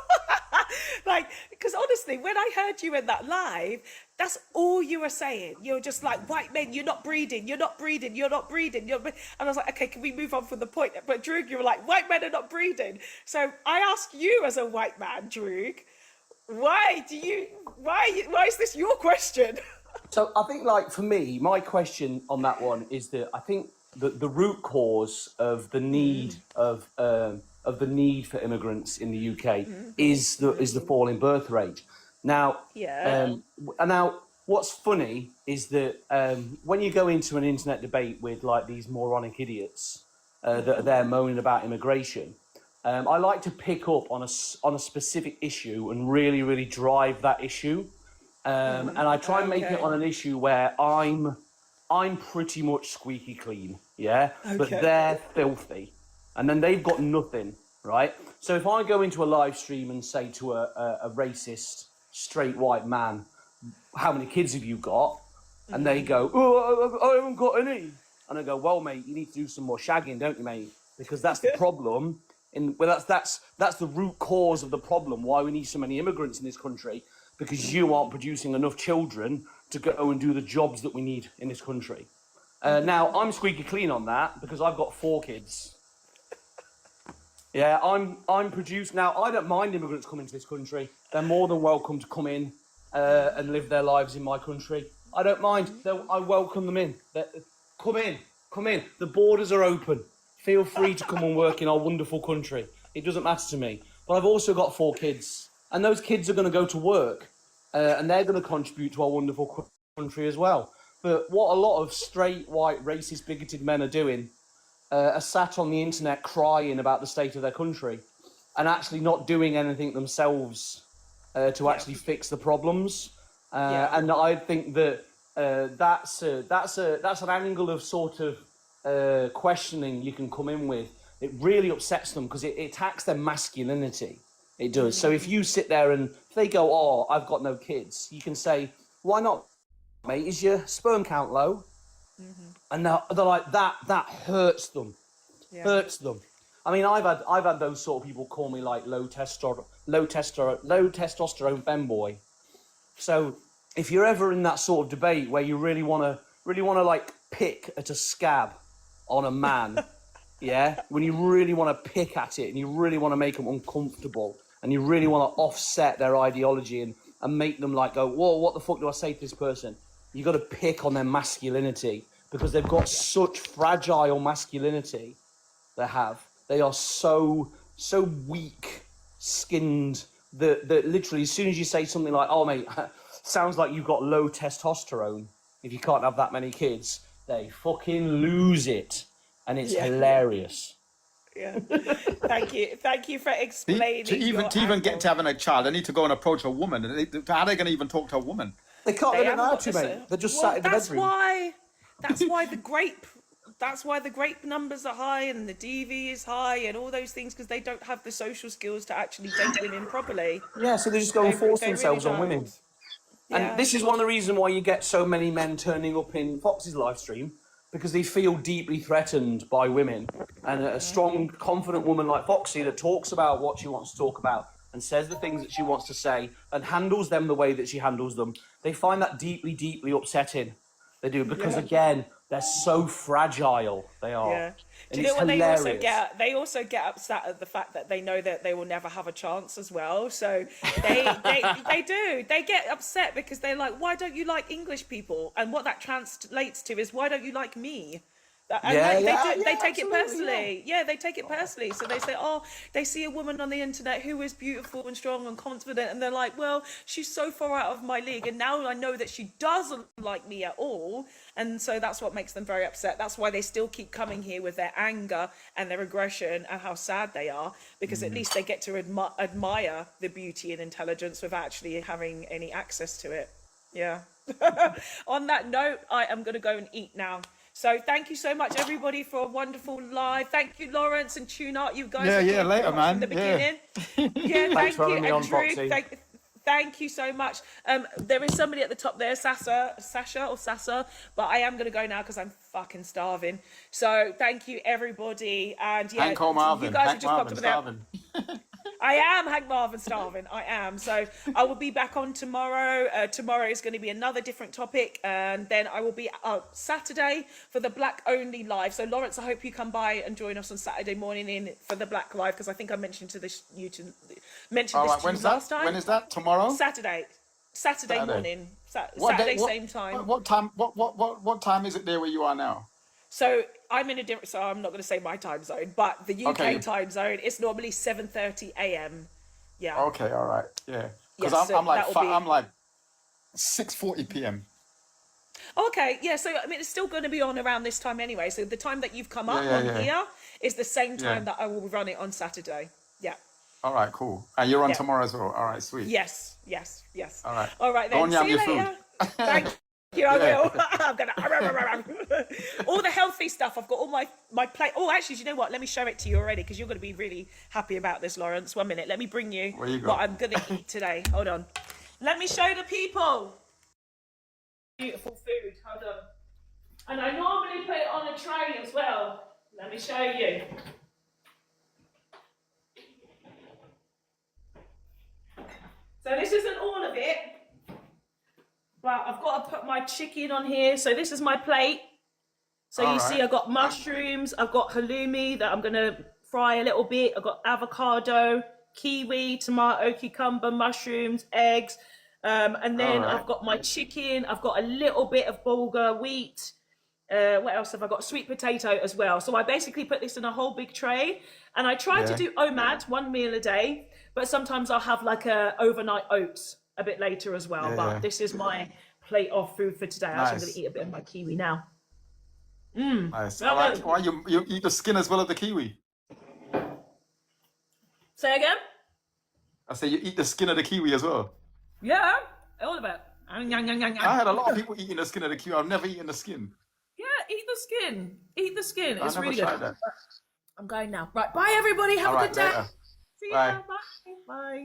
Like, because honestly, when I heard you in that live, that's all you were saying. You're just like, white men, you're not breeding, you're not breeding, you're not breeding. And I was like, okay, can we move on from the point? But Droog, you were like, white men are not breeding. So I ask you as a white man, Droog, why is this your question? So I think, like, for me, my question on that one is that I think that the root cause of the need of the need for immigrants in the UK is the fall in birth rate. Now, now what's funny is that when you go into an internet debate with, like, these moronic idiots that are there moaning about immigration, I like to pick up on a specific issue and really, really drive that issue. And I try and make it on an issue where I'm pretty much squeaky clean, but they're filthy, and then they've got nothing, right? So if I go into a live stream and say to a racist straight white man, how many kids have you got? And they go, oh, I haven't got any. And I go, well, mate, you need to do some more shagging, don't you, mate? Because that's the problem. That's the root cause of the problem, why we need so many immigrants in this country, because you aren't producing enough children to go and do the jobs that we need in this country. Now, I'm squeaky clean on that because I've got 4 kids. Yeah, I'm produced. Now, I don't mind immigrants coming to this country. They're more than welcome to come in and live their lives in my country. I don't mind. I welcome them in. Come in. come in. The borders are open. Feel free to come and work in our wonderful country. It doesn't matter to me. But I've also got 4 kids, and those kids are going to go to work, and they're going to contribute to our wonderful country as well. But what a lot of straight, white, racist, bigoted men are doing are sat on the internet crying about the state of their country and actually not doing anything themselves to actually fix the problems. And I think that that's an angle of sort of questioning you can come in with. It really upsets them because it attacks their masculinity. It does. So if you sit there and if they go, "Oh, I've got no kids," you can say, "Why not, mate? Is your sperm count low?" And they're like, that hurts them. Hurts them. I mean, I've had those sort of people call me like low testosterone femboy. So if you're ever in that sort of debate where you really want to like pick at a scab on a man, when you really want to pick at it and you really want to make them uncomfortable and you really want to offset their ideology and make them like go, whoa, what the fuck do I say to this person? You got to pick on their masculinity because they've got such fragile masculinity. They are so weak skinned that literally as soon as you say something like, "Oh mate, sounds like you've got low testosterone if you can't have that many kids," they fucking lose it, and it's hilarious. Yeah. Thank you for explaining. To even get to having a child, they need to go and approach a woman. How are they going to even talk to a woman? They can't. They don't know how to, mate. They're just sat in the bedroom. That's why the grape numbers are high and the DV is high and all those things because they don't have the social skills to actually date women properly. Yeah, so they just go and force themselves on women. And this is one of the reasons why you get so many men turning up in Fox's live stream because they feel deeply threatened by women. And a strong, confident woman like Foxy that talks about what she wants to talk about and says the things that she wants to say and handles them the way that she handles them, they find that deeply, deeply upsetting. They do, because again, they're so fragile. They are. Yeah. Do you know what they also get? They also get upset at the fact that they know that they will never have a chance as well. So they do. They get upset because they're like, "Why don't you like English people?" And what that translates to is, "Why don't you like me?" They take it personally. Yeah, they take it personally. So they say, "Oh, they see a woman on the internet who is beautiful and strong and confident," and they're like, "Well, she's so far out of my league, and now I know that she doesn't like me at all." And so that's what makes them very upset. That's why they still keep coming here with their anger and their aggression and how sad they are, because at least they get to admire the beauty and intelligence without actually having any access to it. Yeah. On that note, I am going to go and eat now. So thank you so much, everybody, for a wonderful live. Thank you, Lawrence and Tune Art. You guys. Yeah, later, man. From the beginning. Yeah, thanks for thank you, having me on, Foxy. Thank you so much. There is somebody at the top there, Sasha, but I am going to go now because I'm fucking starving. So thank you, everybody. And yeah, Hank Marvin. You guys Hank have just Marvin popped up starving. I am Hank Marvin starving. I am. So I will be back on tomorrow. Tomorrow is going to be another different topic. And then I will be Saturday for the Black Only Live. So Lawrence, I hope you come by and join us on Saturday morning for the Black Live, because I think I mentioned to you last time. When is that? Tomorrow? Saturday morning. Saturday same time. What time? What time is it there where you are now? So I'm in a different. So I'm not going to say my time zone, but the UK time zone. It's normally 7:30 a.m. Yeah. Okay. All right. Yeah. Because Yes, so I'm that'll like 6:40 p.m. Okay, yeah, so I mean it's still going to be on around this time anyway. So the time that you've come up here is the same time that I will run it on Saturday. Yeah. All right, cool. And you're on tomorrow as well. All right, sweet. Yes. All right. All right then. Go and See you yam your later. food. Thank you. I will. I'm gonna all the healthy stuff. I've got all my plate. Oh, actually, do you know what? Let me show it to you already, because you're going to be really happy about this, Lawrence. 1 minute. Let me bring you what I'm going to eat today. Hold on. Let me show the people. Beautiful food. Hold on. And I normally put it on a tray as well. Let me show you. So this isn't all of it, but I've got to put my chicken on here. So this is my plate. So you see I've got mushrooms, I've got halloumi that I'm going to fry a little bit. I've got avocado, kiwi, tomato, cucumber, mushrooms, eggs. And then I've got my chicken. I've got a little bit of bulgur wheat. What else have I got? Sweet potato as well. So I basically put this in a whole big tray, and I try to do OMAD, 1 meal a day, but sometimes I'll have like a overnight oats a bit later as well. But this is my plate of food for today. Actually, I'm going to eat a bit of my kiwi now. Nice. I like why you eat the skin as well as the kiwi. Say again? I say you eat the skin of the kiwi as well. Yeah, all of it. I had a lot of people eating the skin of the kiwi. I've never eaten the skin. Yeah, eat the skin. Eat the skin. It's really tried good. that. I'm going now. Right, bye everybody. Have a good day. Later. See Bye. ya. Bye. Bye.